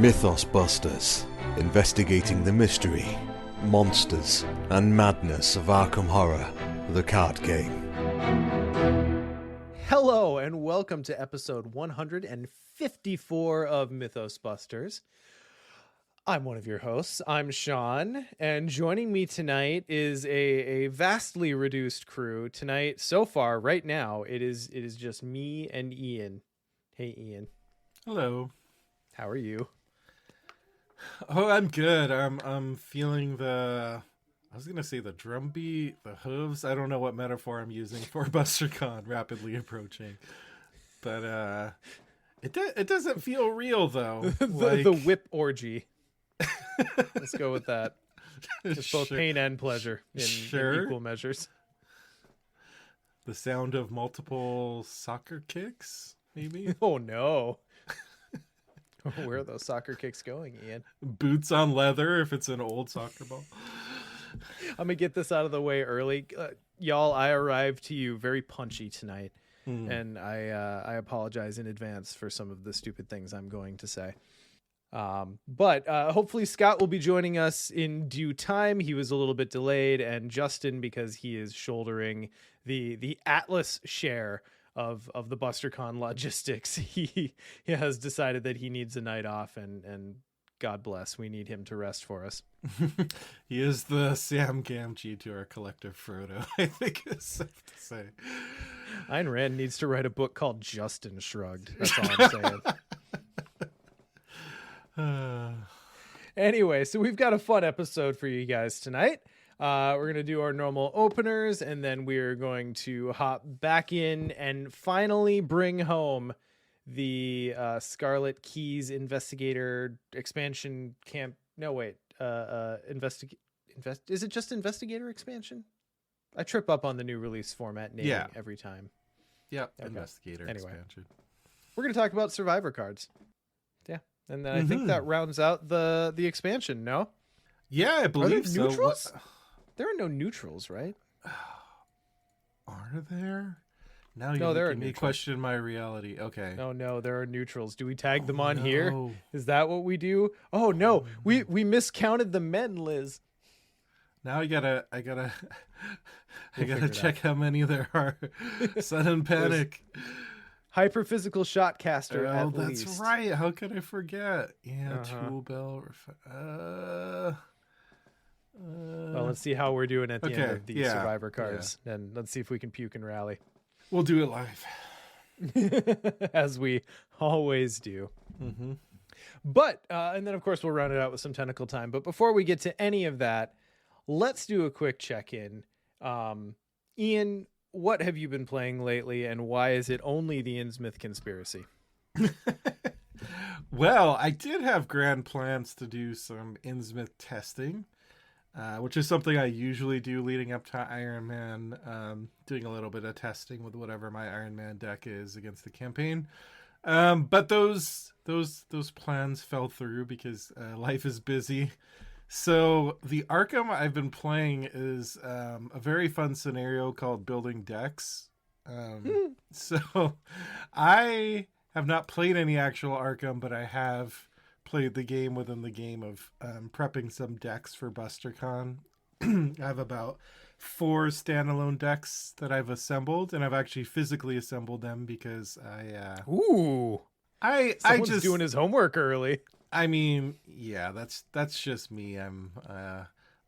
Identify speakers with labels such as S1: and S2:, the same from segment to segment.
S1: Mythos Busters, investigating the mystery, monsters, and madness of Arkham Horror, the card game.
S2: Hello, and welcome to episode 154 of Mythos Busters. I'm one of your hosts. I'm Sean, and joining me tonight is a vastly reduced crew. Tonight, so far, right now, it is just me and Ian. Hey, Ian.
S3: Hello.
S2: How are you?
S3: Oh, I'm good. I'm feeling I was gonna say the drum beat, the hooves. I don't know what metaphor I'm using for BusterCon rapidly approaching, but it doesn't feel real though.
S2: The whip orgy. Let's go with that. Just both pain and pleasure in equal measures.
S3: The sound of multiple soccer kicks, maybe.
S2: Oh no. Where are those soccer kicks going, Ian?
S3: Boots on leather if it's an old soccer ball.
S2: I'm going to get this out of the way early. Y'all, I arrived to you very punchy tonight, and I apologize in advance for some of the stupid things I'm going to say. But hopefully Scott will be joining us in due time. He was a little bit delayed, and Justin, because he is shouldering the Atlas share of the BusterCon logistics, he has decided that he needs a night off, and God bless, we need him to rest for us.
S3: He is the Sam Gamgee to our collective Frodo, I think it's safe to say.
S2: Ayn Rand needs to write a book called Justin Shrugged. That's all I'm saying. Anyway, so we've got a fun episode for you guys tonight. We're going to do our normal openers, and then we're going to hop back in and finally bring home the Scarlet Keys Investigator expansion camp. No, wait. Is it just Investigator expansion? I trip up on the new release format naming every time.
S3: Yep,
S2: okay.
S3: Investigator expansion.
S2: We're going to talk about Survivor cards. Yeah, and then I think that rounds out the expansion, no?
S3: Yeah, I believe so.
S2: Neutrals? There are no neutrals, right?
S3: Are there? Now you're making me question my reality. Okay.
S2: No, there are neutrals. Do we tag them on here? Is that what we do? Oh no, we miscounted the men, Liz.
S3: Now I gotta check how many there are. Sudden panic.
S2: Hyperphysical Shotcaster.
S3: Oh, that's least. Right. How could I forget? Yeah, Tool Bell.
S2: Well, let's see how we're doing at the end of these Survivor cards, and let's see if we can puke and rally.
S3: We'll do it live.
S2: As we always do.
S3: Mm-hmm.
S2: But, and then of course we'll round it out with some tentacle time. But before we get to any of that, let's do a quick check-in. Ian, what have you been playing lately, and why is it only the Innsmouth Conspiracy?
S3: Well, I did have grand plans to do some Innsmouth testing. Which is something I usually do leading up to Iron Man, doing a little bit of testing with whatever my Iron Man deck is against the campaign. But those plans fell through because life is busy. So the Arkham I've been playing is a very fun scenario called Building Decks. So I have not played any actual Arkham, but I have played the game within the game of prepping some decks for BusterCon. I have about 4 standalone decks that I've assembled, and I've actually physically assembled them because
S2: Someone's doing his homework early.
S3: I mean, yeah, that's just me.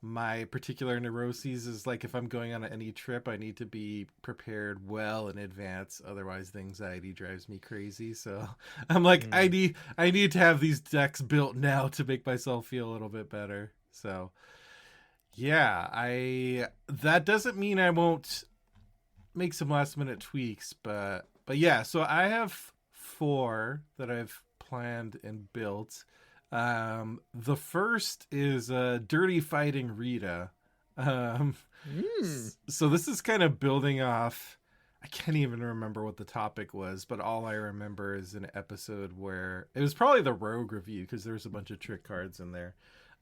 S3: My particular neuroses is like if I'm going on any trip, I need to be prepared well in advance. Otherwise, the anxiety drives me crazy. So I'm like, I need to have these decks built now to make myself feel a little bit better. So yeah, that doesn't mean I won't make some last minute tweaks, but yeah. So I have 4 that I've planned and built. The first is Dirty Fighting Rita. So this is kind of building off, I can't even remember what the topic was, but all I remember is an episode where it was probably the Rogue review because there's a bunch of trick cards in there.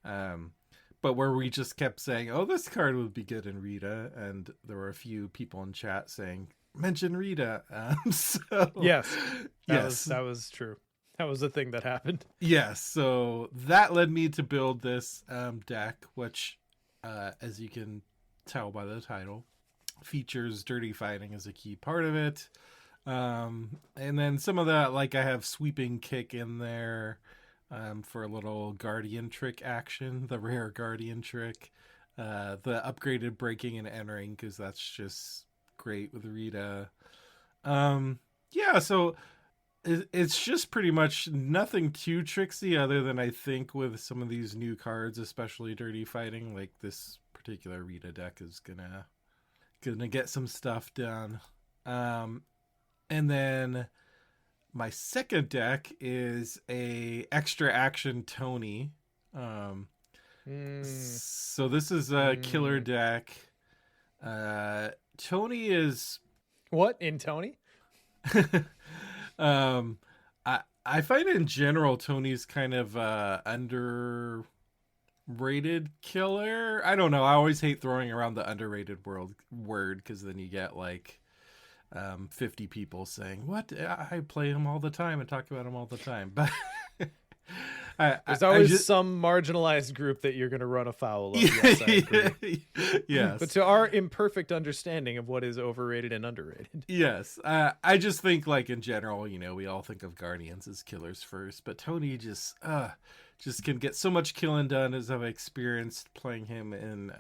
S3: But where we just kept saying, oh, this card would be good in Rita. And there were a few people in chat saying, mention Rita.
S2: Yes, that was true. That was the thing that happened.
S3: Yes, so that led me to build this deck, which, as you can tell by the title, features dirty fighting as a key part of it. And then some of that, like I have sweeping kick in there for a little guardian trick action, the rare guardian trick. The upgraded breaking and entering, because that's just great with Rita. Yeah, so it's just pretty much nothing too tricksy other than I think with some of these new cards, especially dirty fighting, like this particular Rita deck is gonna get some stuff done. And then my second deck is a extra action Tony. So this is a killer deck. Tony is
S2: what in Tony?
S3: I find in general Tony's kind of underrated killer. I don't know. I always hate throwing around the underrated word because then you get like 50 people saying, "What? I play him all the time and talk about him all the time." But
S2: there's always some marginalized group that you're going to run afoul of. Yes, I agree.
S3: Yes.
S2: But to our imperfect understanding of what is overrated and underrated.
S3: Yes. I just think, like, in general, you know, we all think of Guardians as killers first, but Tony just can get so much killing done, as I've experienced playing him in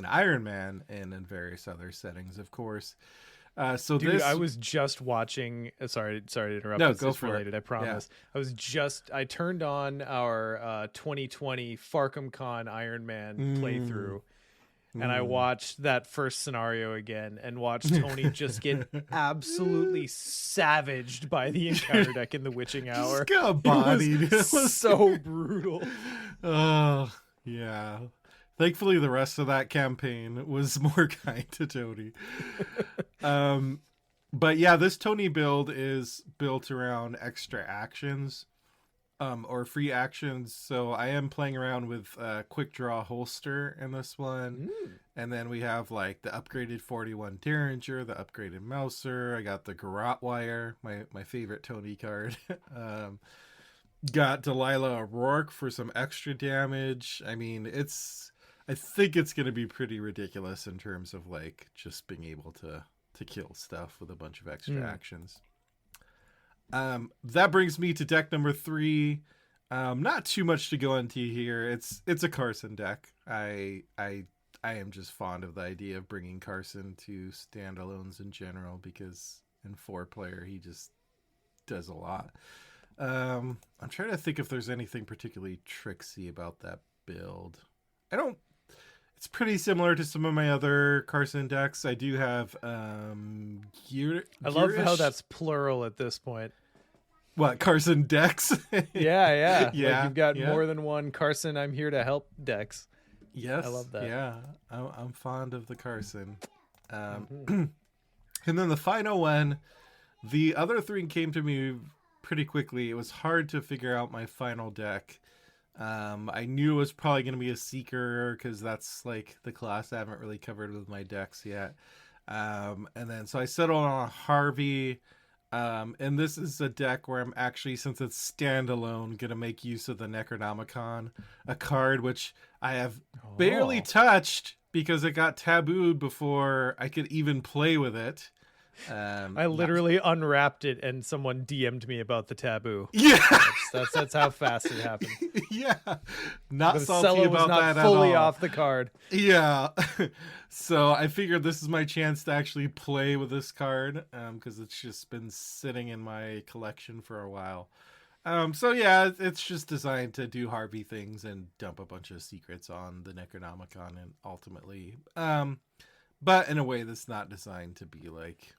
S3: Iron Man and in various other settings, of course. So
S2: dude,
S3: this...
S2: I was just watching. Sorry to interrupt.
S3: No,
S2: it's
S3: go for
S2: related.
S3: it.
S2: I promise. Yeah. I turned on our 2020 Farkham Con Iron Man playthrough, and I watched that first scenario again, and watched Tony just get absolutely savaged by the encounter deck in the Witching Hour.
S3: Just got bodied.
S2: It was so brutal.
S3: Oh yeah. Thankfully, the rest of that campaign was more kind to Tony. But yeah, this Tony build is built around extra actions, or free actions. So I am playing around with quick draw holster in this one. And then we have like the upgraded 41 Derringer, the upgraded Mouser. I got the Garrote Wire, my favorite Tony card. Got Delilah O'Rourke for some extra damage. I mean, I think it's going to be pretty ridiculous in terms of like just being able to kill stuff with a bunch of extra actions. That brings me to deck number 3. Not too much to go into here. It's a Carson deck. I am just fond of the idea of bringing Carson to standalones in general, because in 4-player he just does a lot. I'm trying to think if there's anything particularly tricksy about that build. It's pretty similar to some of my other Carson decks. I do have
S2: I love how that's plural at this point.
S3: What, Carson decks?
S2: Yeah.
S3: Yeah.
S2: Like you've got more than one Carson I'm here to help decks.
S3: Yes.
S2: I love that.
S3: Yeah. I'm fond of the Carson. And then the final one, the other 3 came to me pretty quickly. It was hard to figure out my final deck. I knew it was probably going to be a Seeker, because that's like the class I haven't really covered with my decks yet. And then so I settled on a Harvey. And this is a deck where I'm actually, since it's standalone, going to make use of the Necronomicon, a card which I have barely touched because it got tabooed before I could even play with it.
S2: I literally unwrapped it and someone DM'd me about the taboo.
S3: Yeah,
S2: that's how fast it happened.
S3: Yeah, not
S2: the
S3: salty
S2: Cello
S3: about
S2: was not
S3: that
S2: fully
S3: at all.
S2: off the card.
S3: Yeah, so I figured this is my chance to actually play with this card, because it's just been sitting in my collection for a while. So yeah, it's just designed to do Harvey things and dump a bunch of secrets on the Necronomicon, and ultimately, but in a way that's not designed to be like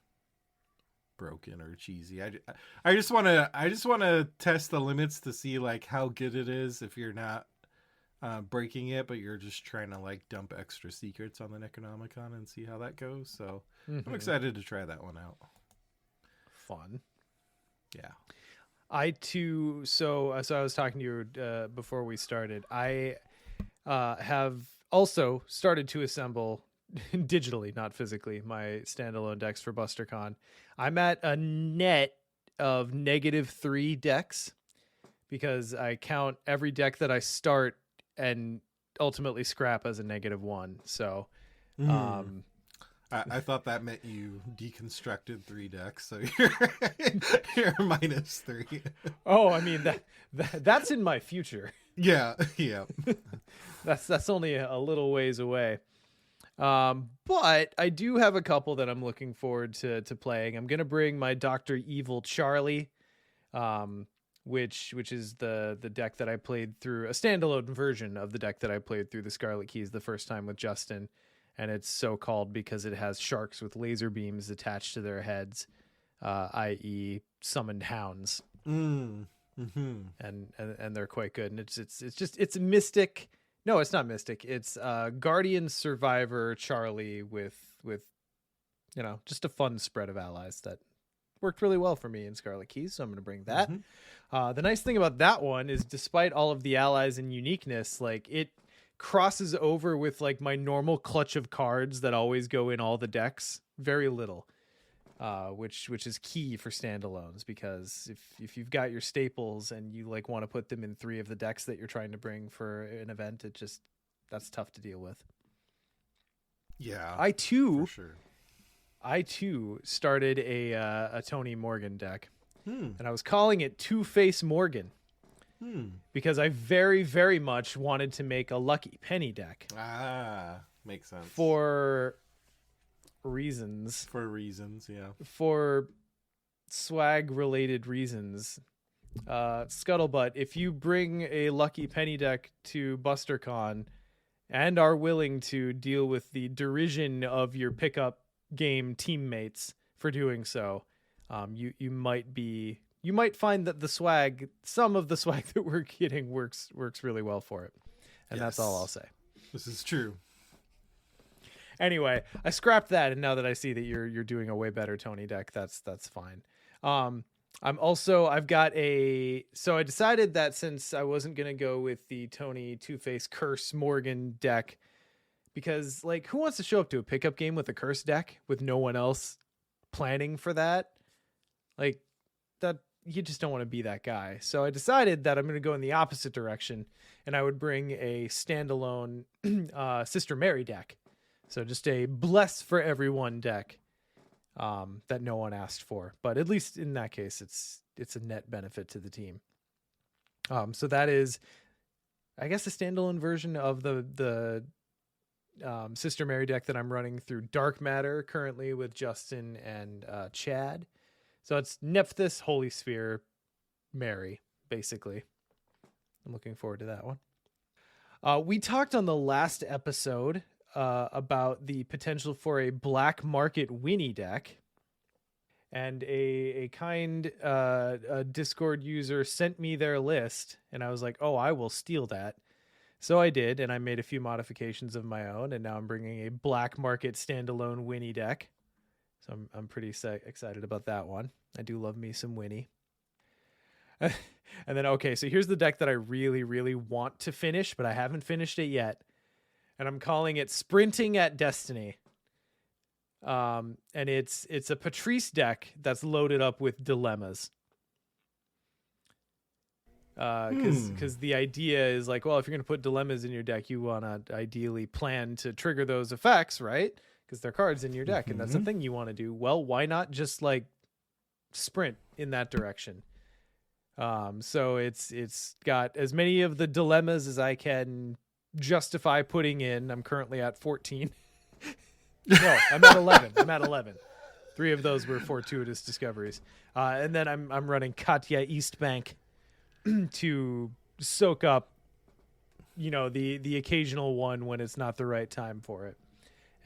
S3: broken or cheesy. I just want to test the limits to see like how good it is if you're not breaking it, but you're just trying to like dump extra secrets on the Necronomicon and see how that goes. So I'm excited to try that one out.
S2: Fun.
S3: Yeah.
S2: I too. So I was talking to you before we started. I have also started to assemble digitally, not physically, my standalone decks for BusterCon. I'm at a net of -3 decks because I count every deck that I start and ultimately scrap as a -1. So,
S3: I thought that meant you deconstructed 3 decks, so you're -3.
S2: Oh, I mean that's in my future.
S3: Yeah.
S2: That's only a little ways away. But I do have a couple that I'm looking forward to playing. I'm gonna bring my Dr. Evil Charlie, which is the deck that I played through, a standalone version of the deck that I played through the Scarlet Keys the first time with Justin. And it's so called because it has sharks with laser beams attached to their heads, i.e. summoned hounds. And they're quite good. And it's a mystic. No, it's not mystic. It's Guardian Survivor Charlie with just a fun spread of allies that worked really well for me in Scarlet Keys. So I'm going to bring that. The nice thing about that one is despite all of the allies and uniqueness, like it crosses over with like my normal clutch of cards that always go in all the decks very little, which is key for standalones, because if you've got your staples and you like want to put them in 3 of the decks that you're trying to bring for an event, that's tough to deal with.
S3: Yeah,
S2: I too started a Tony Morgan deck, and I was calling it Two-Face Morgan. Because I very, very much wanted to make a Lucky Penny deck.
S3: Makes sense.
S2: For reasons,
S3: yeah.
S2: For swag-related reasons. Scuttlebutt, if you bring a Lucky Penny deck to BusterCon and are willing to deal with the derision of your pickup game teammates for doing so, you might find that some of the swag that we're getting works really well for it. And That's all I'll say.
S3: This is true.
S2: Anyway, I scrapped that, and now that I see that you're doing a way better Tony deck, that's fine. So I decided that since I wasn't going to go with the Tony Two-Face Curse Morgan deck, because like who wants to show up to a pickup game with a curse deck with no one else planning for that? Like that, you just don't want to be that guy. So I decided that I'm going to go in the opposite direction, and I would bring a standalone Sister Mary deck. So just a bless for everyone deck that no one asked for. But at least in that case, it's a net benefit to the team. So that is, I guess, a standalone version of the Sister Mary deck that I'm running through Dark Matter currently with Justin and Chad. So it's Nephthys, Holy Sphere, Mary, basically. I'm looking forward to that one. We talked on the last episode about the potential for a black market Winnie deck. And a kind Discord user sent me their list, and I was like, oh, I will steal that. So I did, and I made a few modifications of my own, and now I'm bringing a black market standalone Winnie deck. So I'm pretty excited about that one. I do love me some Winnie. And then, okay, so here's the deck that I really, really want to finish, but I haven't finished it yet. And I'm calling it Sprinting at Destiny. And it's a Patrice deck that's loaded up with dilemmas. Because the idea is like, well, if you're going to put dilemmas in your deck, you want to ideally plan to trigger those effects, right? Because they're cards in your deck, and that's the thing you want to do. Well, why not just like sprint in that direction? So it's got as many of the dilemmas as I can justify putting in. I'm currently at 14. No, I'm at 11. 3 of those were fortuitous discoveries. And then I'm running Katya Eastbank to soak up, the occasional one when it's not the right time for it.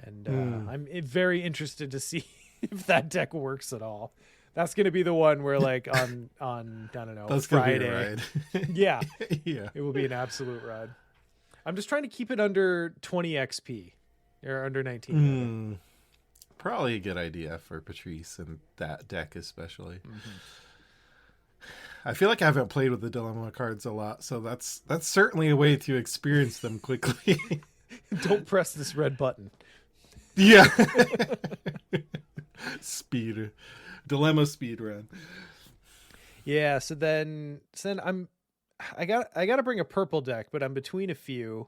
S2: And I'm very interested to see if that deck works at all. That's going to be the one where, like, on I don't know,
S3: that's
S2: Friday.
S3: Gonna be a ride.
S2: Yeah.
S3: Yeah.
S2: It will be an absolute ride. I'm just trying to keep it under 20 XP. Or under 19.
S3: Probably a good idea for Patrice and that deck especially. I feel like I haven't played with the dilemma cards a lot, so that's certainly a way to experience them quickly.
S2: Don't press this red button.
S3: Yeah. Dilemma speed run.
S2: Yeah, I got to bring a purple deck, but I'm between a few.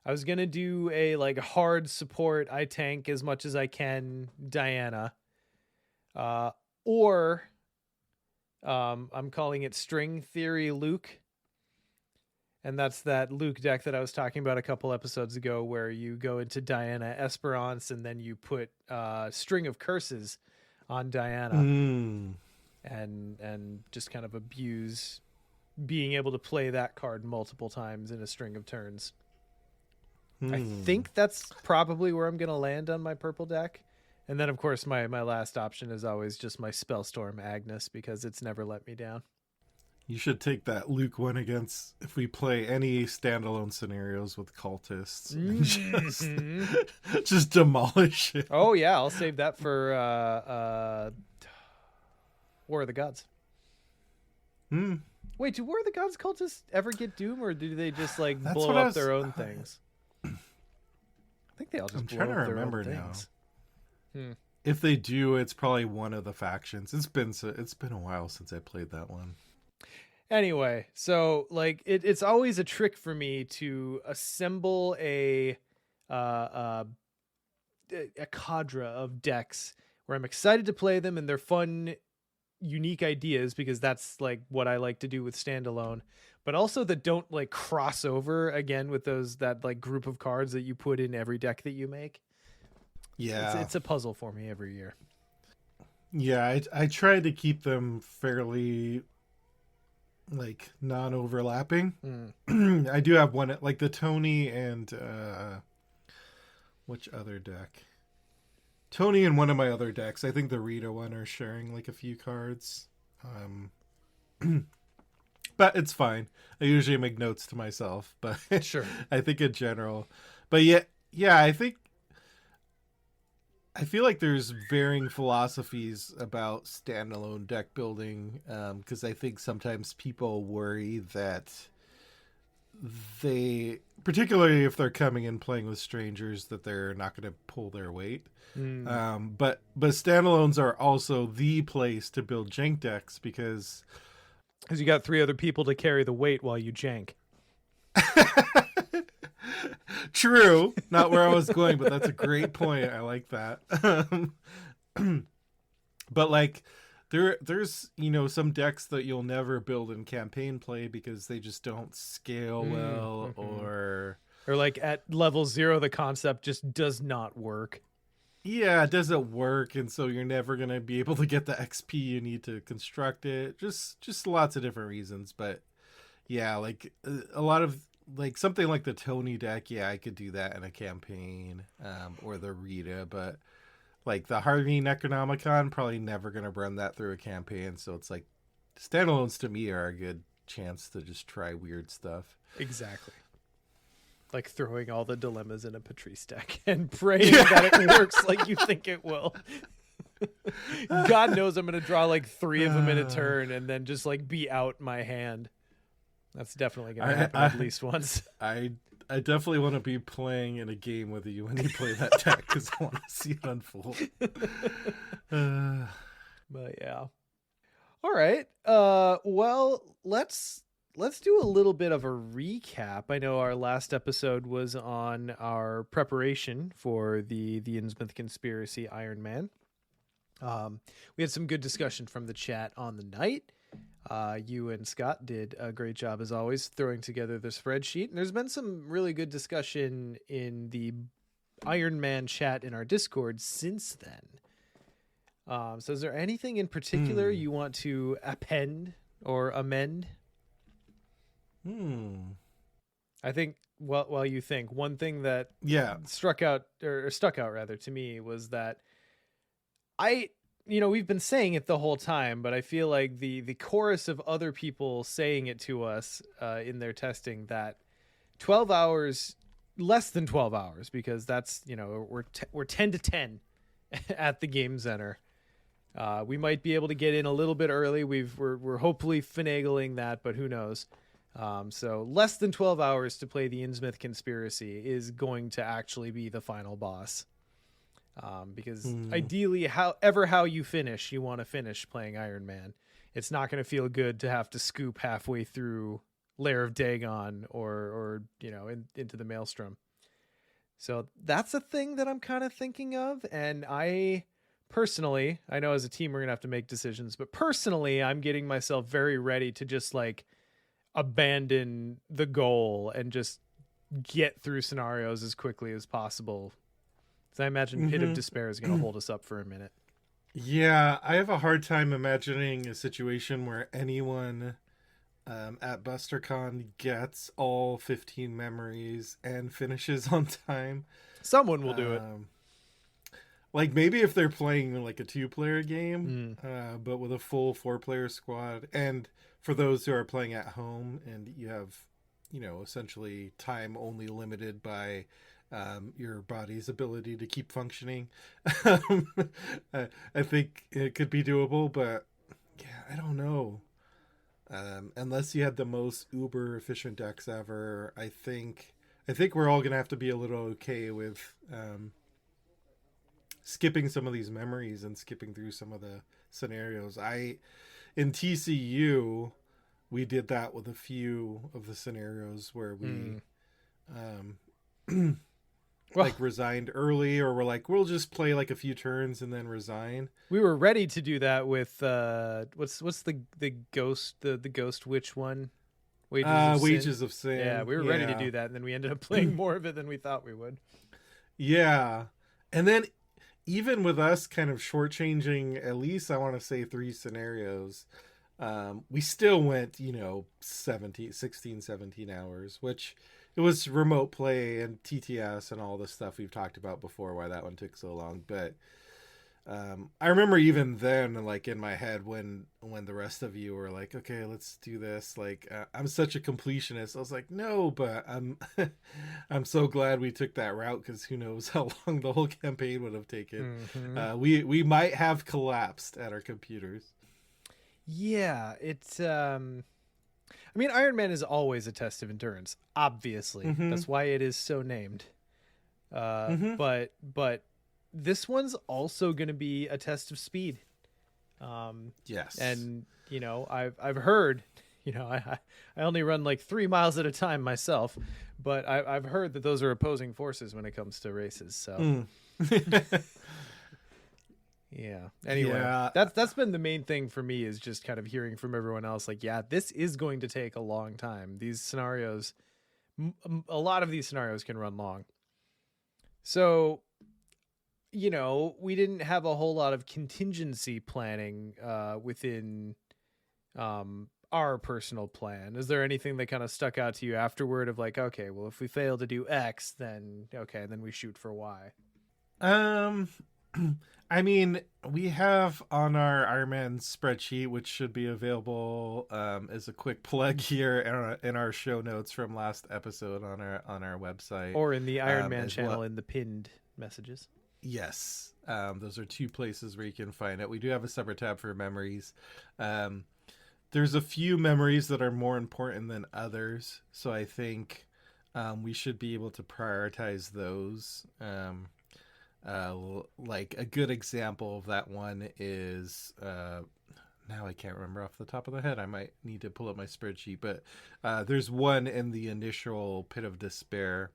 S2: I was gonna do a like hard support. I tank as much as I can, Diana, or I'm calling it String Theory Luke, and that's that Luke deck that I was talking about a couple episodes ago, where you go into Diana Esperance and then you put String of Curses on Diana, and just kind of abuse being able to play that card multiple times in a string of turns. I think that's probably where I'm going to land on my purple deck. And then, of course, my last option is always just my Spellstorm Agnes, because it's never let me down.
S3: You should take that Luke one against if we play any standalone scenarios with cultists. And just demolish it.
S2: Oh, yeah. I'll save that for War of the Gods. Wait, do War of the Gods cultists ever get Doom, or do they just like blow up their own things? I think they all just blow up their own things.
S3: If they do, it's probably one of the factions. It's been a while since I played that one.
S2: Anyway, so like it's always a trick for me to assemble a cadre of decks where I'm excited to play them and they're fun, unique ideas, because that's like what I like to do with standalone, but also that don't like cross over again with that like group of cards that you put in every deck that you make.
S3: Yeah,
S2: it's a puzzle for me every year.
S3: Yeah, I try to keep them fairly like non-overlapping. I do have one like the Tony and which other deck? Tony and one of my other decks. I think the Rita one are sharing like a few cards. But it's fine. I usually make notes to myself, but
S2: Sure.
S3: I think in general. But yeah, I feel like there's varying philosophies about standalone deck building, because I think sometimes people worry that they, particularly if they're coming in playing with strangers, that they're not going to pull their weight. But standalones are also the place to build jank decks because
S2: you got 3 other people to carry the weight while you jank.
S3: True, not where I was going, but that's a great point. I like that. But like there's some decks that you'll never build in campaign play because they just don't scale well, or
S2: like at level 0 the concept just does not work.
S3: Yeah, it doesn't work, and so you're never gonna be able to get the XP you need to construct it. Just lots of different reasons, but yeah, like a lot of like something like the Tony deck, yeah, I could do that in a campaign, or the Rita, but like the Harvey Necronomicon, probably never gonna run that through a campaign. So it's like standalones to me are a good chance to just try weird stuff.
S2: Exactly. Like throwing all the dilemmas in a Patrice deck and praying that it works like you think it will. God knows I'm going to draw like 3 of them in a turn and then just like be out my hand. That's definitely going to happen at least once.
S3: I definitely want to be playing in a game with you when you play that deck because I want to see it unfold.
S2: But yeah. All right. Well, let's do a little bit of a recap. I know our last episode was on our preparation for the Innsmouth Conspiracy Iron Man. We had some good discussion from the chat on the night. You and Scott did a great job, as always, throwing together the spreadsheet. And there's been some really good discussion in the Iron Man chat in our Discord since then. So is there anything in particular you want to append or amend? I think while you think, one thing that stuck out rather to me was that we've been saying it the whole time, but I feel like the chorus of other people saying it to us in their testing, that 12 hours, less than 12 hours, because that's, we're 10 to 10 at the game center. We might be able to get in a little bit early. We're hopefully finagling that, but who knows? So less than 12 hours to play the Innsmouth Conspiracy is going to actually be the final boss. Because ideally, how you finish, you want to finish playing Iron Man. It's not going to feel good to have to scoop halfway through Lair of Dagon or into the Maelstrom. So that's a thing that I'm kind of thinking of. And I personally, I know as a team we're going to have to make decisions, but personally, I'm getting myself very ready to just like abandon the goal and just get through scenarios as quickly as possible. So I imagine Pit of Despair is going to hold us up for a minute.
S3: Yeah, I have a hard time imagining a situation where anyone at BusterCon gets all 15 memories and finishes on time.
S2: Someone will do it.
S3: Like maybe if they're playing like a 2-player game, but with a full 4-player squad. And for those who are playing at home and you have, essentially time only limited by your body's ability to keep functioning. I think it could be doable, but yeah, I don't know. Unless you had the most uber efficient decks ever, I think we're all gonna have to be a little okay with skipping some of these memories and skipping through some of the scenarios. In TCU, we did that with a few of the scenarios where we like resigned early, or we're like, we'll just play like a few turns and then resign.
S2: We were ready to do that with what's the ghost witch one?
S3: Wages of Sin.
S2: Yeah, we were ready to do that, and then we ended up playing more of it than we thought we would. Yeah.
S3: And then even with us kind of shortchanging at least I want to say 3 scenarios, we still went, 16, 17 hours, which it was remote play and TTS and all the stuff we've talked about before, why that one took so long. But I remember even then, like in my head, when the rest of you were like, okay, let's do this. Like, I'm such a completionist. I was like, no, but I'm so glad we took that route, because who knows how long the whole campaign would have taken. Mm-hmm. We might have collapsed at our computers.
S2: Yeah, it's I mean, Iron Man is always a test of endurance, obviously. Mm-hmm. That's why it is so named. But this one's also going to be a test of speed.
S3: Yes.
S2: And, I've heard, I only run like 3 miles at a time myself, but I've heard that those are opposing forces when it comes to races. So yeah. Anyway, that's been the main thing for me, is just kind of hearing from everyone else. Like, yeah, this is going to take a long time. These scenarios, a lot of these scenarios can run long. So, we didn't have a whole lot of contingency planning within our personal plan. Is there anything that kind of stuck out to you afterward of like, okay, well, if we fail to do X, then okay, then we shoot for Y?
S3: I mean, we have on our Iron Man spreadsheet, which should be available as a quick plug here in our show notes from last episode on our website,
S2: or in the Iron Man channel in the pinned messages.
S3: Yes, those are 2 places where you can find it. We do have a separate tab for memories. There's a few memories that are more important than others, so I think we should be able to prioritize those. Like a good example of that one is now I can't remember off the top of the head. I might need to pull up my spreadsheet, but there's one in the initial Pit of Despair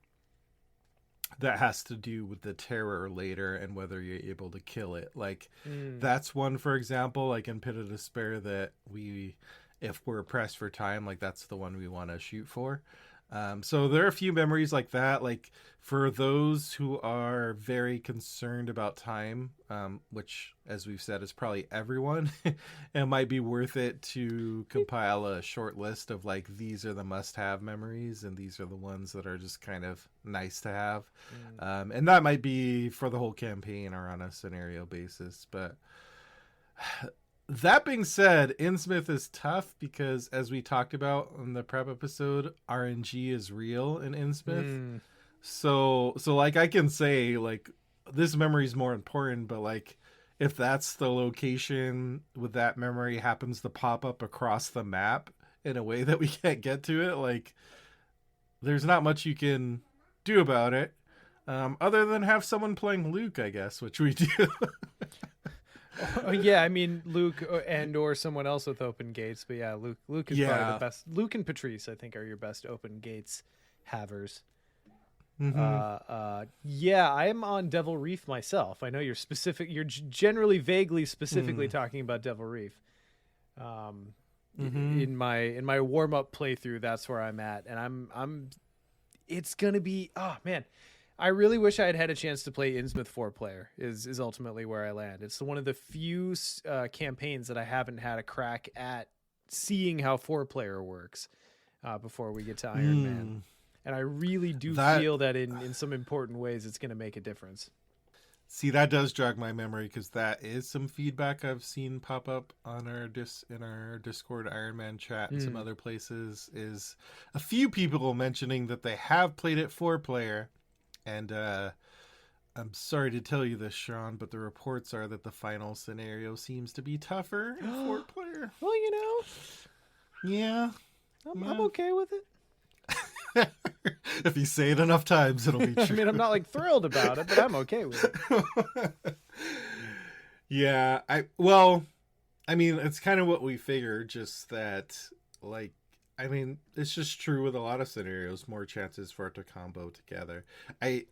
S3: that has to do with the terror later and whether you're able to kill it. Like that's one, for example, like in Pit of Despair, that if we're pressed for time, like that's the one we want to shoot for. So there are a few memories like that, like for those who are very concerned about time, which, as we've said, is probably everyone. It might be worth it to compile a short list of like, these are the must-have memories and these are the ones that are just kind of nice to have. And that might be for the whole campaign or on a scenario basis. But that being said, Innsmouth is tough because, as we talked about in the prep episode, RNG is real in Innsmouth. So like I can say like this memory is more important, but like if that's the location with that memory happens to pop up across the map in a way that we can't get to it, like there's not much you can do about it. Other than have someone playing Luke, I guess, which we do.
S2: Oh, yeah, I mean Luke and or someone else with open gates, but yeah, Luke is probably the best. Luke and Patrice, I think, are your best open gates havers. Yeah, I'm on Devil Reef myself. I know you're specific. You're generally vaguely specifically talking about Devil Reef. In my warm up playthrough, that's where I'm at, and I'm. It's gonna be. Oh man, I really wish I had had a chance to play Innsmouth 4-player. Is ultimately where I land. It's one of the few campaigns that I haven't had a crack at seeing how 4-player works before we get to Iron Man. And I really do feel that in some important ways, it's going to make a difference.
S3: See, that does jog my memory because that is some feedback I've seen pop up on in our Discord Iron Man chat and some other places. Is a few people mentioning that they have played it 4-player, and I'm sorry to tell you this, Sean, but the reports are that the final scenario seems to be tougher in 4-player.
S2: Well,
S3: Yeah,
S2: I'm okay with it.
S3: If you say it enough times, it'll be true.
S2: I mean, I'm not like thrilled about it, but I'm okay with it.
S3: Yeah, I mean, it's kind of what we figured, just that, like, I mean, it's just true with a lot of scenarios, more chances for it to combo together. I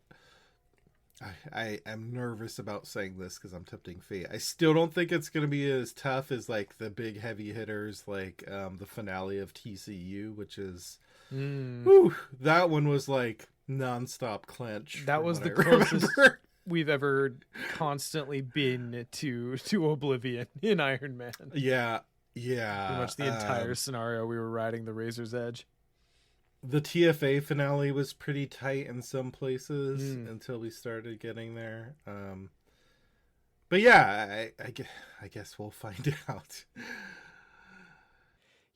S3: am nervous about saying this because I'm tempting fate. I still don't think it's going to be as tough as, like, the big heavy hitters, like the finale of TCU, which is... that one was like nonstop clench.
S2: That was the closest we've ever constantly been to oblivion in Iron Man.
S3: Yeah.
S2: Pretty much the entire scenario we were riding the razor's edge.
S3: The TFA finale was pretty tight in some places until we started getting there. But yeah, I guess we'll find out.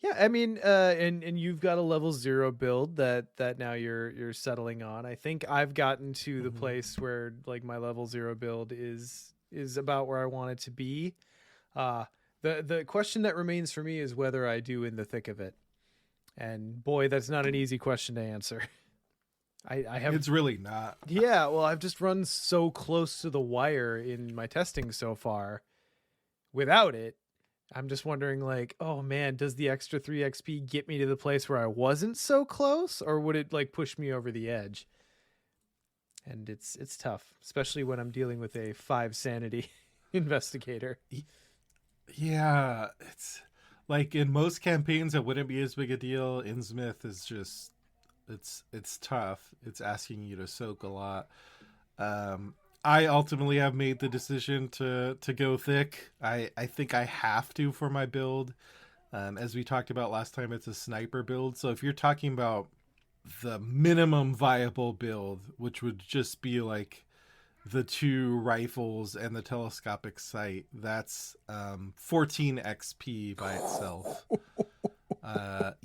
S2: Yeah, I mean, and you've got a level 0 build that now you're settling on. I think I've gotten to the place where like my level 0 build is about where I want it to be. The question that remains for me is whether I do in the thick of it. And boy, that's not an easy question to answer. I have.
S3: It's really not.
S2: Yeah, well, I've just run so close to the wire in my testing so far. Without it, I'm just wondering, like, oh man, does the extra 3 XP get me to the place where I wasn't so close, or would it like push me over the edge? And it's tough, especially when I'm dealing with a 5 sanity investigator.
S3: Yeah, it's like in most campaigns it wouldn't be as big a deal. Innsmouth is just it's tough. It's asking you to soak a lot. I ultimately have made the decision to go thick. I think I have to for my build. As we talked about last time, it's a sniper build. So if you're talking about the minimum viable build, which would just be like the 2 rifles and the telescopic sight, that's 14 XP by itself.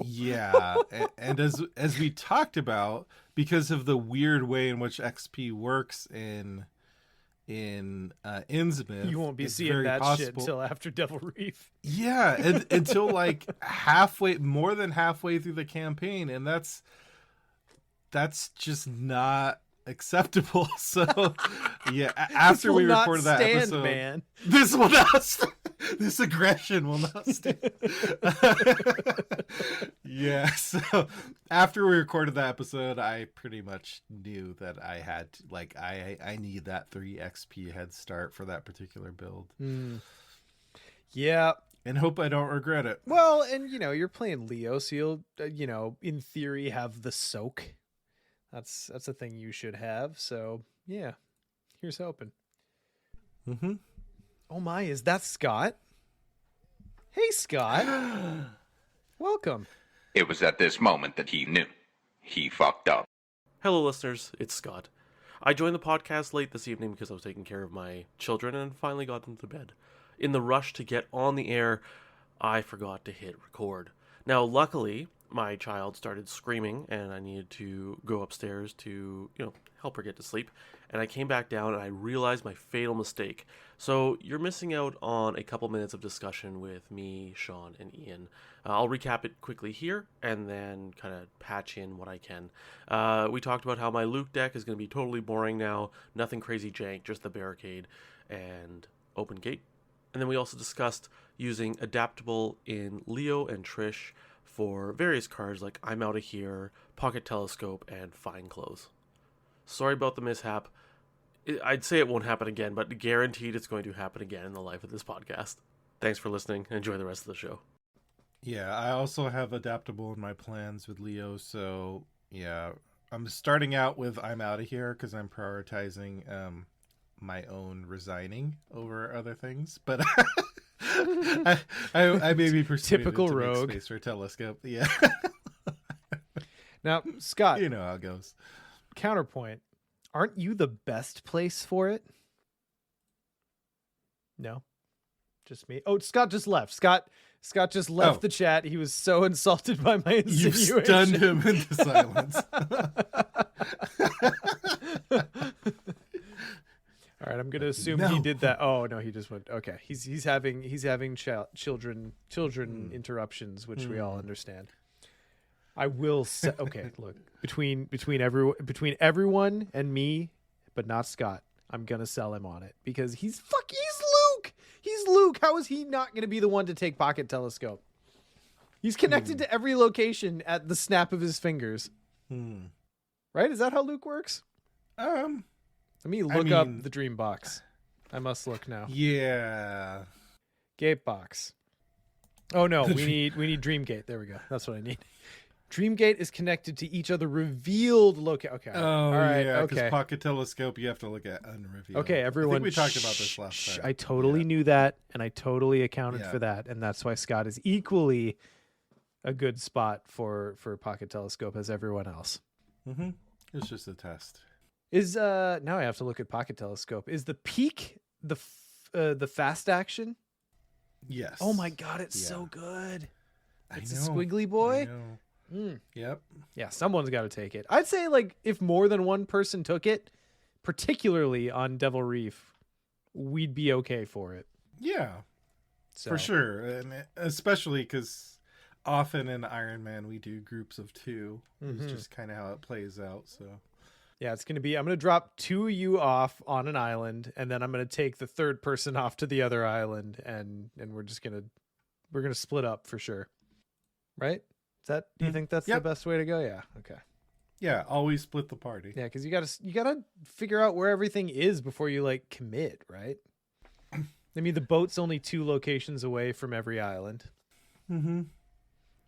S3: Yeah, and as we talked about, because of the weird way in which XP works in Innsmouth,
S2: you won't be seeing that shit until after Devil Reef.
S3: Yeah, until like more than halfway through the campaign, and that's just not acceptable. So yeah, after we recorded that episode,
S2: man,
S3: this will not stand. This aggression will not stand. Yeah, so after we recorded that episode, I pretty much knew that I had I need that 3 XP head start for that particular build.
S2: Yeah,
S3: and hope I don't regret it.
S2: Well, and you're playing Leo, so you'll in theory have the soak. That's a thing you should have. So yeah, here's hoping. Oh my, is that Scott? Hey, Scott. Welcome.
S4: It was at this moment that he knew. He fucked up.
S5: Hello, listeners. It's Scott. I joined the podcast late this evening because I was taking care of my children and finally got them to bed. In the rush to get on the air, I forgot to hit record. Now, luckily, my child started screaming, and I needed to go upstairs to, help her get to sleep. And I came back down, and I realized my fatal mistake. So you're missing out on a couple minutes of discussion with me, Sean, and Ian. I'll recap it quickly here, and then kind of patch in what I can. We talked about how my Luke deck is going to be totally boring now. Nothing crazy jank, just the barricade and open gate. And then we also discussed using adaptable in Leo and Trish for various cards like I'm Out of Here, Pocket Telescope, and Fine Clothes. Sorry about the mishap. I'd say it won't happen again, but guaranteed it's going to happen again in the life of this podcast. Thanks for listening. Enjoy the rest of the show.
S3: Yeah, I also have adaptable in my plans with Leo, so yeah, I'm starting out with I'm Out of Here because I'm prioritizing my own resigning over other things, but I may be persuaded
S2: Typical
S3: to
S2: rogue.
S3: make space for Telescope. Yeah.
S2: Now, Scott,
S3: You know how it goes.
S2: counterpoint, aren't you the best place for it? No, just me. Oh, Scott just left. Scott just left the chat. He was so insulted by my
S3: You've
S2: insinuation.
S3: stunned him into silence.
S2: All right, I'm gonna assume he did that. Oh no, he just went. Okay, he's having children interruptions, which we all understand. I will say, okay, look, between everyone and me, but not Scott, I'm gonna sell him on it because he's Luke. He's Luke. How is he not gonna be the one to take Pocket Telescope? He's connected to every location at the snap of his fingers. Right? Is that how Luke works? Let me look up the Dream Box. I must look now.
S3: Yeah.
S2: Gate box. Oh no, we need Dreamgate. There we go. That's what I need. Dreamgate is connected to each other revealed location. Okay.
S3: Oh,
S2: all right.
S3: yeah, because
S2: okay.
S3: Pocket Telescope, you have to look at unrevealed.
S2: Okay, everyone.
S3: I think we talked about this last time.
S2: I totally knew that, and I totally accounted
S3: Yeah.
S2: for that, and that's why Scott is equally a good spot for Pocket Telescope as everyone else.
S3: Mm-hmm. It's just a test.
S2: Is now I have to look at Pocket Telescope. Is the peak the fast action?
S3: Yes.
S2: Oh my god, it's so good. It's
S3: I
S2: a
S3: know.
S2: squiggly boy.
S3: I know. Yep.
S2: Yeah, someone's got to take it. I'd say like if more than one person took it, particularly on Devil Reef, we'd be okay for it.
S3: Yeah,
S2: So,
S3: for sure, and especially because often in Iron Man we do groups of two. It's just kind of how it plays out. So
S2: yeah, it's gonna be. I'm gonna drop two of you off on an island, and then I'm gonna take the third person off to the other island, and we're gonna split up for sure. Right? Do you think that's the best way to go? Yeah. Okay.
S3: yeah, always split the party.
S2: Yeah, because you gotta figure out where everything is before you like commit, right? I mean, the boat's only 2 locations away from every island, and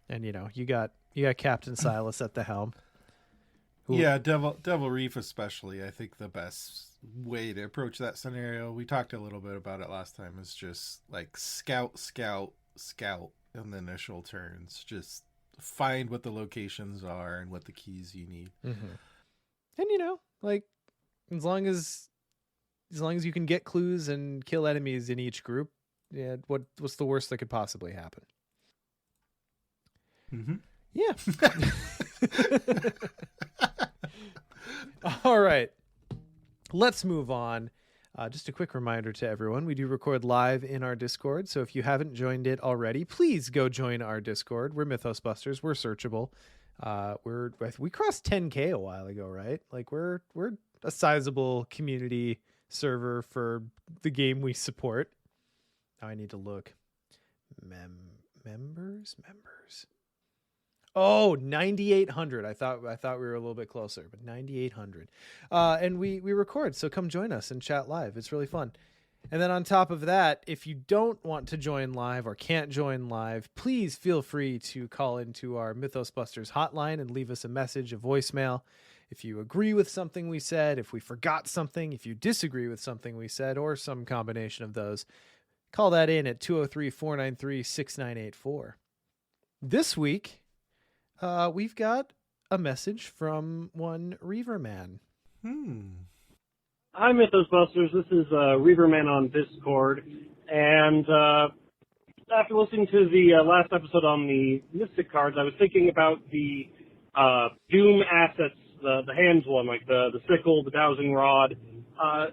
S2: you got Captain Silas at the helm.
S3: Yeah, Devil Reef especially. I think the best way to approach that scenario, we talked a little bit about it last time, is just like scout in the initial turns. Just find what the locations are and what the keys you need.
S2: And like as long as you can get clues and kill enemies in each group, yeah, what's the worst that could possibly happen? Yeah. All right, let's move on. Just a quick reminder to everyone, we do record live in our Discord, so if you haven't joined it already, please go join our Discord. We're Mythos Busters. We're searchable. We crossed 10K a while ago, right? Like we're a sizable community server for the game we support. Now I need to look. Members. Oh, 9,800. I thought we were a little bit closer, but 9,800. And we record, so come join us and chat live. It's really fun. And then on top of that, if you don't want to join live or can't join live, please feel free to call into our Mythos Busters hotline and leave us a message, a voicemail. If you agree with something we said, if we forgot something, if you disagree with something we said, or some combination of those, call that in at 203-493-6984. This week, we've got a message from one Reaverman.
S6: Hi, Mythos Busters. This is Reaverman on Discord, and after listening to the last episode on the Mystic cards, I was thinking about the Doom assets, the hands one, like the sickle, the dowsing rod.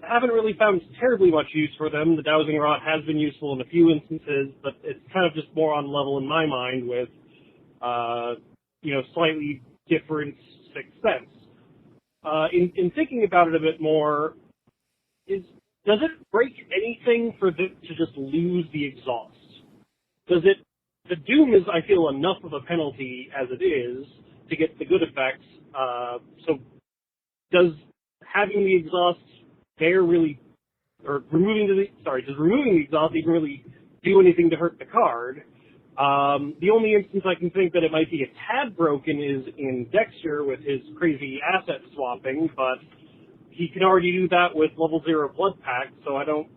S6: Haven't really found terribly much use for them. The dowsing rod has been useful in a few instances, but it's kind of just more on level in my mind with, slightly different sixth sense. In thinking about it a bit more, does it break anything for them to just lose the exhaust? The Doom is, I feel, enough of a penalty as it is to get the good effects. So does having the exhaust there really, or does removing the exhaust even really do anything to hurt the card? The only instance I can think that it might be a tad broken is in Dexter with his crazy asset swapping, but he can already do that with level 0 blood pack, so I don't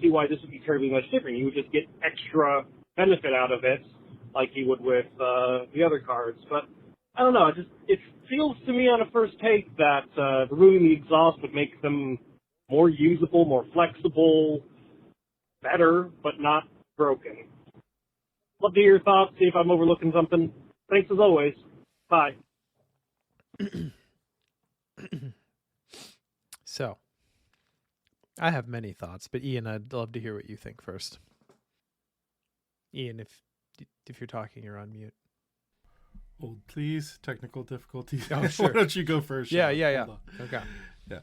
S6: see why this would be terribly much different. You would just get extra benefit out of it, like you would with the other cards. But I don't know, it feels to me on a first take that removing the exhaust would make them more usable, more flexible, better, but not broken. Love to hear your thoughts, see if I'm overlooking something. Thanks as always. Bye.
S2: So, I have many thoughts, but Ian, I'd love to hear what you think first. Ian, if you're talking, you're on mute.
S3: Hold, please. Technical difficulties.
S2: Oh, sure.
S3: Why don't you go first?
S2: Yeah.
S3: Okay.
S2: Yeah.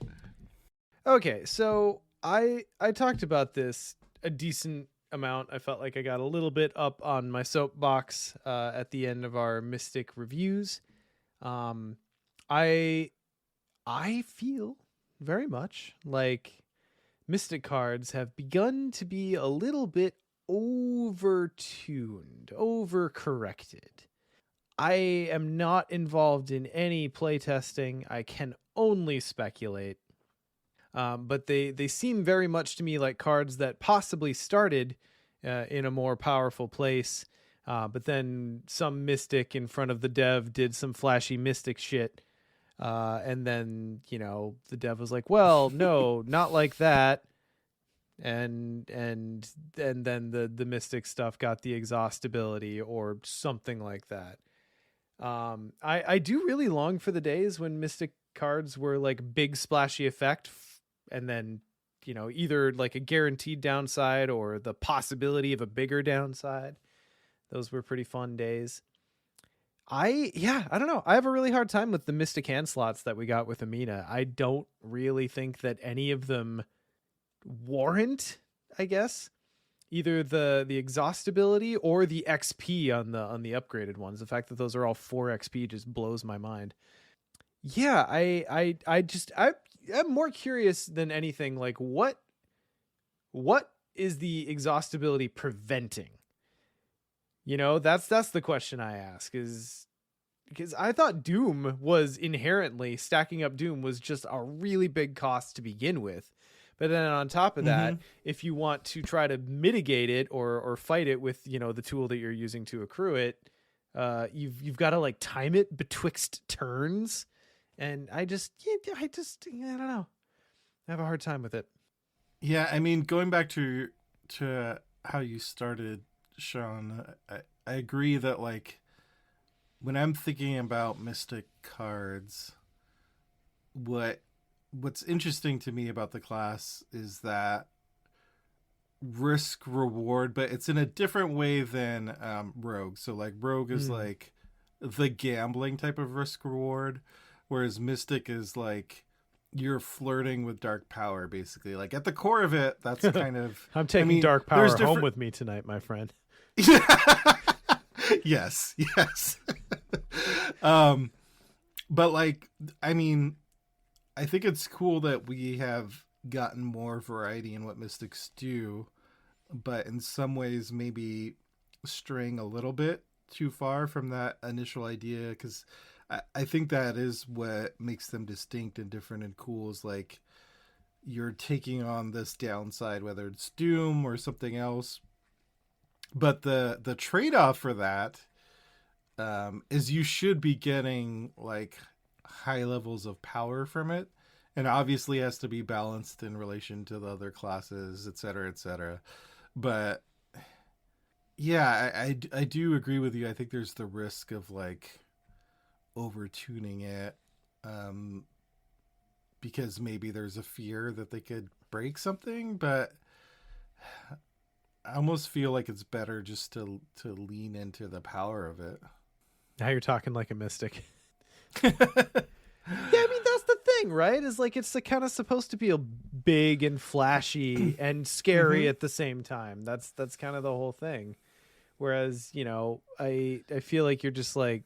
S2: Okay, so I talked about this a decent amount. I felt like I got a little bit up on my soapbox at the end of our Mystic reviews. I feel very much like Mystic cards have begun to be a little bit overtuned, overcorrected. I am not involved in any playtesting. I can only speculate. But they seem very much to me like cards that possibly started in a more powerful place, but then some mystic in front of the dev did some flashy mystic shit, and then the dev was like, "Well, no, not like that," and then the mystic stuff got the exhaust ability or something like that. I do really long for the days when mystic cards were like big splashy effect. And then, either like a guaranteed downside or the possibility of a bigger downside. Those were pretty fun days. I don't know. I have a really hard time with the Mystic hand slots that we got with Amina. I don't really think that any of them warrant, I guess, either the exhaust ability or the XP on the upgraded ones. The fact that those are all 4 XP just blows my mind. Yeah, I'm more curious than anything, like what is the exhaustibility preventing? That's the question I ask, is because I thought Doom was inherently stacking up Doom was just a really big cost to begin with. But then on top of that, if you want to try to mitigate it or fight it with, the tool that you're using to accrue it, you've got to like time it betwixt turns. And I don't know. I have a hard time with it.
S3: Yeah, I mean, going back to how you started, Sean, I agree that like when I'm thinking about Mystic cards, what's interesting to me about the class is that risk reward, but it's in a different way than Rogue. So like Rogue is like the gambling type of risk reward, whereas Mystic is like you're flirting with dark power, basically. Like at the core of it, that's kind of
S2: I'm taking dark power home with me tonight, my friend.
S3: Yes. But like, I mean, I think it's cool that we have gotten more variety in what Mystics do, but in some ways maybe straying a little bit too far from that initial idea, because I think that is what makes them distinct and different and cool, is like you're taking on this downside, whether it's Doom or something else. But the trade-off for that is you should be getting like high levels of power from it, and obviously has to be balanced in relation to the other classes, etc., etc. But Yeah, I do agree with you. I think there's the risk of like over tuning it, because maybe there's a fear that they could break something, but I almost feel like it's better just to lean into the power of it.
S2: Now you're talking like a mystic. Yeah, I mean that's the thing, right? Is like it's kind of supposed to be a big and flashy and scary at the same time. That's kind of the whole thing. Whereas, I feel like you're just like,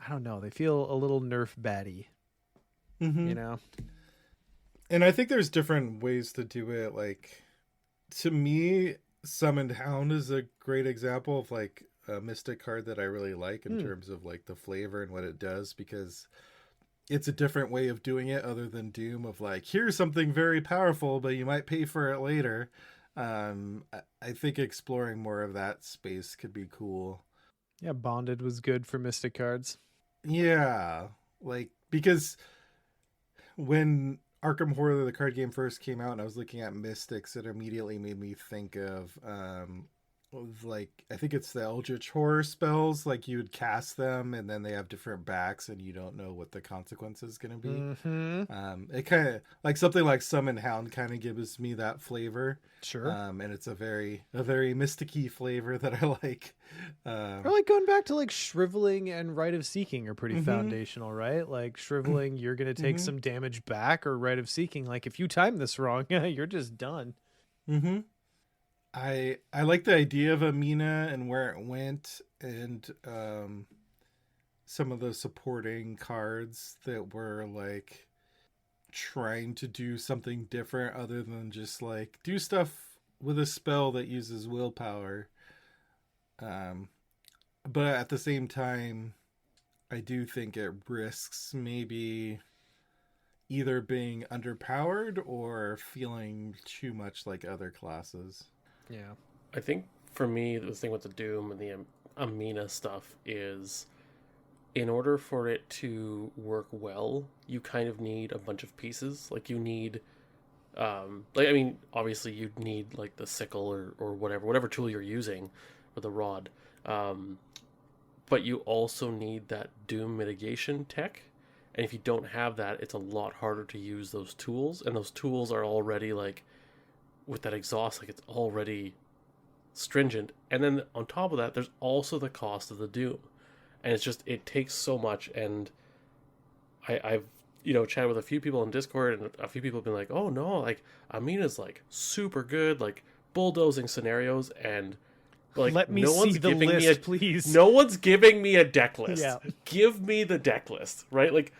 S2: I don't know, they feel a little nerf batty.
S3: And I think there's different ways to do it. Like, to me, Summoned Hound is a great example of like a mystic card that I really like in terms of like the flavor and what it does, because it's a different way of doing it other than Doom of like, here's something very powerful, but you might pay for it later. I think exploring more of that space could be cool.
S2: Yeah, Bonded was good for mystic cards.
S3: Yeah, like, because when Arkham Horror, the card game, first came out and I was looking at mystics, it immediately made me think of like, I think it's the Eldritch Horror spells. Like, you would cast them and then they have different backs and you don't know what the consequence is going to be. It kind of like something like Summon Hound kind of gives me that flavor.
S2: Sure.
S3: And it's a very mysticky flavor that I like.
S2: Or like going back to like Shriveling and Rite of Seeking are pretty foundational, right? Like Shriveling, you're going to take some damage back, or Rite of Seeking, like if you time this wrong, you're just done.
S3: I like the idea of Amina and where it went, and some of the supporting cards that were like trying to do something different other than just like do stuff with a spell that uses willpower. But at the same time, I do think it risks maybe either being underpowered or feeling too much like other classes.
S2: Yeah.
S5: I think for me, the thing with the Doom and the Amina stuff is, in order for it to work well, you kind of need a bunch of pieces. Like, you need, obviously you'd need like the sickle or whatever tool you're using, or the rod. But you also need that Doom mitigation tech. And if you don't have that, it's a lot harder to use those tools. And those tools are already like, with that exhaust, like, it's already stringent. And then on top of that, there's also the cost of the Doom. And it's just, it takes so much. And I've chatted with a few people on Discord, and a few people have been like, oh no, like, Amina's like super good, like bulldozing scenarios, and like,
S2: let me see the list, please.
S5: No one's giving me a deck list.
S2: Yeah.
S5: Give me the deck list, right? Like,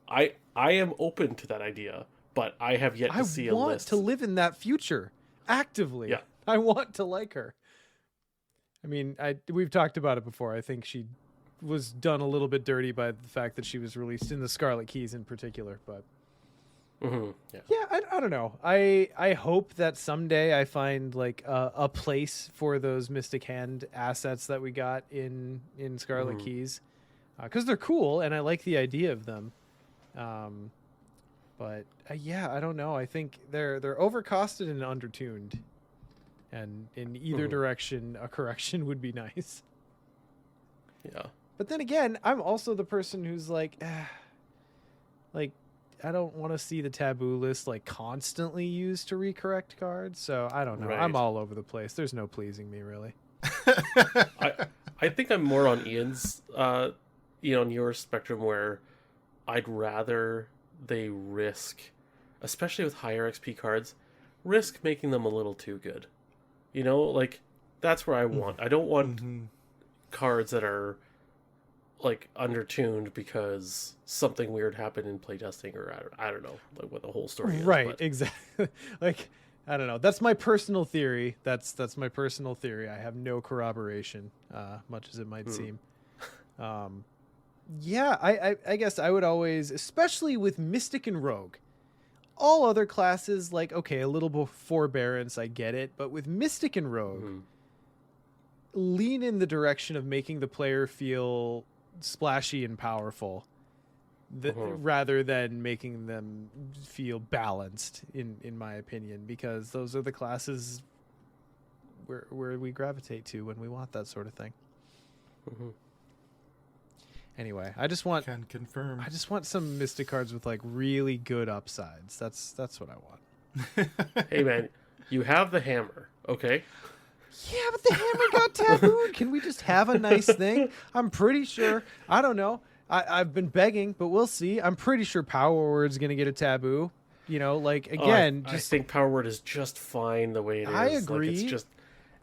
S5: I am open to that idea, but I have yet to see a list.
S2: I want to live in that future actively.
S5: Yeah.
S2: I want to like her. I mean, we've talked about it before. I think she was done a little bit dirty by the fact that she was released in the Scarlet Keys in particular, but yeah, I don't know. I hope that someday I find like a place for those Mystic Hand assets that we got in Scarlet Keys, because they're cool and I like the idea of them. But yeah, I don't know. I think they're overcosted and undertuned, and in either direction, a correction would be nice.
S5: Yeah.
S2: But then again, I'm also the person who's like, like, I don't want to see the taboo list like constantly used to recorrect cards. So I don't know.
S5: Right.
S2: I'm all over the place. There's no pleasing me really.
S5: I think I'm more on Ian's, on your spectrum, where I'd rather they risk, especially with higher XP cards, risk making them a little too good. Like, that's where I want. I don't want cards that are like undertuned because something weird happened in playtesting, or I don't know, like what the whole story is.
S2: Right,
S5: but...
S2: exactly. Like, I don't know. That's my personal theory. That's my personal theory. I have no corroboration, much as it might seem. Yeah, I guess I would always, especially with Mystic and Rogue, all other classes, like, okay, a little forbearance, I get it, but with Mystic and Rogue, lean in the direction of making the player feel splashy and powerful, rather than making them feel balanced, in my opinion, because those are the classes where we gravitate to when we want that sort of thing.
S5: Mm-hmm.
S2: Anyway, I just want
S3: Can confirm.
S2: some Mystic cards with like really good upsides. That's what I want.
S5: Hey man, you have the hammer, okay?
S2: Yeah, but the hammer got tabooed. Can we just have a nice thing? I'm pretty sure. I don't know. I've been begging, but we'll see. I'm pretty sure Power Word's going to get a taboo. You know, like, again,
S5: I think Power Word is just fine the way it is.
S2: I
S5: Like,
S2: agree.
S5: it's just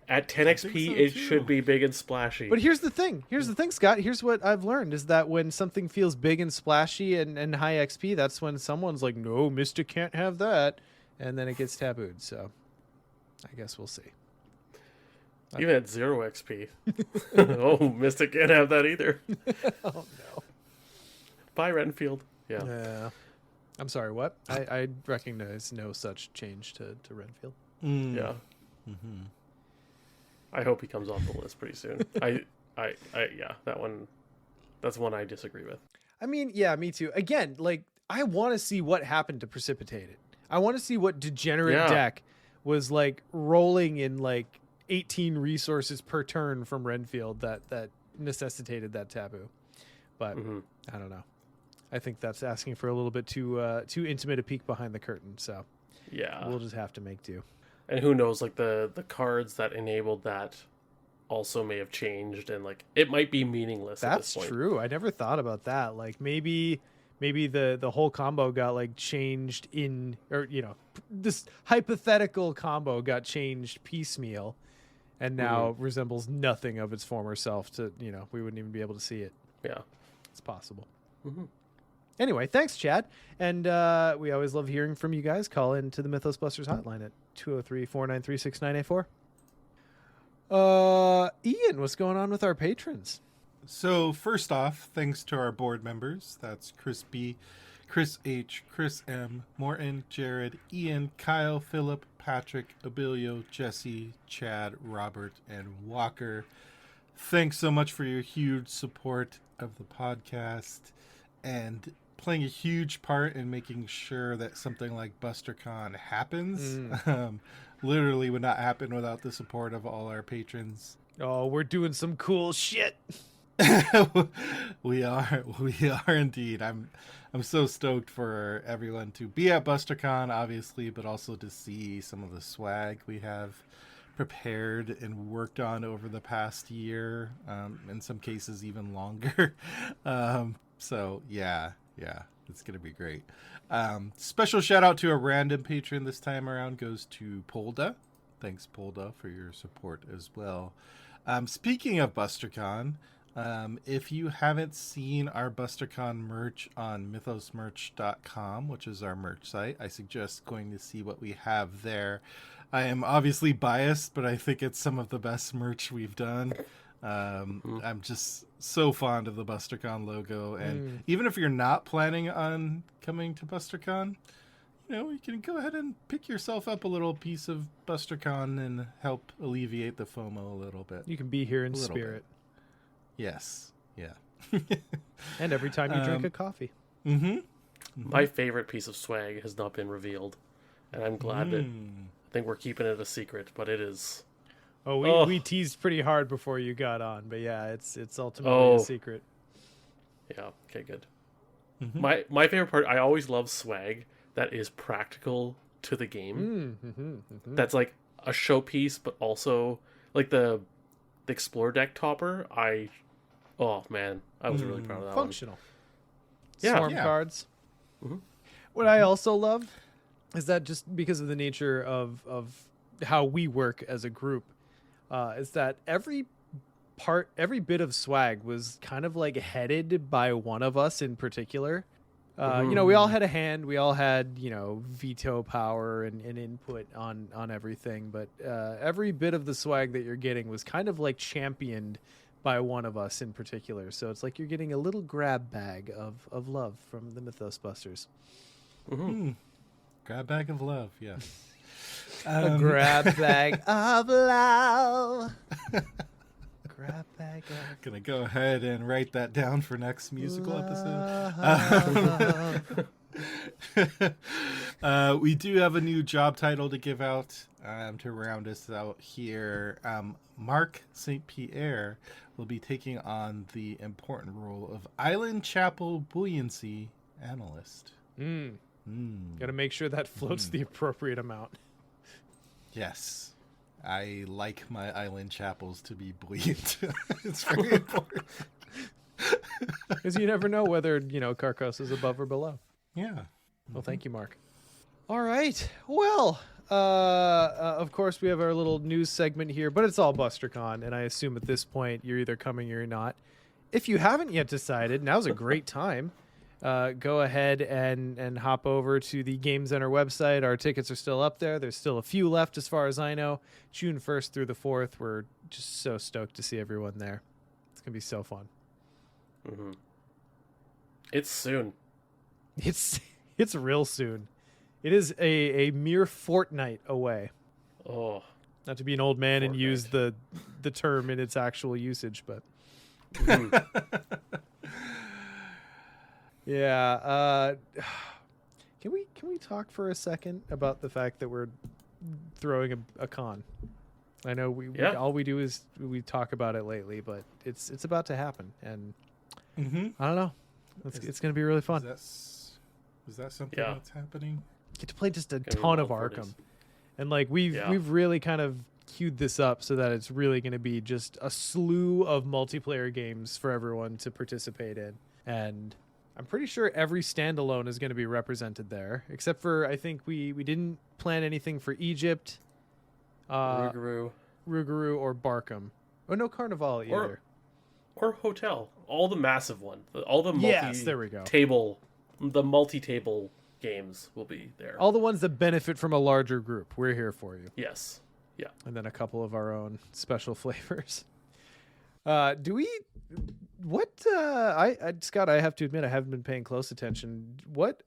S5: at 10 XP,
S3: so,
S5: it
S3: too.
S5: should be big and splashy.
S2: But here's the thing, Scott. Here's what I've learned is that when something feels big and splashy and high XP, that's when someone's like, no, Mystic can't have that. And then it gets tabooed. So I guess we'll see.
S5: Even at 0 XP. Oh, Mystic can't have that either.
S2: Oh, no.
S5: Bye, Renfield. Yeah.
S2: Yeah. I'm sorry, what? I recognize no such change to Renfield.
S5: Yeah.
S3: Mm-hmm.
S5: I hope he comes off the list pretty soon. Yeah, that's one I disagree with.
S2: I mean, yeah, me too. Again, like, I want to see what happened to Precipitate It. I want to see what degenerate deck was like rolling in like 18 resources per turn from Renfield that necessitated that taboo. But I don't know. I think that's asking for a little bit too intimate a peek behind the curtain. So
S5: Yeah.
S2: we'll just have to make do.
S5: And who knows, like the cards that enabled that also may have changed, and like it might be meaningless at
S2: That's
S5: this point.
S2: true. I never thought about that. Like maybe the whole combo got like changed or this hypothetical combo got changed piecemeal and now resembles nothing of its former self to, we wouldn't even be able to see it.
S5: Yeah.
S2: It's possible.
S5: Mm-hmm.
S2: Anyway, thanks, Chad. And we always love hearing from you guys. Call in to the Mythos Busters hotline at 203-493-6984. Ian, what's going on with our patrons?
S3: So first off, thanks to our board members. That's Chris B, Chris H, Chris M, Morton, Jared, Ian, Kyle, Philip, Patrick, Abilio, Jesse, Chad, Robert, and Walker. Thanks so much for your huge support of the podcast and playing a huge part in making sure that something like BusterCon happens. Literally would not happen without the support of all our patrons.
S2: Oh, we're doing some cool shit.
S3: We are indeed. I'm so stoked for everyone to be at BusterCon, obviously, but also to see some of the swag we have prepared and worked on over the past year, in some cases even longer. So yeah, it's gonna be great. Special shout out to a random patron this time around goes to Polda. Thanks, Polda, for your support as well. Speaking of BusterCon, if you haven't seen our BusterCon merch on mythosmerch.com, which is our merch site, I suggest going to see what we have there. I am obviously biased, but I think it's some of the best merch we've done. I'm just so fond of the BusterCon logo, and even if you're not planning on coming to BusterCon, you can go ahead and pick yourself up a little piece of BusterCon and help alleviate the FOMO a little bit.
S2: You can be here in spirit.
S3: Yes. Yeah.
S2: And every time you drink a coffee.
S5: My favorite piece of swag has not been revealed, and I'm glad that I think we're keeping it a secret, but it is.
S2: Oh, we teased pretty hard before you got on, but yeah, it's ultimately a secret.
S5: Yeah. Okay. Good. My favorite part. I always love swag that is practical to the game. That's like a showpiece, but also like the Explorer deck topper. Oh man, I was really proud of that
S2: Functional.
S5: Yeah.
S2: Swarm cards. What I also love is that just because of the nature of how we work as a group, is that every bit of swag was kind of like headed by one of us in particular. We all had a hand, we all had, veto power and input on everything, but every bit of the swag that you're getting was kind of like championed by one of us in particular. So it's like you're getting a little grab bag of love from the Mythos Busters.
S3: Grab bag of love, yeah.
S2: A grab bag of love. Grab bag of...
S3: Gonna go ahead and write that down for next musical episode. We do have a new job title to give out to round us out here. Mark St. Pierre will be taking on the important role of Island Chapel Buoyancy Analyst.
S2: Got to make sure that floats the appropriate amount.
S3: Yes. I like my island chapels to be buoyant. It's very important.
S2: Because you never know whether, Carcos is above or below.
S3: Yeah.
S2: Well, thank you, Mark. All right. Well, of course, we have our little news segment here, but it's all BusterCon, and I assume at this point you're either coming or you're not. If you haven't yet decided, now's a great time. Go ahead and hop over to the Game Center website. Our tickets are still up there. There's still a few left as far as I know. June 1st through the 4th. We're just so stoked to see everyone there. It's going to be so fun.
S5: Mm-hmm. It's soon.
S2: It's real soon. It is a mere fortnight away.
S5: Oh.
S2: Not to be an old man and use the term in its actual usage, but... Yeah. Can we talk for a second about the fact that we're throwing a con? I know we all we do is we talk about it lately, but it's about to happen, and I don't know. It's going to be really fun.
S3: Is that something that's happening?
S2: Get to play just a ton of Arkham, and like we've really kind of queued this up so that it's really going to be just a slew of multiplayer games for everyone to participate in, and I'm pretty sure every standalone is going to be represented there, except for I think we didn't plan anything for Egypt, Rougarou or Barkham. Oh, no Carnival either.
S5: Or Hotel. All the massive one. All the
S2: there we go.
S5: The multi-table games will be there.
S2: All the ones that benefit from a larger group. We're here for you.
S5: Yes. Yeah.
S2: And then a couple of our own special flavors. Scott, I have to admit I haven't been paying close attention. What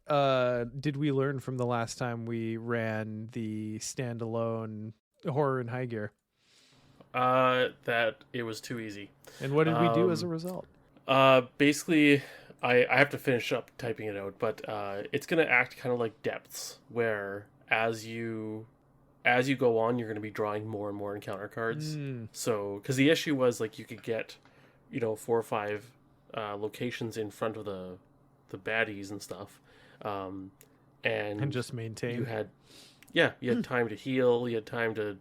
S2: did we learn from the last time we ran the standalone horror in high gear?
S5: That it was too easy.
S2: And what did we do as a result?
S5: Basically, I have to finish up typing it out, but it's going to act kind of like depths, where as you go on, you're going to be drawing more and more encounter cards. So, because the issue was like you could get, 4 or 5 locations in front of the baddies and stuff, and
S2: just maintain.
S5: You had time to heal. You had time to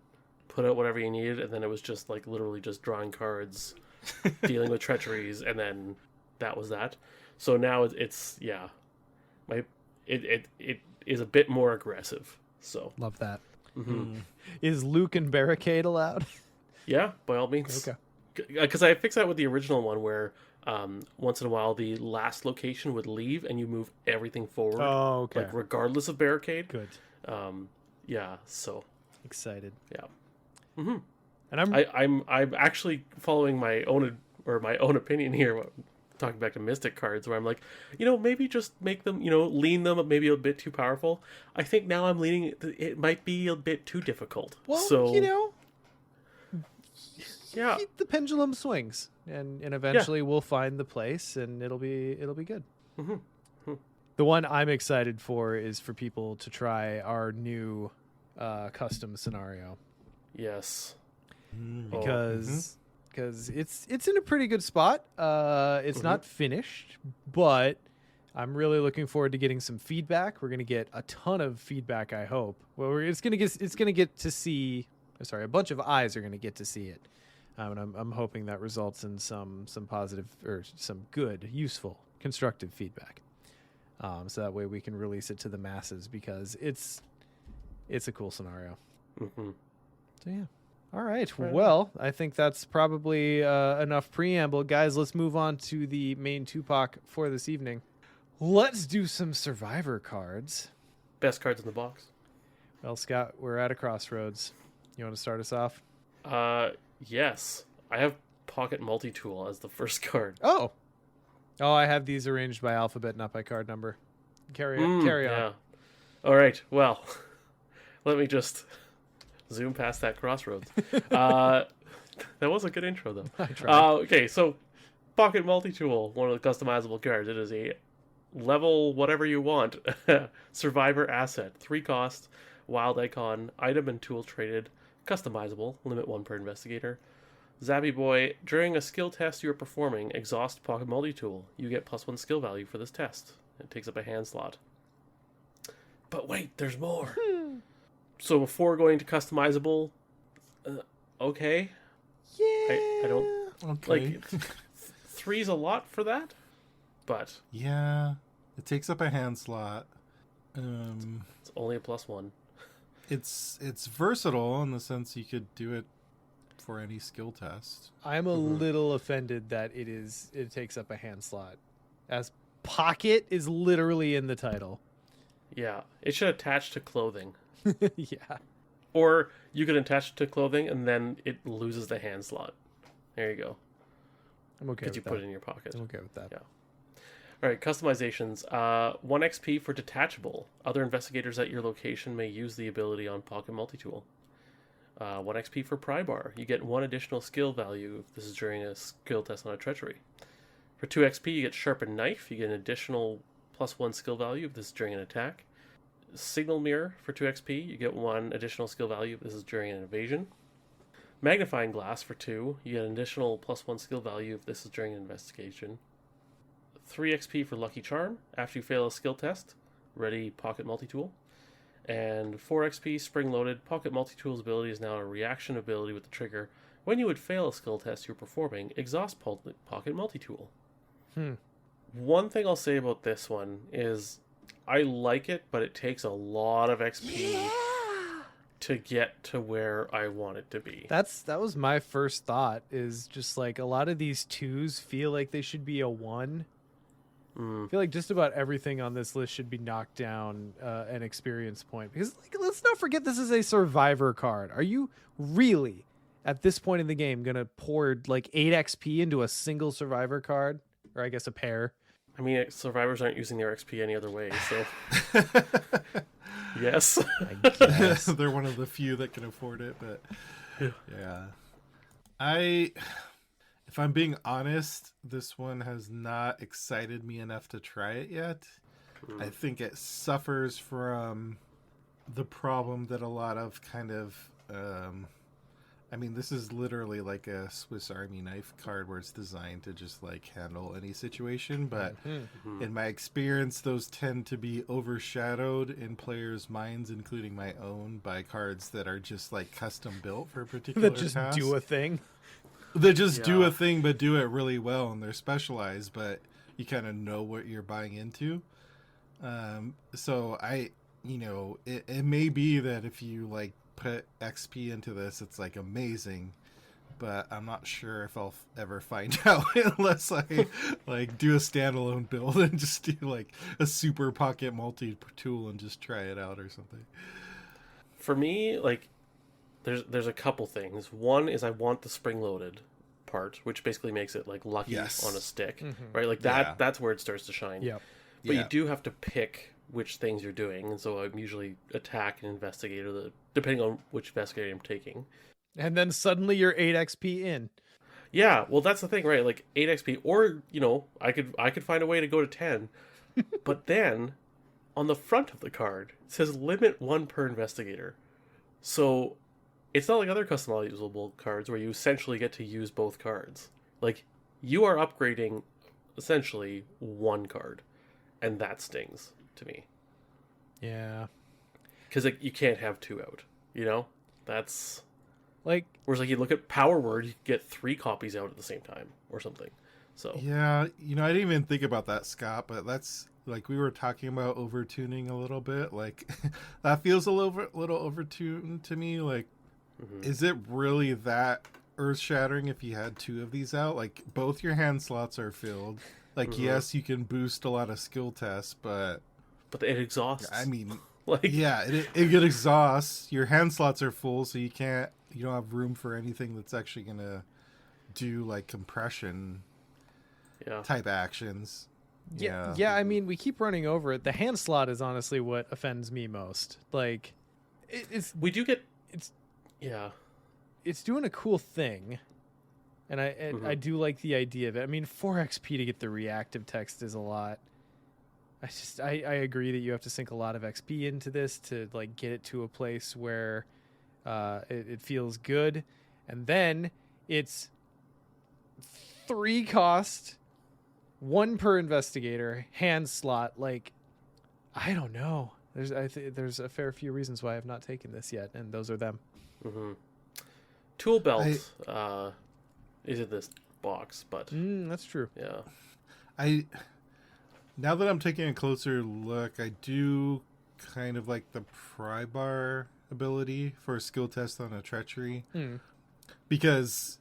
S5: put out whatever you needed, and then it was just like literally just drawing cards, dealing with treacheries, and then that was that. So now it is a bit more aggressive. So
S2: love that. Is Luke and Barricade allowed?
S5: Yeah, by all means.
S2: Okay.
S5: Because I fixed that with the original one, where once in a while the last location would leave and you move everything forward.
S2: Oh, okay.
S5: Like regardless of Barricade.
S2: Good.
S5: So
S2: excited.
S5: Yeah. Mm-hmm.
S2: And
S5: I'm actually following my own opinion here. Talking back to Mystic cards, where I'm like, maybe just make them, lean them maybe a bit too powerful. I think now I'm leaning it might be a bit too difficult.
S2: Well,
S5: so,
S2: yeah, the pendulum swings, and eventually we'll find the place, and it'll be good.
S5: Mm-hmm.
S2: The one I'm excited for is for people to try our new custom scenario.
S5: Yes,
S2: because it's in a pretty good spot. It's not finished, but I'm really looking forward to getting some feedback. We're gonna get a ton of feedback, I hope. Well, it's gonna get to see. Sorry, a bunch of eyes are gonna get to see it, and I'm hoping that results in some positive or some good, useful, constructive feedback. So that way we can release it to the masses, because it's a cool scenario.
S5: Mm-hmm.
S2: So yeah. All right. Well, I think that's probably enough preamble. Guys, let's move on to the main Tupac for this evening. Let's do some Survivor cards.
S5: Best cards in the box.
S2: Well, Scott, we're at a crossroads. You want to start us off?
S5: Yes. I have Pocket Multi-Tool as the first card.
S2: Oh, I have these arranged by alphabet, not by card number. Carry on.
S5: Yeah. All right. Well, let me just zoom past that crossroads. That was a good intro, though.
S2: I tried.
S5: Okay, so Pocket Multi-Tool, one of the customizable cards. It is a level whatever you want. Survivor asset, 3 cost, wild icon, item and tool traded, customizable, limit 1 per investigator. Zappy Boy, during a skill test you are performing, exhaust pocket multi-tool. You get +1 skill value for this test. It takes up a hand slot. But wait, there's more. So before going to customizable, okay.
S2: Yeah.
S5: I don't
S3: Okay.
S5: like 3's a lot for that, but
S3: Yeah, it takes up a hand slot.
S5: it's only a +1.
S3: It's versatile in the sense you could do it for any skill test.
S2: I'm a little offended that it takes up a hand slot, as pocket is literally in the title.
S5: Yeah, it should attach to clothing.
S2: Yeah.
S5: Or you could attach it to clothing and then it loses the hand slot. There you go.
S2: I'm okay with
S5: Because you
S2: that.
S5: put it in your pocket.
S2: I'm okay with that.
S5: Yeah. All right, customizations. 1 XP for detachable. Other investigators at your location may use the ability on Pocket Multi-Tool. 1 XP for pry bar. You get 1 additional skill value if this is during a skill test on a treachery. For 2 XP, you get sharpened knife. You get an additional +1 skill value if this is during an attack. Signal mirror for 2 XP. You get 1 additional skill value if this is during an evasion. Magnifying glass for 2. You get an additional +1 skill value if this is during an investigation. 3 XP for lucky charm after you fail a skill test. Ready pocket multi-tool. And 4 XP spring loaded. Pocket multi-tool's ability is now a reaction ability with the trigger. When you would fail a skill test you're performing, exhaust pocket multi-tool. One thing I'll say about this one is I like it, but it takes a lot of XP to get to where I want it to be.
S2: That was my first thought, is just like a lot of these 2s feel like they should be a 1. I feel like just about everything on this list should be knocked down an experience point, because like, let's not forget this is a survivor card. Are you really at this point in the game gonna pour like 8 XP into a single survivor card, or I guess a pair?
S5: I mean, survivors aren't using their XP any other way, so yes.
S2: I guess.
S3: They're one of the few that can afford it, but yeah. If I'm being honest, this one has not excited me enough to try it yet. I think it suffers from the problem that a lot of kind of I mean, this is literally like a Swiss Army knife card where it's designed to just like handle any situation. But in my experience, those tend to be overshadowed in players' minds, including my own, by cards that are just like custom built for a particular
S2: That just
S3: task.
S2: do a thing.
S3: They just do a thing, but do it really well, and they're specialized, but you kind of know what you're buying into. So it may be that if you like put XP into this, it's like amazing, but I'm not sure if I'll ever find out unless I like do a standalone build and just do like a super pocket multi-tool and just try it out or something.
S5: For me, like, there's a couple things. One is I want the spring-loaded part, which basically makes it like lucky on a stick, right? Like that. That's where it starts to shine.
S2: Yep.
S5: But you do have to pick which things you're doing, and so I'm usually attack and investigator, depending on which investigator I'm taking.
S2: And then suddenly you're 8 XP in.
S5: Yeah, well, that's the thing, right? Like 8 XP, or I could find a way to go to 10, but then on the front of the card it says limit 1 per investigator. So it's not like other customizable cards where you essentially get to use both cards. Like, you are upgrading essentially 1 card, and that stings to me.
S2: Yeah.
S5: Because like, you can't have 2 out, That's...
S2: Like,
S5: whereas like you look at Power Word, you get 3 copies out at the same time or something. So
S3: yeah, I didn't even think about that, Scott, but that's like we were talking about overtuning a little bit. Like that feels a little overtuned to me. Like, is it really that earth-shattering if you had 2 of these out? Like, both your hand slots are filled. Like, yes, you can boost a lot of skill tests, but
S5: it exhausts.
S3: I mean,
S5: like,
S3: yeah, it exhausts. Your hand slots are full, so you don't have room for anything that's actually gonna do like compression type actions.
S2: Yeah, I mean, we keep running over it. The hand slot is honestly what offends me most. Like, it's doing a cool thing, and I do like the idea of it. I mean, 4 XP to get the reactive text is a lot. I agree that you have to sink a lot of XP into this to like get it to a place where it feels good, and then it's 3 cost, 1 per investigator, hand slot. Like, I don't know. There's a fair few reasons why I've not taken this yet, and those are them.
S5: Mm-hmm. Tool belt is in this box, but
S2: That's true.
S5: yeah.
S3: Now that I'm taking a closer look, I do kind of like the pry bar ability for a skill test on a treachery. Because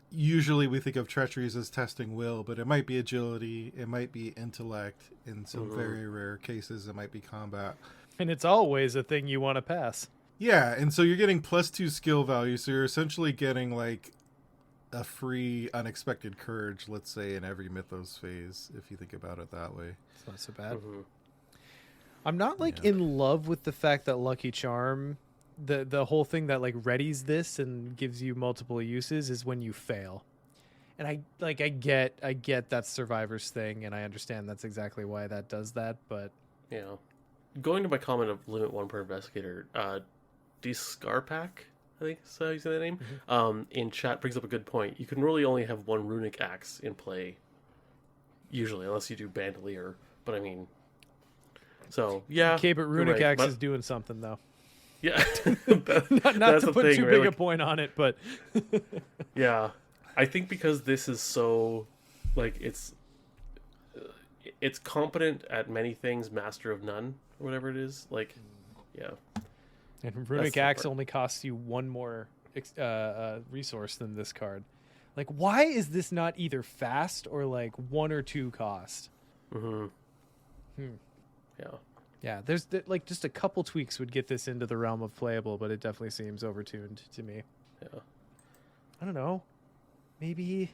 S3: usually we think of treacheries as testing will, but it might be agility, it might be intellect, in some very rare cases it might be combat.
S2: And it's always a thing you want to pass.
S3: Yeah, and so you're getting +2 skill value, so you're essentially getting like a free unexpected courage, let's say, in every Mythos phase, if you think about it that way.
S2: It's not so bad. I'm not like in love with the fact that Lucky Charm, the whole thing that like readies this and gives you multiple uses, is when you fail. And I get that Survivor's thing, and I understand that's exactly why that does that, but
S5: Yeah. Going to my comment of limit 1 per investigator, Discarpack, I think is how you say that name, in chat brings up a good point. You can really only have 1 runic axe in play, usually, unless you do bandolier. But I mean, so yeah.
S2: okay, but runic
S5: right,
S2: axe
S5: but-
S2: is doing something though.
S5: Yeah.
S2: not
S5: that's
S2: to
S5: the
S2: put
S5: thing,
S2: too
S5: right?
S2: big a
S5: Like,
S2: point on it, but
S5: yeah, I think because this is so, like, it's competent at many things, master of none, or whatever it is. Like, yeah.
S2: and runic
S5: the
S2: axe
S5: part.
S2: only costs you 1 more resource than this card. Like, why is this not either fast or like 1 or 2 cost?
S5: Yeah.
S2: Yeah, there's like just a couple tweaks would get this into the realm of playable, but it definitely seems overtuned to me.
S5: Yeah.
S2: I don't know. Maybe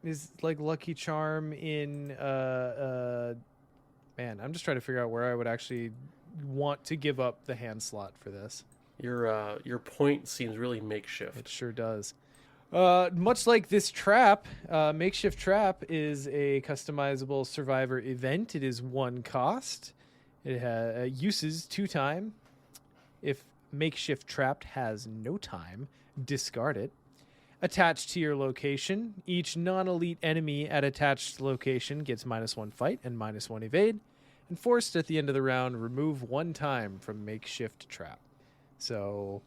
S2: is like Lucky Charm in man, I'm just trying to figure out where I would actually want to give up the hand slot for this.
S5: Your point seems really makeshift.
S2: It sure does. Much like this trap, Makeshift Trap is a customizable survivor event. It is 1 cost. It uses 2 time. If Makeshift Trapped has no time, discard it. Attached to your location, each non-elite enemy at attached location gets -1 fight and -1 evade. And forced at the end of the round, remove 1 time from Makeshift Trap. So,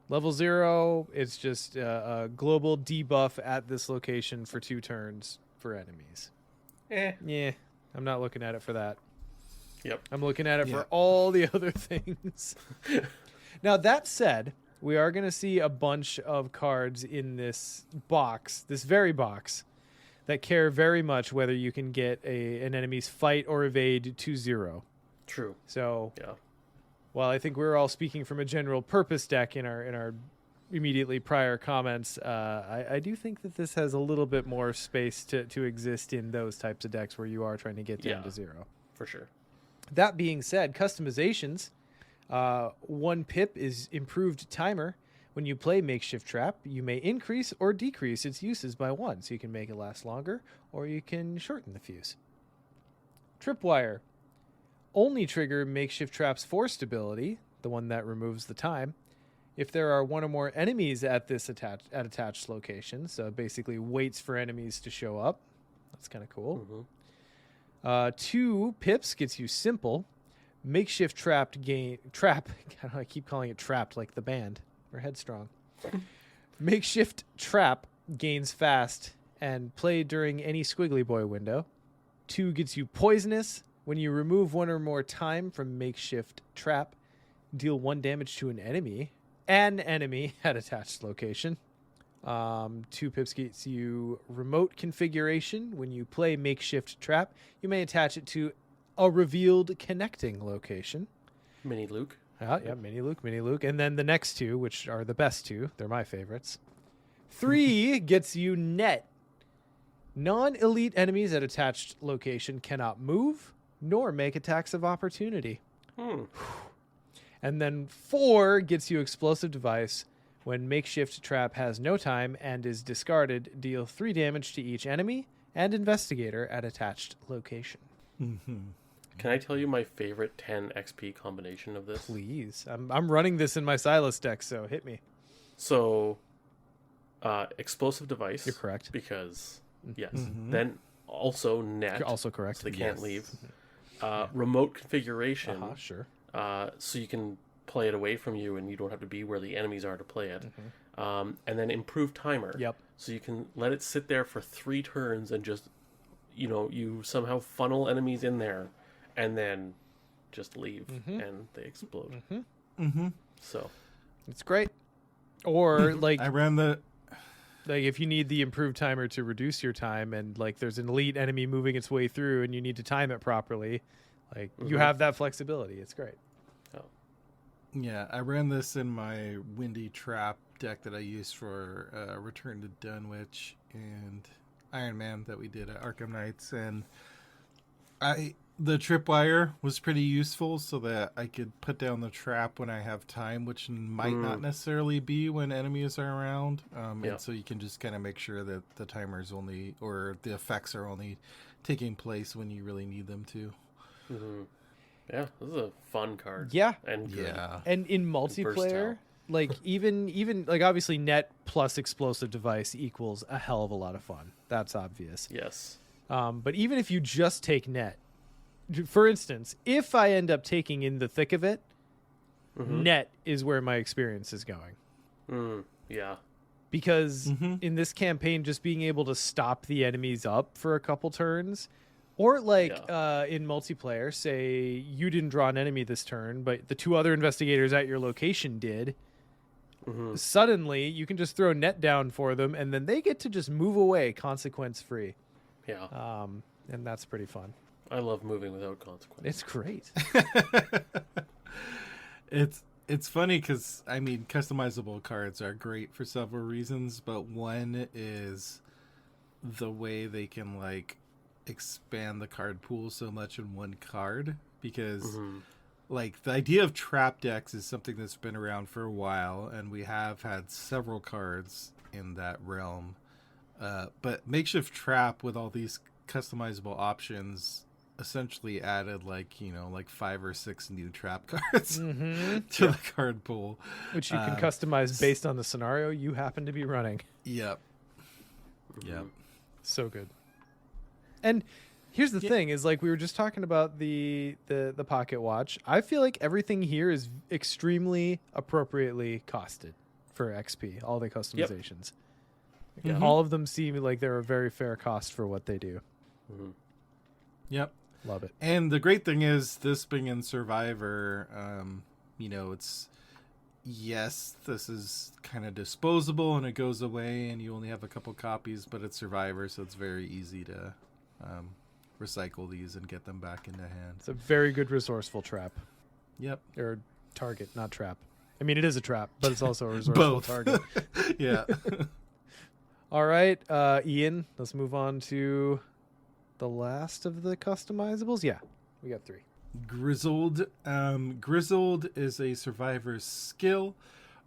S2: level 0, it's just a global debuff at this location for 2 turns for enemies. Yeah, I'm not looking at it for that.
S5: Yep.
S2: I'm looking at it for all the other things. Now, that said, we are going to see a bunch of cards in this box, this very box, that care very much whether you can get an enemy's fight or evade to 0.
S5: True.
S2: So,
S5: Yeah.
S2: while I think we're all speaking from a general purpose deck in our immediately prior comments, I do think that this has a little bit more space to exist in those types of decks where you are trying to get down to 0.
S5: For sure.
S2: That being said, customizations. 1 pip is improved timer. When you play Makeshift Trap, you may increase or decrease its uses by 1, so you can make it last longer, or you can shorten the fuse. Tripwire. Only trigger Makeshift Trap's forced ability, the one that removes the time, if there are 1 or more enemies at this attached location. So basically waits for enemies to show up. That's kind of cool. 2 pips gets you simple. Makeshift Trap. I keep calling it Trapped like the band. Or Headstrong. Makeshift Trap gains fast and play during any Squiggly Boy window. 2 gets you poisonous. When you remove 1 or more time from Makeshift Trap, deal 1 damage to an enemy at attached location. 2 pips gets you remote configuration. When you play Makeshift Trap, you may attach it to a revealed connecting location.
S5: Mini Luke.
S2: Yeah, Mini Luke. And then the next 2, which are the best 2, they're my favorites. 3 gets you net. Non-elite enemies at attached location cannot move nor make attacks of opportunity. And then 4 gets you explosive device. When Makeshift Trap has no time and is discarded, deal 3 damage to each enemy and investigator at attached location.
S5: Can I tell you my favorite 10 XP combination of this?
S2: Please. I'm running this in my Silas deck, so hit me.
S5: So, explosive device.
S2: You're correct.
S5: Because, yes. Then also net.
S2: You're also correct.
S5: So they can't leave. Remote configuration.
S2: Sure.
S5: So you can play it away from you and you don't have to be where the enemies are to play it. And then improved timer.
S2: Yep.
S5: So you can let it sit there for 3 turns and just, you somehow funnel enemies in there and then just leave and they explode. So
S2: It's great. Or like
S3: I ran the.
S2: like if you need the improved timer to reduce your time and like there's an elite enemy moving its way through and you need to time it properly, like you have that flexibility. It's great.
S3: Yeah, I ran this in my Windy Trap deck that I used for Return to Dunwich and Iron Man that we did at Arkham Knights, and the tripwire was pretty useful so that I could put down the trap when I have time, which might not necessarily be when enemies are around. And so you can just kind of make sure that the timer's only, or the effects are only taking place when you really need them to.
S5: yeah, this is a fun card.
S2: Yeah.
S5: And good.
S3: Yeah.
S2: And in multiplayer, like even like obviously net plus explosive device equals a hell of a lot of fun. That's obvious.
S5: Yes.
S2: But even if you just take net, for instance, if I end up taking in the thick of it, net is where my experience is going.
S5: Yeah.
S2: Because in this campaign, just being able to stop the enemies up for a couple turns, or like in multiplayer, say you didn't draw an enemy this turn, but the 2 other investigators at your location did. Suddenly, you can just throw net down for them, and then they get to just move away consequence free.
S5: Yeah.
S2: And that's pretty fun.
S5: I love moving without consequence.
S2: It's great.
S3: It's funny because I mean customizable cards are great for several reasons, but one is the way they can like expand the card pool so much in one card, because like the idea of trap decks is something that's been around for a while, and we have had several cards in that realm. But makeshift trap with all these customizable options essentially added like 5 or 6 new trap cards to the card pool,
S2: Which you can customize based on the scenario you happen to be running.
S3: Yep.
S2: So good. And here's the thing is like we were just talking about the pocket watch. I feel like everything here is extremely appropriately costed for XP, all the customizations. All of them seem like they're a very fair cost for what they do.
S3: Yep.
S2: Love it.
S3: And the great thing is, this being in Survivor, it's, yes, this is kind of disposable and it goes away and you only have a couple copies, but it's Survivor, so it's very easy to recycle these and get them back into hand.
S2: It's a very good resourceful trap.
S3: Yep.
S2: Or target, not trap. I mean, it is a trap, but it's also a resourceful target.
S3: Yeah.
S2: All right, Ian, let's move on to the last of the customizables. Yeah, we got 3.
S3: Grizzled. Grizzled is a Survivor's skill.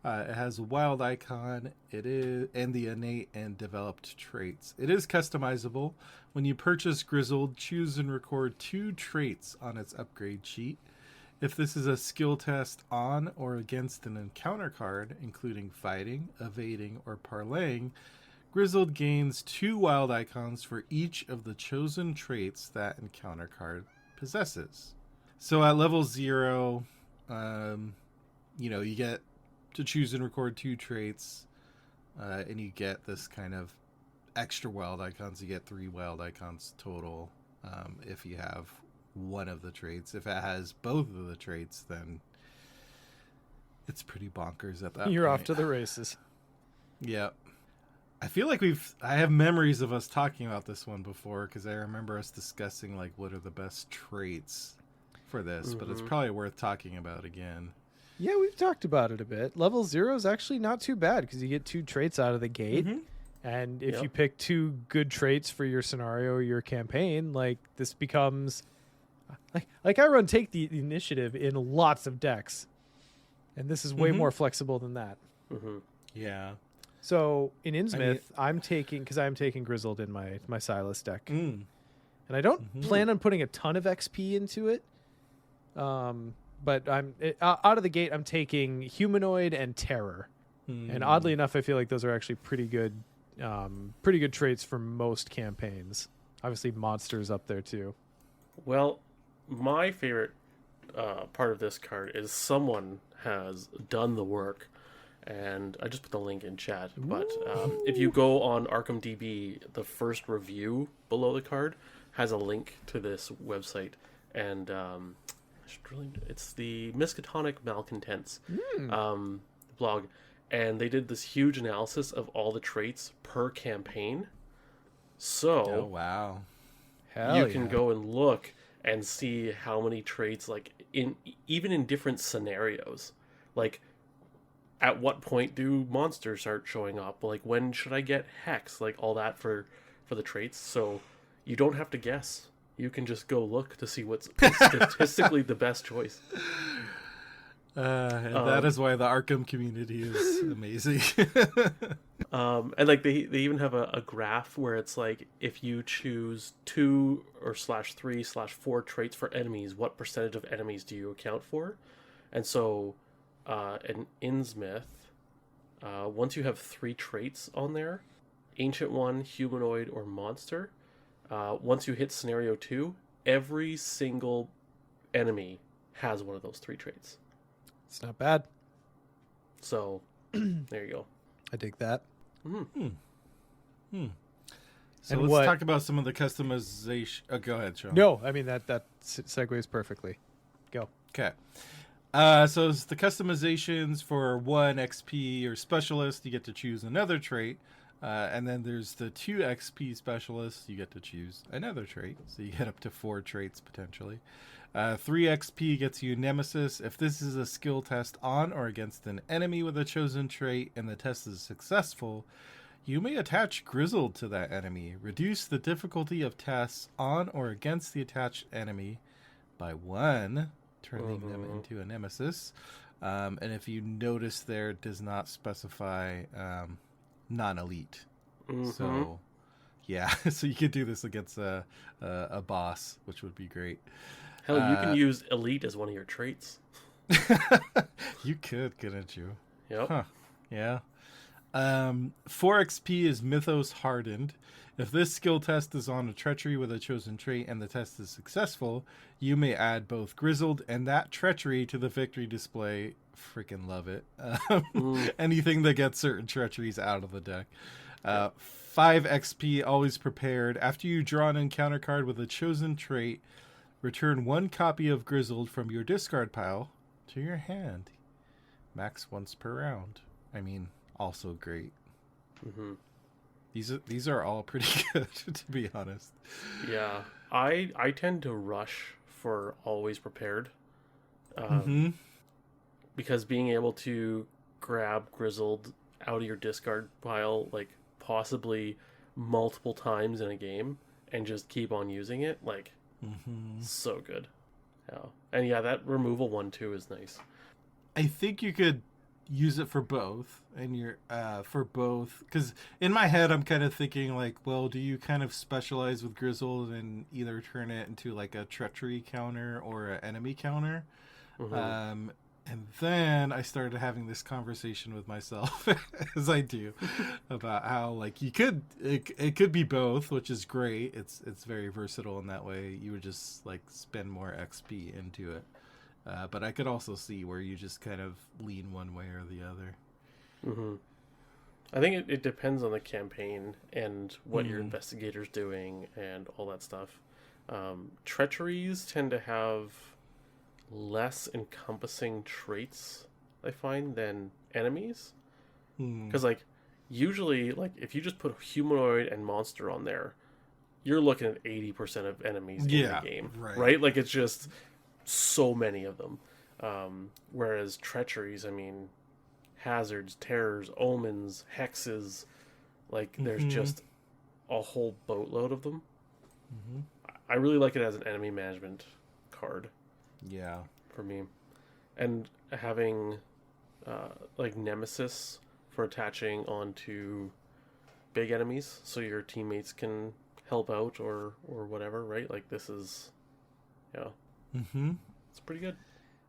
S3: It has a wild icon. It is, and the innate and developed traits. It is customizable. When you purchase Grizzled, choose and record 2 traits on its upgrade sheet. If this is a skill test on or against an encounter card, including fighting, evading, or parlaying, Grizzled gains 2 wild icons for each of the chosen traits that encounter card possesses. So at level 0, you get to choose and record 2 traits, and you get this kind of extra wild icons. You get 3 wild icons total if you have one of the traits. If it has both of the traits, then it's pretty bonkers at that point.
S2: You're off to the races.
S3: Yeah. I feel like I have memories of us talking about this one before, because I remember us discussing like what are the best traits for this, but it's probably worth talking about again.
S2: Yeah, we've talked about it a bit. Level 0 is actually not too bad because you get 2 traits out of the gate. And if you pick 2 good traits for your scenario or your campaign, like this becomes like I run Take the Initiative in lots of decks. And this is way more flexible than that.
S3: Yeah.
S2: So in Innsmouth, I'm taking Grizzled in my Silas deck. and I don't plan on putting a ton of XP into it. But out of the gate, I'm taking Humanoid and Terror, and oddly enough, I feel like those are actually pretty good traits for most campaigns. Obviously, Monsters up there too.
S5: Well, my favorite part of this card is someone has done the work, and I just put the link in chat. But if you go on ArkhamDB, the first review below the card has a link to this website, and it's the Miskatonic Malcontents blog, and they did this huge analysis of all the traits per campaign. So,
S3: Oh wow!
S5: You can go and look and see how many traits, like even in different scenarios, like at what point do monsters start showing up? Like when should I get Hex? Like all that for the traits. So you don't have to guess. You can just go look to see what's statistically the best choice.
S3: And that is why the Arkham community is amazing.
S5: And like they even have a graph where it's like if you choose 2 or /3/4 traits for enemies, what percentage of enemies do you account for? And so in Innsmouth, once you have 3 traits on there, Ancient One, Humanoid, or Monster, once you hit scenario 2, every single enemy has one of those 3 traits.
S2: It's not bad.
S5: So there you go.
S2: I dig that.
S3: So let's talk about some of the customization. Oh, go ahead, Sean.
S2: No, I mean that segues perfectly. Go.
S3: Okay. So it's the customizations for 1 XP or specialist. You get to choose another trait. And then there's the 2 XP specialists. You get to choose another trait. So you get up to 4 traits potentially. 3 XP gets you Nemesis. If this is a skill test on or against an enemy with a chosen trait and the test is successful, you may attach Grizzled to that enemy. Reduce the difficulty of tests on or against the attached enemy by 1, turning them into a Nemesis. And if you notice there, it does not specify non-elite. So, yeah. So you could do this against a boss, which would be great.
S5: Hell, you can use Elite as one of your traits.
S3: You couldn't you?
S5: Yep.
S3: Huh. Yeah. 4 XP is Mythos Hardened. If this skill test is on a treachery with a chosen trait and the test is successful, you may add both Grizzled and that treachery to the victory display. Freaking love it. Anything that gets certain treacheries out of the deck. 5 XP, Always Prepared. After you draw an encounter card with a chosen trait, return 1 copy of Grizzled from your discard pile to your hand. Max once per round. I mean, also great. These are all pretty good, to be honest.
S5: Yeah, I tend to rush for Always Prepared, because being able to grab Grizzled out of your discard pile, like possibly multiple times in a game, and just keep on using it, like so good. Yeah, and yeah, that removal one too is nice.
S3: I think you could use it for both, and you're because in my head I'm kind of thinking like, well, do you kind of specialize with Grizzled and either turn it into like a treachery counter or an enemy counter? And then I started having this conversation with myself, as I do, about how like it could be both, which is great. It's very versatile in that way. You would just like spend more XP into it. But I could also see where you just kind of lean one way or the other.
S5: I think it depends on the campaign and what your investigator's doing and all that stuff. Treacheries tend to have less encompassing traits, I find, than enemies. Because like usually, like if you just put Humanoid and Monster on there, you're looking at 80% of enemies in the game, right? Like it's just so many of them. Whereas treacheries, I mean, hazards, terrors, omens, hexes, like there's just a whole boatload of them. I really like it as an enemy management card.
S3: Yeah,
S5: for me, and having like Nemesis for attaching onto big enemies, so your teammates can help out or whatever, right? Like this is, yeah, it's pretty good.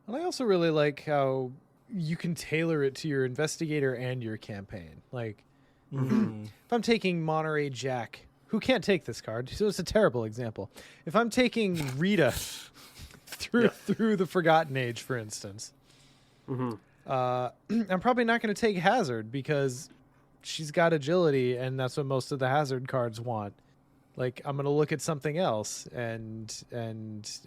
S2: And I also really like how you can tailor it to your investigator and your campaign. Like, if I'm taking Monterey Jack, who can't take this card, so it's a terrible example. If I'm taking Rita through the Forgotten Age, for instance, I'm probably not going to take Hazard because she's got agility, and that's what most of the Hazard cards want. Like, I'm going to look at something else, and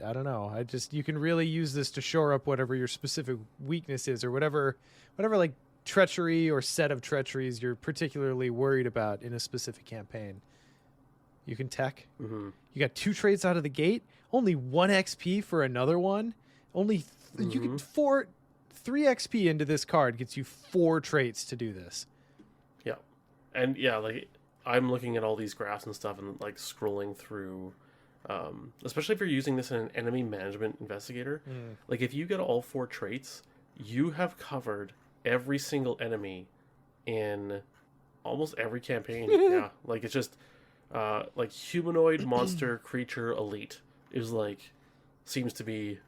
S2: I don't know. You can really use this to shore up whatever your specific weakness is, or whatever like treachery or set of treacheries you're particularly worried about in a specific campaign. You can tech. You got 2 traits out of the gate, only 1 XP for another one. You get 3 XP into this card gets you 4 traits to do this.
S5: Yeah. And yeah, like I'm looking at all these graphs and stuff and like scrolling through, especially if you're using this in an enemy management investigator. Like if you get all 4 traits, you have covered every single enemy in almost every campaign. Yeah. Like it's just like humanoid monster creature elite is like seems to be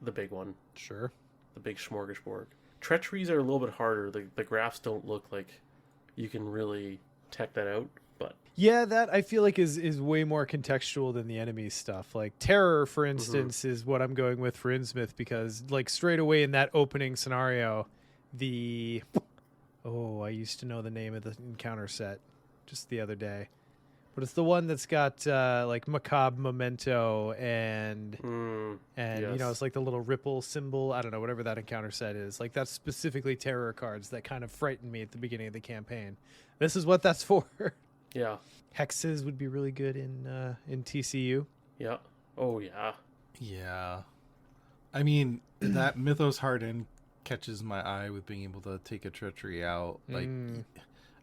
S5: the big one.
S2: Sure.
S5: The big smorgasbord. Treacheries are a little bit harder. The graphs don't look like you can really tech that out, but
S2: yeah, that I feel like is way more contextual than the enemy stuff. Like Terror, for instance, is what I'm going with for Innsmouth, because like straight away in that opening scenario, I used to know the name of the encounter set just the other day. But it's the one that's got like macabre memento and
S5: yes.
S2: you know, it's like the little ripple symbol. I don't know, whatever that encounter set is. Like that's specifically terror cards that kind of frightened me at the beginning of the campaign. This is what that's for.
S5: Yeah.
S2: Hexes would be really good in TCU.
S5: Yeah. Oh yeah.
S3: Yeah. I mean, that Mythos Harden catches my eye with being able to take a treachery out. Like,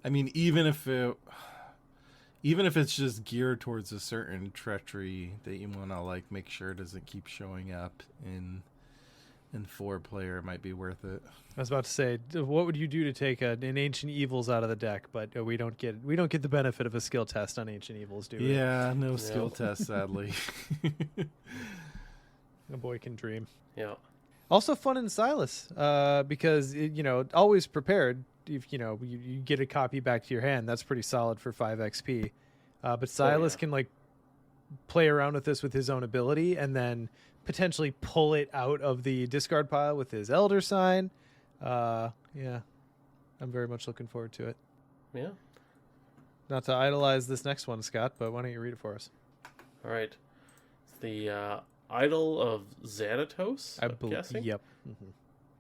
S3: I mean, even if it's just geared towards a certain treachery that you want to like make sure it doesn't keep showing up in 4-player, it might be worth it.
S2: I was about to say, what would you do to take an Ancient Evils out of the deck? But we don't get the benefit of a skill test on Ancient Evils, do we?
S3: Yeah, no skill test, sadly.
S2: A boy can dream.
S5: Yeah.
S2: Also fun in Silas, because always prepared. If you get a copy back to your hand, that's pretty solid for 5 XP. But Silas can like play around with this with his own ability, and then potentially pull it out of the discard pile with his Elder Sign. I'm very much looking forward to it.
S5: Yeah.
S2: Not to idolize this next one, Scott, but why don't you read it for us?
S5: All right. It's the Idol of Xanatos, I'm guessing?
S2: Yep.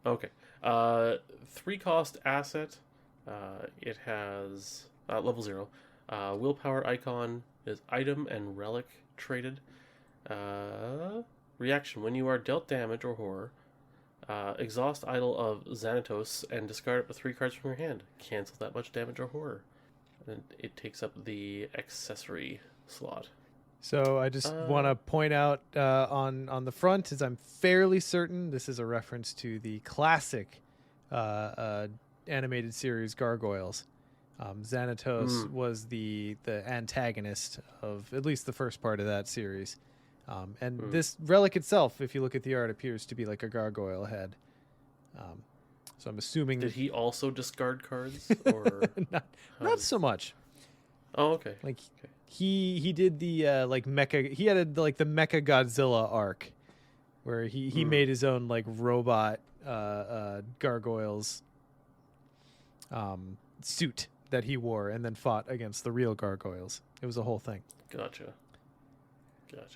S5: Okay. 3-cost asset. It has level 0. Willpower icon is item and relic traded. Reaction: when you are dealt damage or horror, exhaust Idol of Xanatos and discard up to 3 cards from your hand. Cancel that much damage or horror. And it takes up the accessory slot.
S2: So I just want to point out on the front is I'm fairly certain this is a reference to the classic animated series Gargoyles. Xanatos was the antagonist of at least the first part of that series. And this relic itself, if you look at the art, appears to be like a gargoyle head. So I'm assuming...
S5: Did he also discard cards? Or
S2: not so much.
S5: Oh, okay.
S2: Like he did the like mecha... He had the Mecha Godzilla arc where he made his own like robot gargoyles suit that he wore and then fought against the real gargoyles. It was a whole thing.
S5: Gotcha.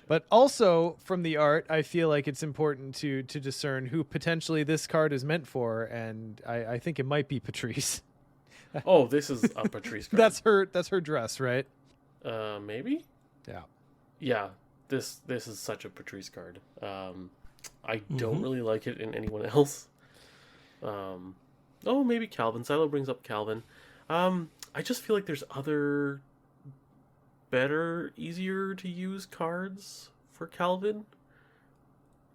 S2: But also from the art, I feel like it's important to discern who potentially this card is meant for, and I think it might be Patrice.
S5: Oh, this is a Patrice card.
S2: That's her dress, right?
S5: Maybe?
S2: Yeah.
S5: Yeah, this is such a Patrice card. I don't really like it in anyone else. Maybe Calvin. Silo brings up Calvin. I just feel like there's other better, easier to use cards for Calvin.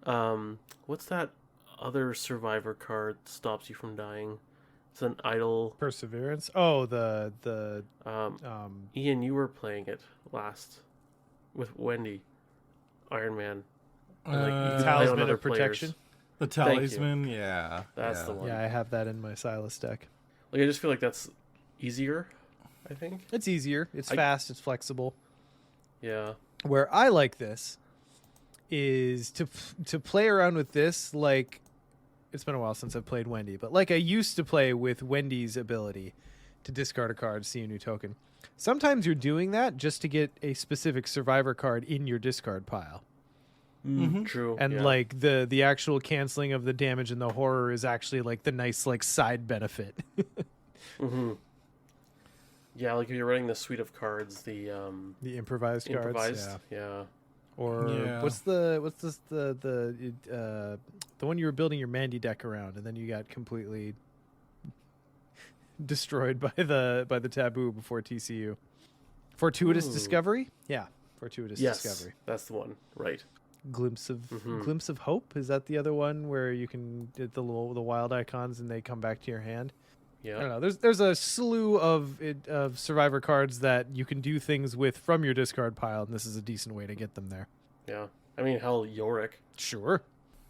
S5: What's that other survivor card that stops you from dying? It's an idol.
S2: Perseverance. Oh, the
S5: Ian, you were playing it last with Wendy, Iron Man. And, like, you can play on
S2: Talisman
S5: other
S2: of Protection.
S5: players.
S3: The talisman, yeah.
S5: That's the one.
S2: Yeah, I have that in my Silas deck.
S5: Like, I just feel like that's easier, I think.
S2: It's easier. It's fast. It's flexible.
S5: Yeah.
S2: Where I like this is to play around with this like it's been a while since I've played Wendy, but like I used to play with Wendy's ability to discard a card, see a new token. Sometimes you're doing that just to get a specific survivor card in your discard pile.
S5: True.
S2: And
S5: yeah.
S2: like the actual canceling of the damage and the horror is actually like the nice like side benefit.
S5: Yeah, like if you're running the suite of cards, the
S2: improvised cards.
S5: improvised, yeah.
S2: Or
S3: Yeah.
S2: what's the one you were building your Mandy deck around, and then you got completely destroyed by the taboo before TCU. Fortuitous Discovery, yeah, Fortuitous
S5: Yes,
S2: Discovery.
S5: that's the one. Right.
S2: Glimpse of Hope, is that the other one where you can get the wild icons and they come back to your hand? I
S5: Yeah.
S2: don't know. There's a slew of survivor cards that you can do things with from your discard pile, and this is a decent way to get them there.
S5: Yeah. I mean, hell, Yorick.
S2: Sure.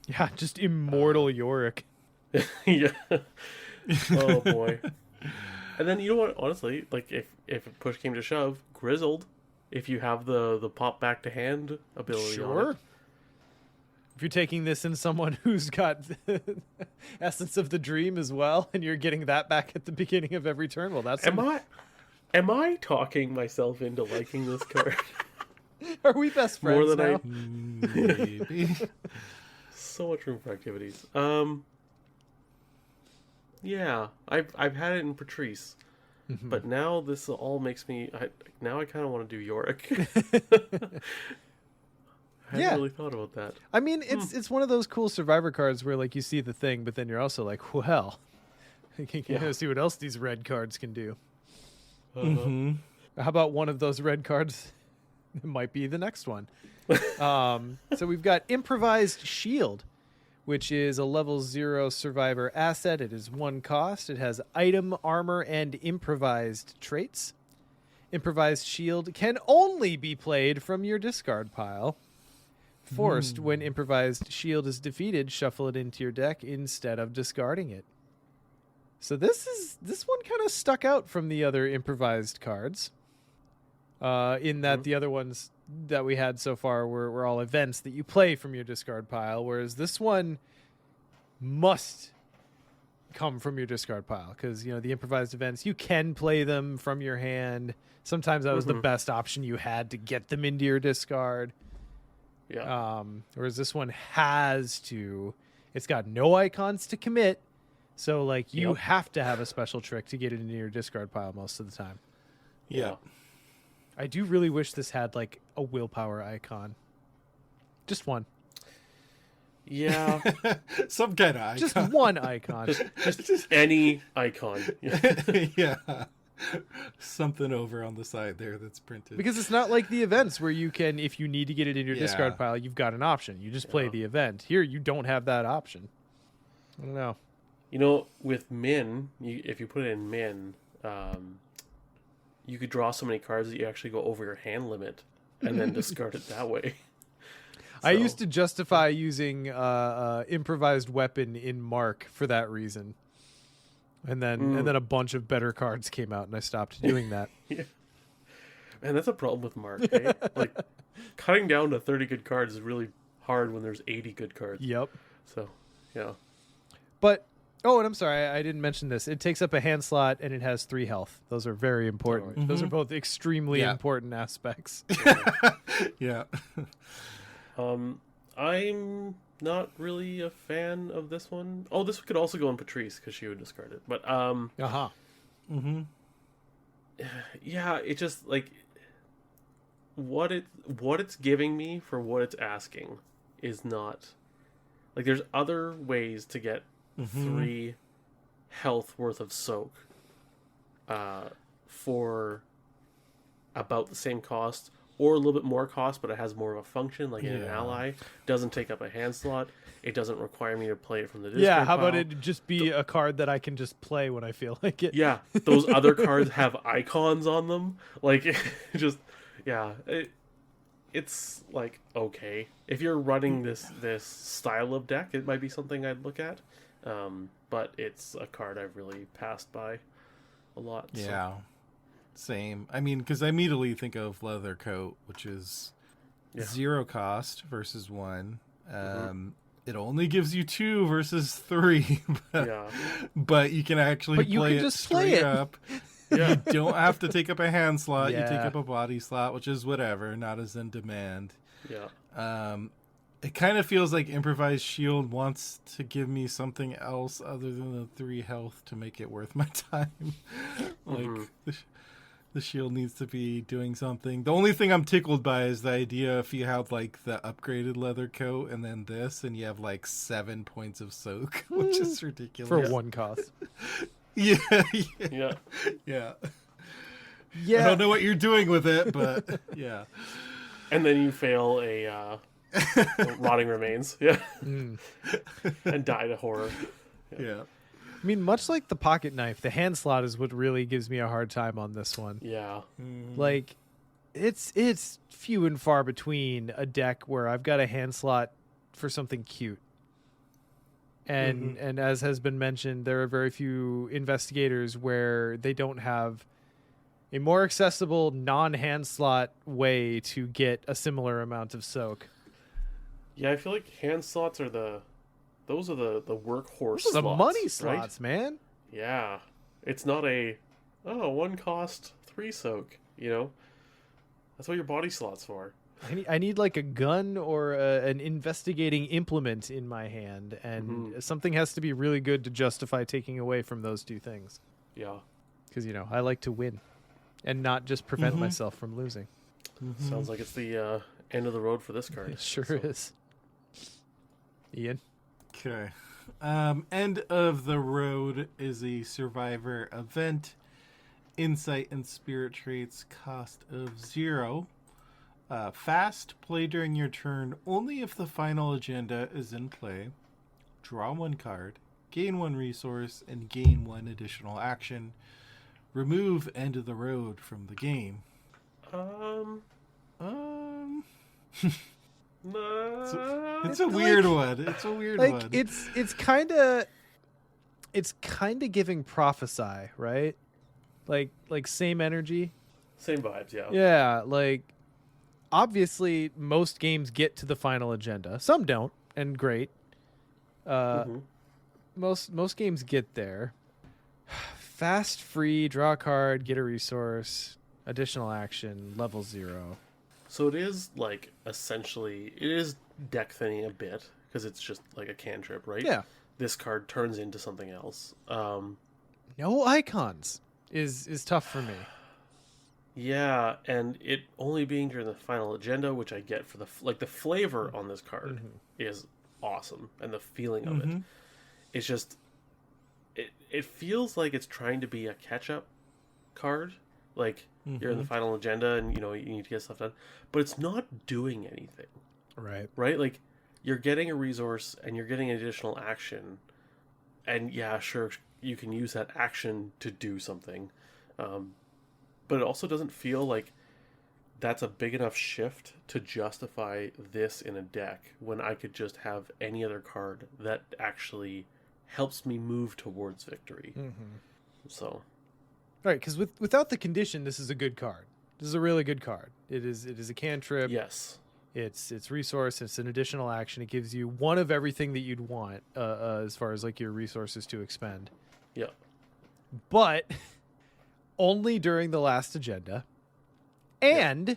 S2: Yeah, just immortal Yorick.
S5: Yeah. Oh boy. And then you know what? Honestly, like if push came to shove, Grizzled, if you have the pop back to hand ability. on
S2: Sure.
S5: it.
S2: If you're taking this in someone who's got Essence of the Dream as well, and you're getting that back at the beginning of every turn, well, that's
S5: Am I talking myself into liking this card?
S2: Are we best friends
S5: More than
S2: now?
S3: Maybe.
S5: So much room for activities. Yeah, I've had it in Patrice, but now this all makes me. Now I kind of want to do Yorick. I hadn't really thought about that.
S2: I mean, it's one of those cool survivor cards where like you see the thing, but then you're also like, well, see what else these red cards can do. How about one of those red cards? It might be the next one. So we've got Improvised Shield, which is a level 0 survivor asset. It is 1 cost. It has item, armor, and improvised traits. Improvised Shield can only be played from your discard pile. Forced, when Improvised Shield is defeated, shuffle it into your deck instead of discarding it. So this one kind of stuck out from the other improvised cards. In that the other ones that we had so far were all events that you play from your discard pile, whereas this one must come from your discard pile because the improvised events, you can play them from your hand. Sometimes that was the best option you had to get them into your discard.
S5: Yeah.
S2: Whereas this one it's got no icons to commit, so like you have to have a special trick to get it into your discard pile most of the time.
S3: Yeah.
S2: I do really wish this had like a willpower icon. Just one.
S5: Yeah.
S3: Some kind of icon.
S2: Just one icon.
S5: Just any icon.
S3: Yeah. Something over on the side there that's printed.
S2: Because it's not like the events where you can, if you need to get it in your discard
S3: Yeah.
S2: pile, you've got an option. You just play the event. Here, you don't have that option. I don't know.
S5: With Min, if you put it in Min, you could draw so many cards that you actually go over your hand limit and then discard it that way.
S2: I used to justify using improvised weapon in Mark for that reason. And then a bunch of better cards came out, and I stopped doing that.
S5: Yeah. Man, that's a problem with Mark, eh? Like, cutting down to 30 good cards is really hard when there's 80 good cards.
S2: Yep.
S5: So, yeah.
S2: But, and I'm sorry, I didn't mention this. It takes up a hand slot, and it has 3 health. Those are very important.
S5: Right.
S2: Those are both extremely important aspects.
S3: Yeah.
S5: I'm not really a fan of this one. Oh, this could also go in Patrice because she would discard it. But yeah, it just like what it's giving me for what it's asking is not like there's other ways to get 3 health worth of soak for about the same cost. Or a little bit more cost, but it has more of a function, like in an ally. Doesn't take up a hand slot. It doesn't require me to play it from the discard
S2: How about
S5: pile.
S2: it just be a card that I can just play when I feel like it?
S5: Yeah, those other cards have icons on them. Like, it's like okay. If you're running this style of deck, it might be something I'd look at. But it's a card I've really passed by a lot.
S3: Yeah, same. I mean, because I immediately think of Leather Coat, which is 0 cost versus 1. It only gives you 2 versus 3, but you can actually play it straight up. You don't have to take up a hand slot. You take up a body slot, which is whatever, not as in demand.
S5: Yeah.
S3: It kind of feels like Improvised Shield wants to give me something else other than the 3 health to make it worth my time. Like, the shield needs to be doing something. The only thing I'm tickled by is the idea if you have, like, the upgraded Leather Coat and then this, and you have, like, 7 points of soak, which is ridiculous.
S2: For 1 cost.
S3: Yeah.
S2: Yeah.
S3: I don't know what you're doing with it, but yeah.
S5: And then you fail a Rotting Remains. Yeah. And die to horror.
S3: Yeah.
S2: I mean, much like the pocket knife, the hand slot is what really gives me a hard time on this one.
S5: Yeah.
S2: Like, it's few and far between a deck where I've got a hand slot for something cute. And and as has been mentioned, there are very few investigators where they don't have a more accessible non-hand slot way to get a similar amount of soak.
S5: Yeah, I feel like hand slots are the workhorse
S2: Those are the
S5: slots,
S2: money slots,
S5: right?
S2: man.
S5: Yeah. It's not a 1 cost 3 soak, you know? That's what your body slot's for.
S2: I need like a gun or an investigating implement in my hand, and something has to be really good to justify taking away from those 2 things.
S5: Yeah.
S2: Because, I like to win and not just prevent myself from losing.
S5: Sounds like it's the end of the road for this card.
S2: It sure is. Ian?
S3: Okay. End of the road is a survivor event. Insight and spirit traits, cost of 0. Fast, play during your turn only if the final agenda is in play. Draw 1 card, gain 1 resource, and gain 1 additional action. Remove end of the road from the game. It's a weird one. It's a weird one.
S2: It's kind of giving prophesy, right? Like same energy.
S5: Same vibes, yeah.
S2: Yeah, like obviously most games get to the final agenda. Some don't, and great. Most games get there. Fast, free, draw a card, get a resource, additional action, level 0.
S5: So it is like essentially it is deck thinning a bit because it's just like a cantrip, right?
S2: Yeah.
S5: This card turns into something else.
S2: No icons is tough for me.
S5: Yeah, and it only being during the final agenda, which I get for the flavor on this card is awesome, and the feeling of it. It's just it feels like it's trying to be a catch-up card. Like you're in the final agenda, and you need to get stuff done, but it's not doing anything. Right? Like you're getting a resource and you're getting an additional action, and yeah, sure, you can use that action to do something. But it also doesn't feel like that's a big enough shift to justify this in a deck when I could just have any other card that actually helps me move towards victory. So,
S2: right, because without the condition, this is a good card. This is a really good card. It is a cantrip.
S5: yes.
S2: It's resource. It's an additional action. It gives you 1 of everything that you'd want as far as like your resources to expend.
S5: Yeah.
S2: But only during the last agenda. And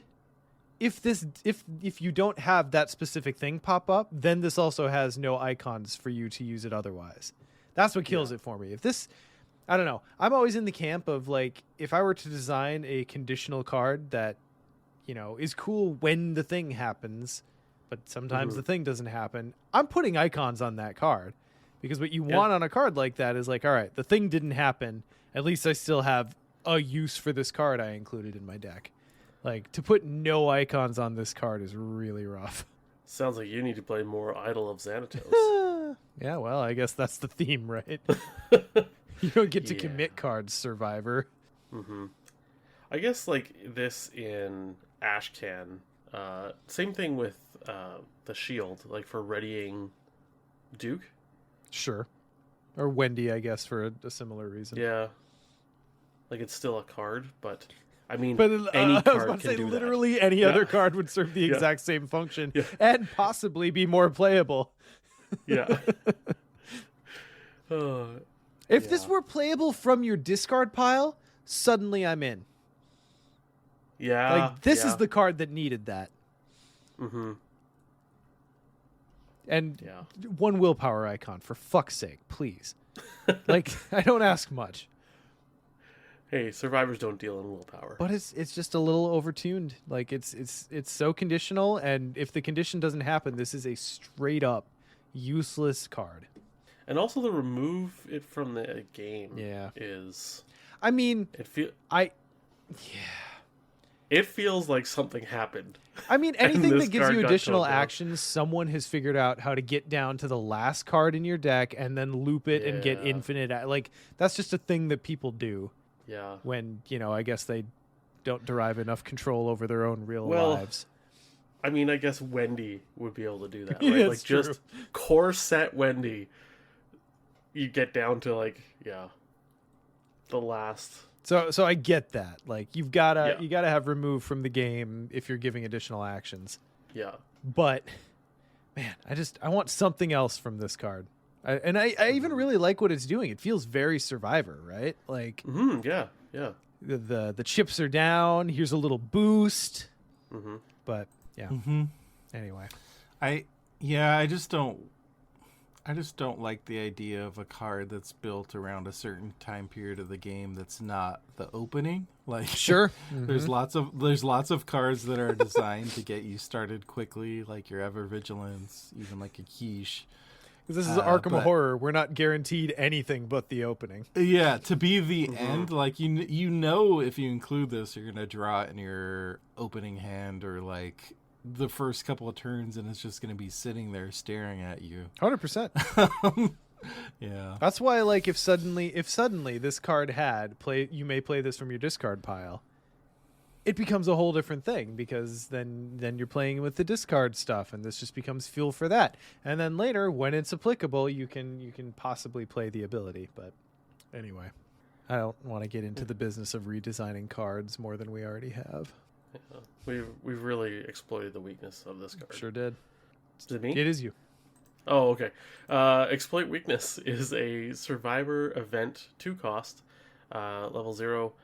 S2: if you don't have that specific thing pop up, then this also has no icons for you to use it otherwise. That's what kills it for me. If this, I don't know. I'm always in the camp of like, if I were to design a conditional card that, is cool when the thing happens, but sometimes the thing doesn't happen, I'm putting icons on that card. Because what you want on a card like that is like, all right, the thing didn't happen. At least I still have a use for this card I included in my deck. Like, to put no icons on this card is really rough.
S5: Sounds like you need to play more Idol of Xanatos.
S2: Yeah, well, I guess that's the theme, right? You don't get to commit cards, Survivor.
S5: I guess, like, this in Ashcan, Same thing with the shield, like for readying Duke.
S2: Sure. Or Wendy, I guess, for a similar reason.
S5: Yeah. Like it's still a card, but I mean,
S2: But
S5: any
S2: I was
S5: card
S2: about to
S5: can
S2: say,
S5: do
S2: literally any other card would serve the exact same function and possibly be more playable.
S5: that. Yeah.
S2: If this were playable from your discard pile, suddenly I'm in.
S5: Yeah.
S2: Like, this is the card that needed that.
S5: Mm-hmm.
S2: And one willpower icon, for fuck's sake, please. Like, I don't ask much.
S5: Hey, survivors don't deal in willpower.
S2: But it's just a little overtuned. Like, it's so conditional, and if the condition doesn't happen, this is a straight up useless card.
S5: And also the remove it from the game
S2: Yeah.
S5: is...
S2: I mean,
S5: It feels like something happened.
S2: I mean, anything
S5: this
S2: that gives
S5: card
S2: you
S5: got
S2: additional
S5: coded down.
S2: actions, someone has figured out how to get down to the last card in your deck and then loop it and get
S5: Yeah.
S2: infinite. Like, that's just a thing that people do
S5: Yeah.
S2: when, I guess they don't derive enough control over their own real
S5: Well,
S2: lives.
S5: I mean, I guess Wendy would be able to do that,
S2: Yeah,
S5: right?
S2: it's
S5: Like, just core set Wendy, you get down to, like, the last...
S2: So I get that. Like, you gotta have remove from the game if you're giving additional actions.
S5: Yeah.
S2: But man, I want something else from this card. I even really like what it's doing. It feels very Survivor, right? Like,
S5: Yeah.
S2: the chips are down. Here's a little boost.
S5: Mm-hmm.
S2: But yeah. Anyway,
S3: I just don't like the idea of a card that's built around a certain time period of the game that's not the opening. Like,
S2: sure.
S3: there's lots of cards that are designed to get you started quickly, like your Ever Vigilance, even like a Quiche.
S2: This is Arkham Horror. We're not guaranteed anything but the opening.
S3: Yeah, to be the end, like you know, if you include this, you're gonna draw it in your opening hand or like the first couple of turns, and it's just gonna be sitting there staring at you.
S2: 100%.
S3: Yeah,
S2: That's why, like, if suddenly this card you may play this from your discard pile, it becomes a whole different thing, because then you're playing with the discard stuff, and this just becomes fuel for that. And then later, when it's applicable, you can possibly play the ability. But anyway, I don't want to get into the business of redesigning cards more than we already have.
S5: We've really exploited the weakness of this card.
S2: Sure did.
S5: Is it me?
S2: It is you.
S5: Oh, okay. Exploit Weakness is a Survivor event 2 cost, level 0.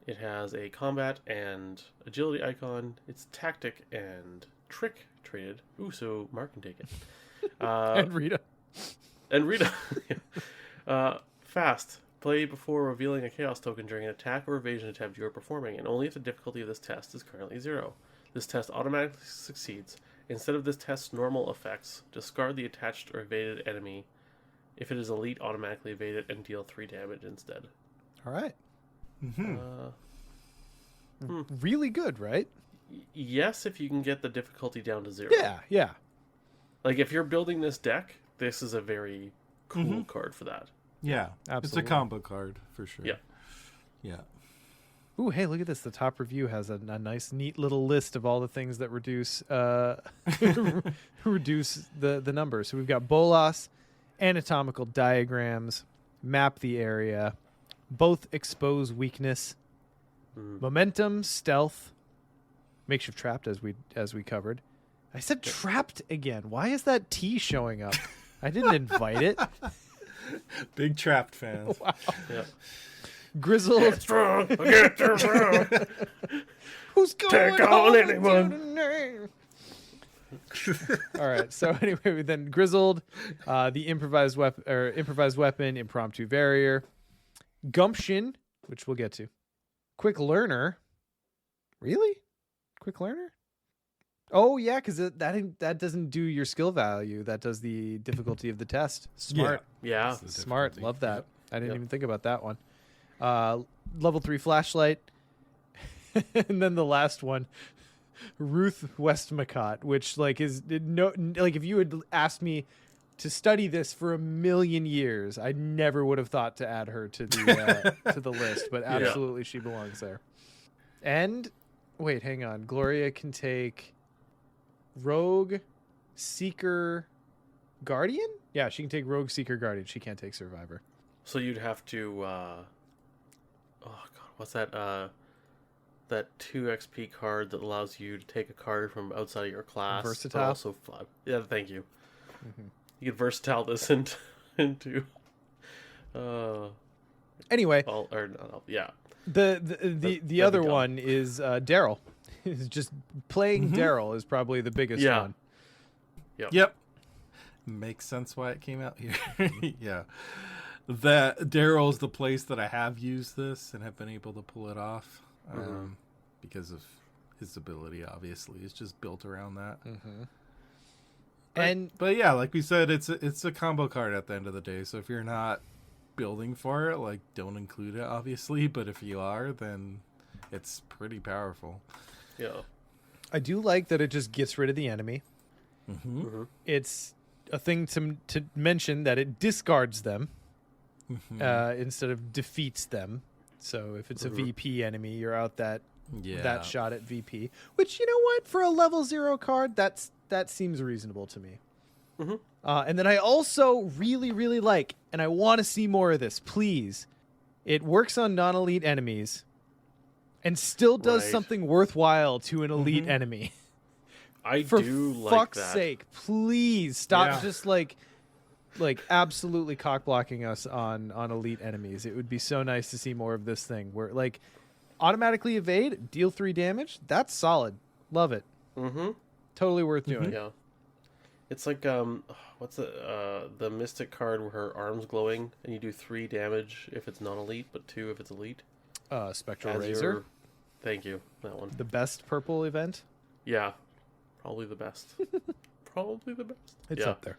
S5: It has a combat and agility icon. It's tactic and trick traded. Ooh, so Mark can take it.
S2: And Rita.
S5: And Rita. Fast. Play before revealing a chaos token during an attack or evasion attempt you are performing, and only if the difficulty of this test is currently 0. This test automatically succeeds. Instead of this test's normal effects, discard the attached or evaded enemy. If it is elite, automatically evade it and deal 3 damage instead.
S2: All right.
S5: Mm-hmm.
S2: Really good, right?
S5: Yes, if you can get the difficulty down to 0.
S2: Yeah.
S5: Like, if you're building this deck, this is a very cool card for that.
S3: yeah,
S2: Absolutely.
S3: It's a combo card for sure.
S5: Yeah.
S2: Ooh, hey, look at this. The top review has a nice, neat little list of all the things that reduce reduce the numbers. So we've got Bolas, anatomical diagrams, map the area, both expose weakness, momentum, stealth, makeshift trapped as we covered. I said trapped again. Why is that T showing up? I didn't invite it.
S3: Big Trapped fans.
S2: Wow.
S5: Yeah.
S2: Grizzled.
S5: Get strong. Get too strong.
S2: Who's going
S5: Take on
S2: home
S5: anyone.
S2: tonight? All right. So anyway, then Grizzled, the improvised weapon, impromptu barrier, Gumption, which we'll get to, Quick Learner. Really? Quick Learner? Oh yeah, because that doesn't do your skill value. That does the difficulty of the test. Smart.
S5: Yeah.
S3: That's the
S2: Smart.
S3: difficulty.
S2: Love that.
S3: Yep.
S2: I didn't
S5: Yep.
S2: even think about that one. Level 3 flashlight. And then the last one, Ruth Westmacott, which if you had asked me to study this for 1,000,000 years, I never would have thought to add her to the to the list, but absolutely she belongs there. And wait, hang on. Gloria can take Rogue, Seeker, Guardian? Yeah, she can take Rogue, Seeker, Guardian. She can't take Survivor.
S5: So you'd have to, oh god, what's that? That 2 XP card that allows you to take a card from outside of your class.
S2: Versatile?
S5: Also, yeah, thank you. Mm-hmm. You could versatile this into.
S2: Anyway,
S5: yeah.
S2: The other one is Daryl. Is just playing Daryl is probably the biggest one.
S3: Yep. Makes sense why it came out here. Yeah. That Daryl's the place that I have used this and have been able to pull it off because of his ability. Obviously, it's just built around that. But yeah, like we said, it's a combo card at the end of the day. So if you're not building for it, like, don't include it, obviously. But if you are, then it's pretty powerful.
S5: Yeah.
S2: I do like that it just gets rid of the enemy. It's a thing to mention that it discards them instead of defeats them. So if it's a VP enemy, you're out that shot at VP. Which, you know what, for a level 0 card, that seems reasonable to me. And then I also really, really like, and I want to see more of this, please. It works on non-elite enemies and still does something worthwhile to an elite enemy.
S5: I
S2: For
S5: do like
S2: fuck's
S5: that.
S2: sake, please stop just like absolutely cock blocking us on elite enemies. It would be so nice to see more of this thing where, like, automatically evade, deal 3 damage. That's solid. Love it. Totally worth doing.
S5: Yeah. It's like what's the Mystic card where her arm's glowing and you do 3 damage if it's non-elite, but 2 if it's elite.
S2: Spectral Razor.
S5: Thank you. That one.
S2: The best purple event.
S5: Yeah. Probably the best. Probably the best.
S2: It's up there.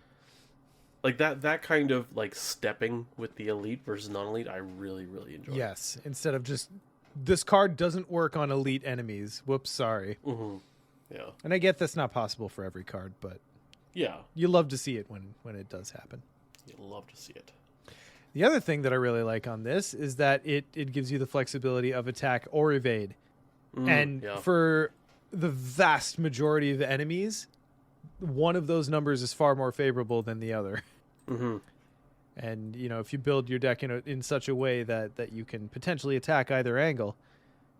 S5: Like that kind of like stepping with the elite versus non-elite, I really, really enjoy.
S2: Yes. Instead of just, this card doesn't work on elite enemies. Whoops, sorry.
S5: Yeah.
S2: And I get that's not possible for every card, but
S5: yeah,
S2: you love to see it when it does happen.
S5: You love to see it.
S2: The other thing that I really like on this is that it gives you the flexibility of attack or evade. And for the vast majority of enemies, one of those numbers is far more favorable than the other. And, you know, if you build your deck in such a way that you can potentially attack either angle,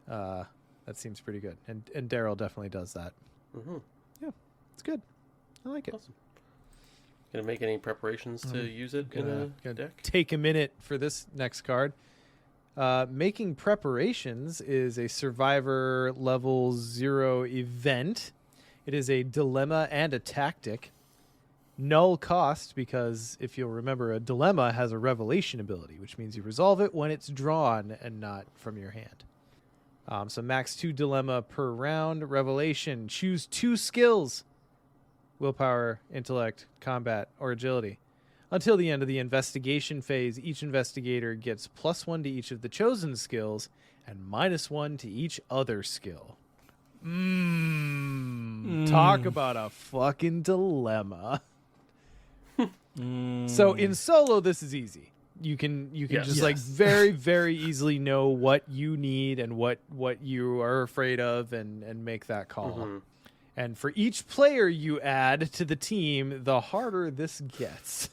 S2: that seems pretty good. And Daryl definitely does that. Yeah, it's good. I like it.
S5: Awesome. Gonna make any preparations to use it in a deck?
S2: Take a minute for this next card. Making Preparations is a Survivor level 0 event. It is a dilemma and a tactic. Null cost, because if you'll remember, a dilemma has a revelation ability, which means you resolve it when it's drawn and not from your hand. So max 2 dilemma per round. Revelation, choose 2 skills: willpower, intellect, combat, or agility. Until the end of the investigation phase, each investigator gets +1 to each of the chosen skills and -1 to each other skill. Talk about a fucking dilemma. So in solo, this is easy. You can just like very, very easily know what you need and what you are afraid of and make that call. And for each player you add to the team, the harder this gets.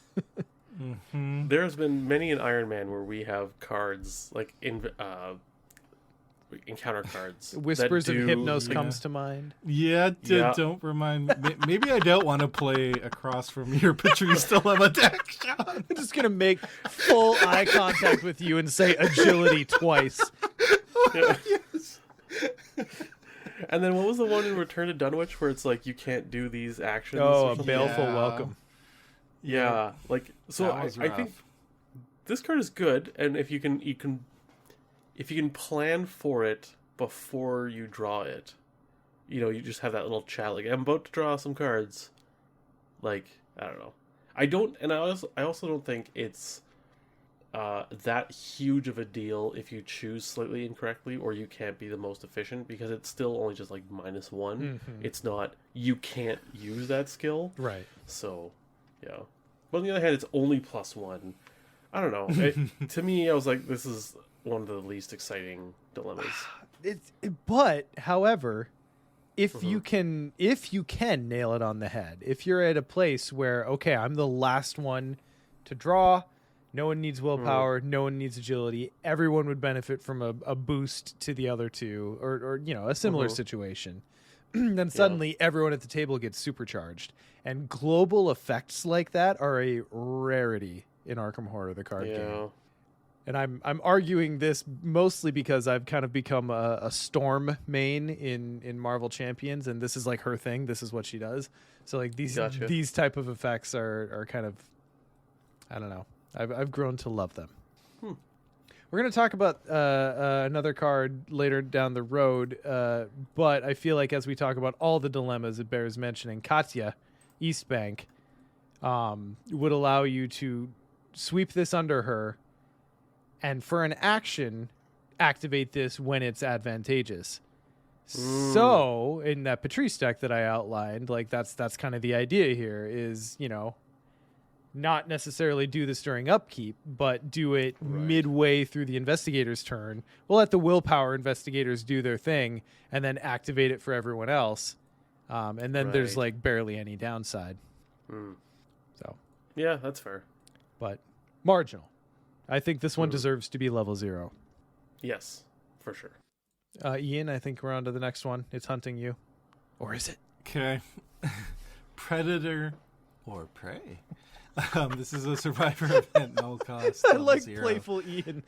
S5: There's been many an Iron Man where we have cards like encounter cards.
S2: Whispers of Hypnos comes to mind.
S3: Don't remind me. Maybe I don't want to play across from your Patrice Dilemma deck, Sean.
S2: I'm just going to make full eye contact with you and say agility twice.
S3: Yes.
S5: And then what was the one in Return to Dunwich where it's like you can't do these actions?
S2: Oh, a baleful welcome.
S5: Yeah, like so. I think this card is good, and if you can plan for it before you draw it, you know, you just have that little chat like, I'm about to draw some cards. Like, I don't know. I also don't think it's that huge of a deal if you choose slightly incorrectly or you can't be the most efficient, because it's still only just like -1. It's not, you can't use that skill.
S2: Right.
S5: So, yeah. But on the other hand, it's only +1. I don't know. To me, I was like, this is one of the least exciting dilemmas.
S2: But, however, if you can nail it on the head, if you're at a place where, okay, I'm the last one to draw, no one needs willpower, no one needs agility, everyone would benefit from a boost to the other two, or a similar situation. Then suddenly everyone at the table gets supercharged. And global effects like that are a rarity in Arkham Horror, the card game. And I'm arguing this mostly because I've kind of become a Storm main in Marvel Champions, and this is like her thing. This is what she does. So like these type of effects are kind of, I don't know. I've grown to love them. We're going to talk about another card later down the road, but I feel like as we talk about all the dilemmas, it bears mentioning Katya Eastbank would allow you to sweep this under her, and for an action, activate this when it's advantageous. So in that Patrice deck that I outlined, like that's kind of the idea here is, not necessarily do this during upkeep, but do it midway through the investigator's turn. We'll let the willpower investigators do their thing and then activate it for everyone else. And then there's like barely any downside. So
S5: yeah, that's fair.
S2: But marginal. I think this one deserves to be level 0.
S5: Yes, for sure.
S2: Ian, I think we're on to the next one. It's hunting you. Or is it?
S3: Okay. Predator or prey. This is a survivor event, no cost.
S2: I like
S3: 0.
S2: playful Ian.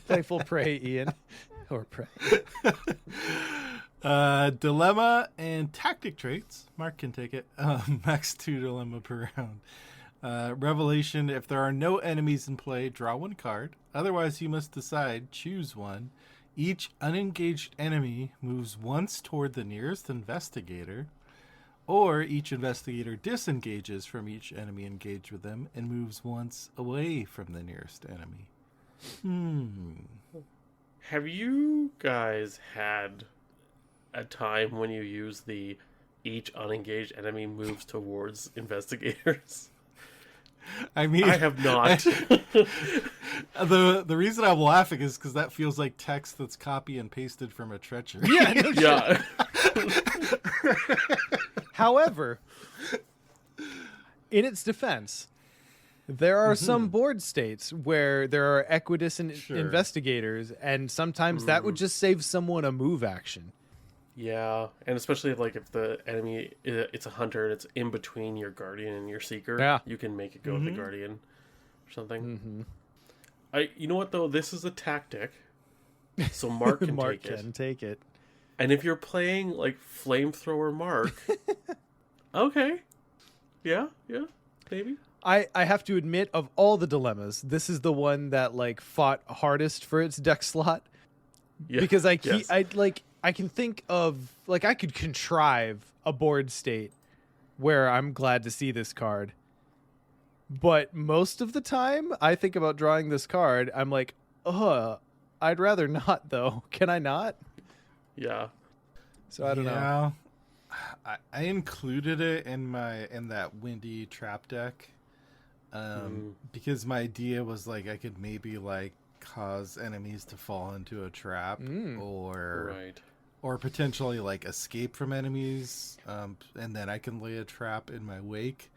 S2: Playful prey, Ian. Or prey.
S3: Dilemma and tactic traits. Mark can take it. Max 2 dilemma per round. Revelation, if there are no enemies in play, draw 1 card. Otherwise, you must decide, choose one. Each unengaged enemy moves once toward the nearest investigator, or each investigator disengages from each enemy engaged with them and moves once away from the nearest enemy.
S5: Have you guys had a time when you use the each unengaged enemy moves towards investigators?
S3: I mean,
S5: I have not.
S3: The reason I'm laughing is because that feels like text that's copy and pasted from a treachery.
S2: Yeah, no
S5: Yeah.
S2: However, in its defense, there are some board states where there are equidistant investigators, and sometimes that would just save someone a move action.
S5: Yeah, and especially if the enemy it's a hunter and it's in between your guardian and your seeker, you can make it go with the guardian or something. You know what though? This is a tactic, so Mark can
S2: take it.
S5: And if you're playing like flamethrower Mark, okay, yeah, maybe.
S2: I have to admit, of all the dilemmas, this is the one that like fought hardest for its deck slot.
S5: Yeah.
S2: Because I can think of, like, I could contrive a board state where I'm glad to see this card. But most of the time, I think about drawing this card, I'm like, I'd rather not, though. Can I not?
S5: Yeah.
S2: So I don't know.
S3: I included it in that windy trap deck because my idea was, like, I could maybe, like, cause enemies to fall into a trap or potentially like escape from enemies, and then I can lay a trap in my wake.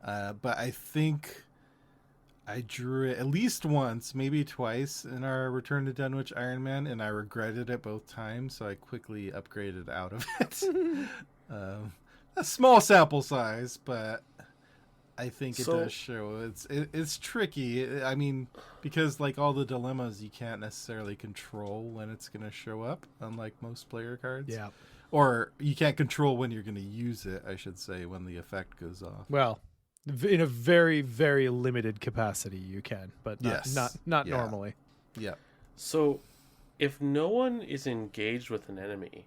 S3: But I think I drew it at least once, maybe twice in our Return to Dunwich Iron Man, and I regretted it both times, so I quickly upgraded out of it. A small sample size, but I think it does show. It's tricky. I mean, because like all the dilemmas, you can't necessarily control when it's going to show up, unlike most player cards.
S2: Yeah.
S3: Or you can't control when you're going to use it, I should say, when the effect goes off.
S2: Well, in a very, very limited capacity, you can, but not normally.
S3: Yeah.
S5: So, if no one is engaged with an enemy,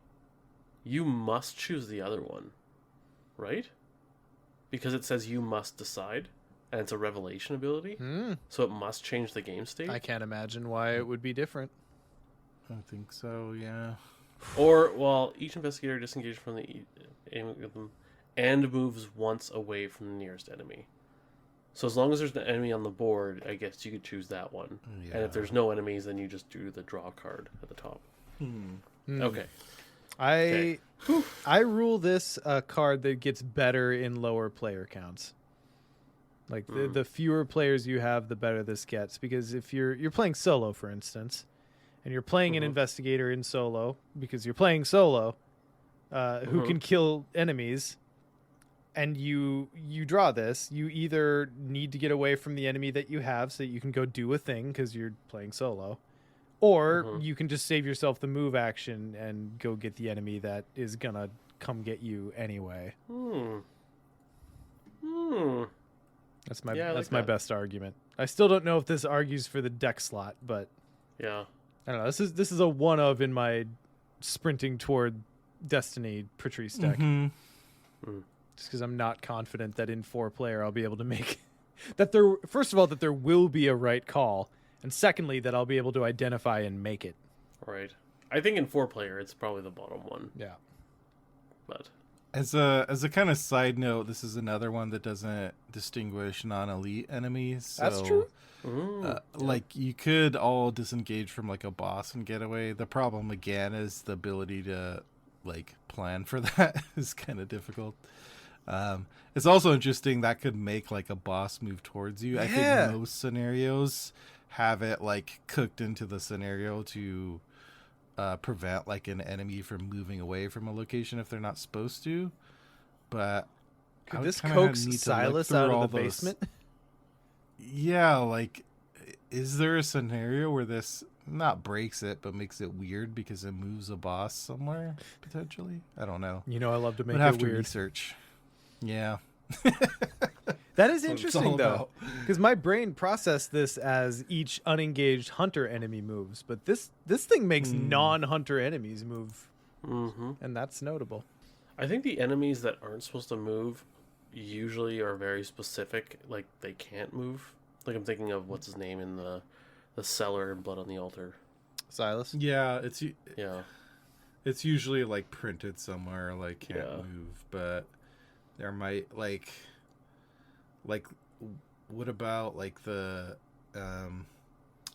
S5: you must choose the other one, right? Because it says you must decide, and it's a revelation ability, so it must change the game state.
S2: I can't imagine why it would be different.
S3: I think so, yeah.
S5: Or, well, each investigator disengaged from the enemy with them and moves once away from the nearest enemy. So as long as there's an enemy on the board, I guess you could choose that one. Yeah. And if there's no enemies, then you just do the draw card at the top. Okay.
S2: I rule this card that gets better in lower player counts. Like the fewer players you have, the better this gets. Because if you're playing solo, for instance, and you're playing an investigator in solo because you're playing solo, who can kill enemies, and you draw this, you either need to get away from the enemy that you have so that you can go do a thing because you're playing solo, or you can just save yourself the move action and go get the enemy that is gonna come get you anyway. That's my best argument. I still don't know if this argues for the deck slot, but
S5: yeah,
S2: I don't know. This is a one of in my sprinting toward Destiny Patrice deck. Just because I'm not confident that in 4-player I'll be able to make that there. First of all, that there will be a right call, and secondly, that I'll be able to identify and make it.
S5: Right. I think in 4-player it's probably the bottom one.
S2: Yeah.
S5: But
S3: as a kind of side note, this is another one that doesn't distinguish non-elite enemies. So,
S2: that's true.
S3: Like you could all disengage from like a boss and get away. The problem again is the ability to like plan for that is kind of difficult. It's also interesting that could make like a boss move towards you. I think most scenarios have it like cooked into the scenario to prevent like an enemy from moving away from a location if they're not supposed to. But
S2: could this coax Silas out of the basement?
S3: Yeah, like is there a scenario where this not breaks it but makes it weird because it moves a boss somewhere potentially? I don't know.
S2: You know, I love to make
S3: it weird.
S2: To
S3: research. Yeah.
S2: That is interesting though, because my brain processed this as each unengaged hunter enemy moves, but this thing makes non-hunter enemies move, and that's notable.
S5: I think the enemies that aren't supposed to move usually are very specific, like they can't move. Like I'm thinking of what's his name in the cellar in Blood on the Altar.
S2: Silas.
S3: Yeah, it's usually like printed somewhere, like can't move, but there might like what about like the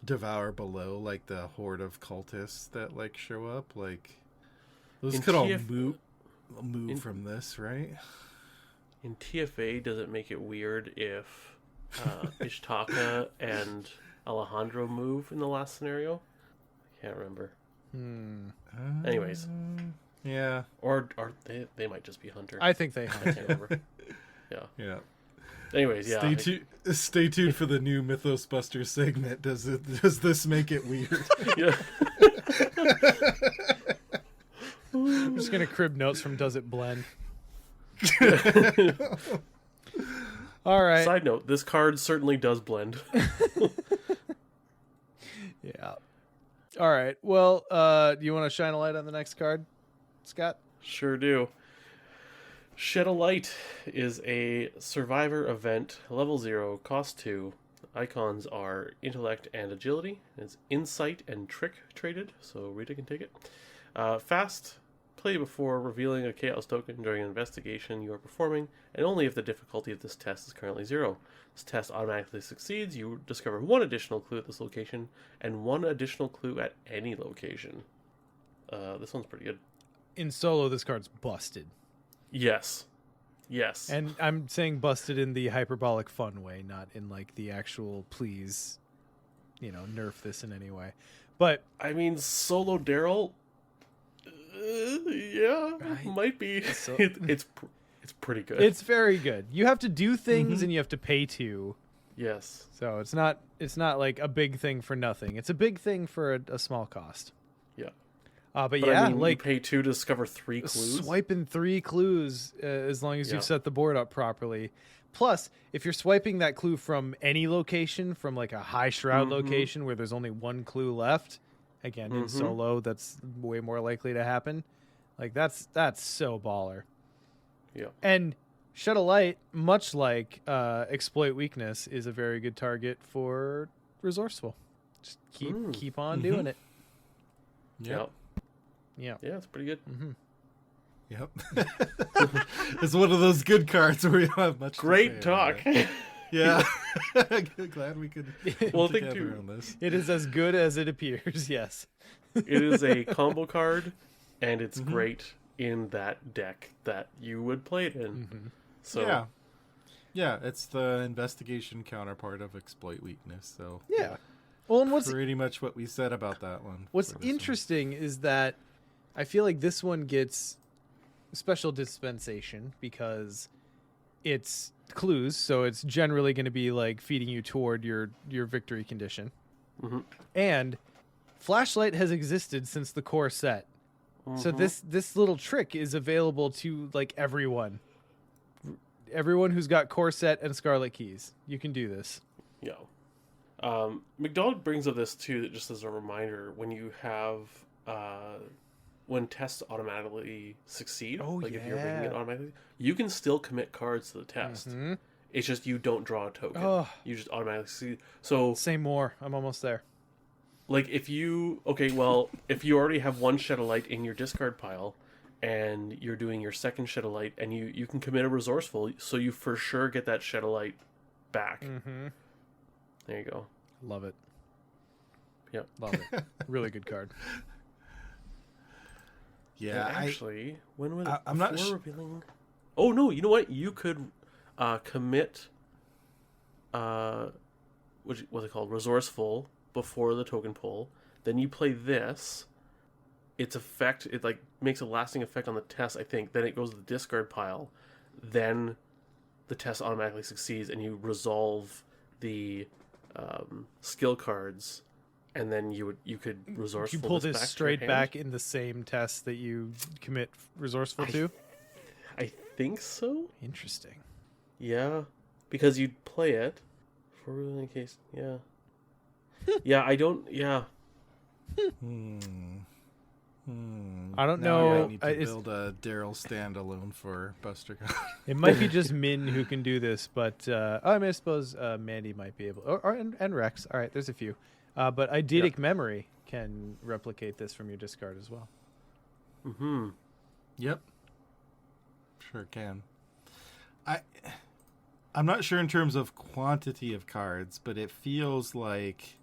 S3: Devour Below, like the horde of cultists that like show up, like those could all move from this, right?
S5: In TFA, does it make it weird if Ishtaka and Alejandro move in the last scenario? I can't remember. Anyways.
S3: Yeah.
S5: Or they might just be hunter.
S2: I think they
S5: I can't remember.
S3: Yeah.
S5: Anyways, yeah.
S3: Stay tuned for the new Mythos Buster segment. Does this make it weird?
S5: Yeah.
S2: I'm just gonna crib notes from Does It Blend? All right.
S5: Side note, this card certainly does blend.
S2: Yeah. All right. Well, do you want to shine a light on the next card, Scott?
S5: Sure do. Shed a Light is a survivor event, level 0, cost 2. Icons are intellect and agility. It's insight and trick traded, so Rita can take it. Fast, play before revealing a chaos token during an investigation you are performing, and only if the difficulty of this test is currently 0. This test automatically succeeds. You discover 1 additional clue at this location, and 1 additional clue at any location. This one's pretty good.
S2: In solo, this card's busted.
S5: Yes.
S2: And I'm saying busted in the hyperbolic fun way, not in like the actual please, nerf this in any way. But
S5: I mean, solo Daryl, might be.
S2: So,
S5: it's pretty good.
S2: It's very good. You have to do things and you have to pay to.
S5: Yes.
S2: So it's not like a big thing for nothing. It's a big thing for a small cost.
S5: Yeah.
S2: But yeah,
S5: I mean,
S2: like
S5: you pay 2 to discover 3 clues.
S2: Swiping 3 clues as long as you've set the board up properly. Plus, if you're swiping that clue from any location, from like a high shroud location where there's only 1 clue left, again in solo, that's way more likely to happen. Like that's so baller.
S5: Yeah.
S2: And Shed a Light, much like Exploit Weakness, is a very good target for Resourceful. Just keep on doing it.
S5: Yep.
S2: Yeah.
S5: Yeah, it's pretty good.
S3: Yep. It's one of those good cards where we don't have much
S5: Great
S3: to say
S5: talk.
S3: Yeah. Glad we could
S5: Well,
S3: come
S5: think
S3: together
S5: too.
S3: on this.
S2: It is as good as it appears, yes.
S5: It is a combo card, and it's great in that deck that you would play it in. So
S3: yeah, it's the investigation counterpart of exploit weakness. So
S2: Yeah. Well, and what's
S3: pretty much what we said about that one.
S2: What's interesting is that I feel like this one gets special dispensation because it's clues, so it's generally going to be like feeding you toward your victory condition. And flashlight has existed since the core set, so this little trick is available to like everyone who's got core set and Scarlet Keys. You can do this.
S5: Yeah. McDonald brings up this too, just as a reminder, when you have when tests automatically succeed, if you're making it automatically, you can still commit cards to the test. It's just you don't draw a token. You just automatically succeed. So
S2: say more. I'm almost there.
S5: Like if you already have one Shed of Light in your discard pile, and you're doing your second Shed of Light, and you can commit a Resourceful, so you for sure get that Shed of Light back. There you go.
S2: Love it.
S5: Yep.
S2: Love it. Really good card.
S3: Yeah,
S5: and actually, when was
S3: I'm not
S5: revealing? Oh no! You know what? You could commit what's it called? Resourceful before the token pull. Then you play this. Its effect, it like makes a lasting effect on the test, I think. Then it goes to the discard pile. Then the test automatically succeeds, and you resolve the skill cards, and then you could resourceful.
S2: You pull
S5: this
S2: this straight back in the same test that you commit resourceful to.
S5: I think so.
S2: Interesting.
S5: Yeah, because you'd play it for really in case. Yeah. Yeah, I don't. Yeah.
S2: I don't
S3: Now
S2: know.
S3: I need to build a Daryl standalone for Buster God.
S2: It might be just Min who can do this, but I suppose Mandy might be able, and Rex. All right, there's a few, but Eidetic Memory can replicate this from your discard as well.
S3: Yep. Sure can. I'm not sure in terms of quantity of cards, but it feels like,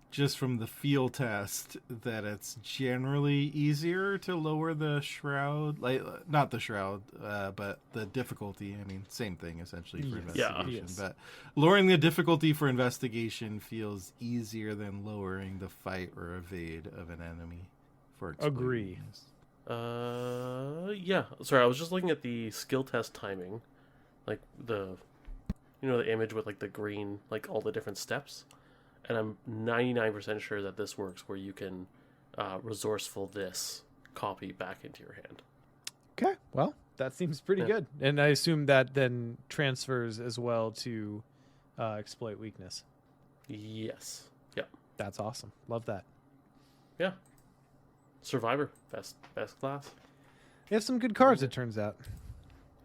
S3: just from the feel test, that it's generally easier to lower the shroud, like not the shroud, but the difficulty. I mean, same thing essentially for investigation. But lowering the difficulty for investigation feels easier than lowering the fight or evade of an enemy. For
S2: Agree.
S5: Yeah. Sorry, I was just looking at the skill test timing, like the image with like the green, like all the different steps. And I'm 99% sure that this works where you can resourceful this copy back into your hand.
S2: Okay, well, that seems pretty good. And I assume that then transfers as well to exploit weakness.
S5: Yes. Yeah.
S2: That's awesome. Love that.
S5: Yeah. Survivor. Best class.
S2: You have some good cards, it turns out.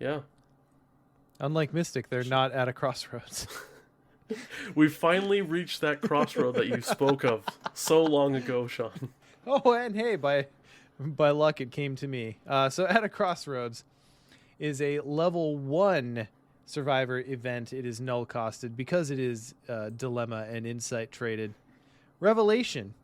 S5: Yeah.
S2: Unlike Mystic, they're not at a crossroads.
S5: We finally reached that crossroad that you spoke of so long ago, Sean.
S2: Oh, and hey, by luck, it came to me. So at a crossroads is a level 1 Survivor event. It is null costed because it is dilemma and insight traded. Revelation.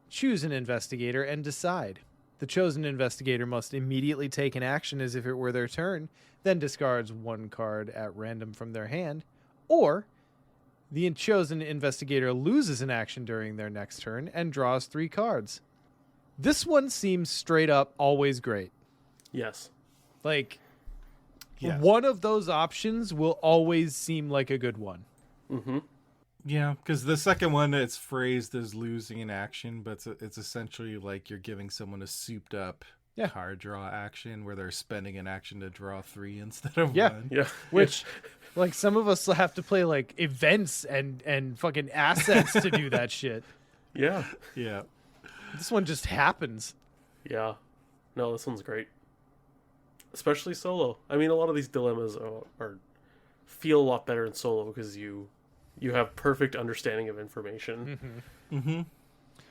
S2: Choose an investigator and decide. The chosen investigator must immediately take an action as if it were their turn, then discards 1 card at random from their hand, or the chosen investigator loses an action during their next turn and draws 3 cards. This one seems straight up always great.
S5: Yes.
S2: Like, one of those options will always seem like a good one.
S3: Yeah, because the second one, it's phrased as losing an action, but it's essentially like you're giving someone a souped up card draw action where they're spending an action to draw 3 instead of 1.
S5: Yeah.
S2: Which, like, some of us have to play, like, events and fucking assets to do that shit.
S5: Yeah.
S3: Yeah.
S2: This one just happens.
S5: Yeah. No, this one's great. Especially solo. I mean, a lot of these dilemmas feel a lot better in solo because you have perfect understanding of information.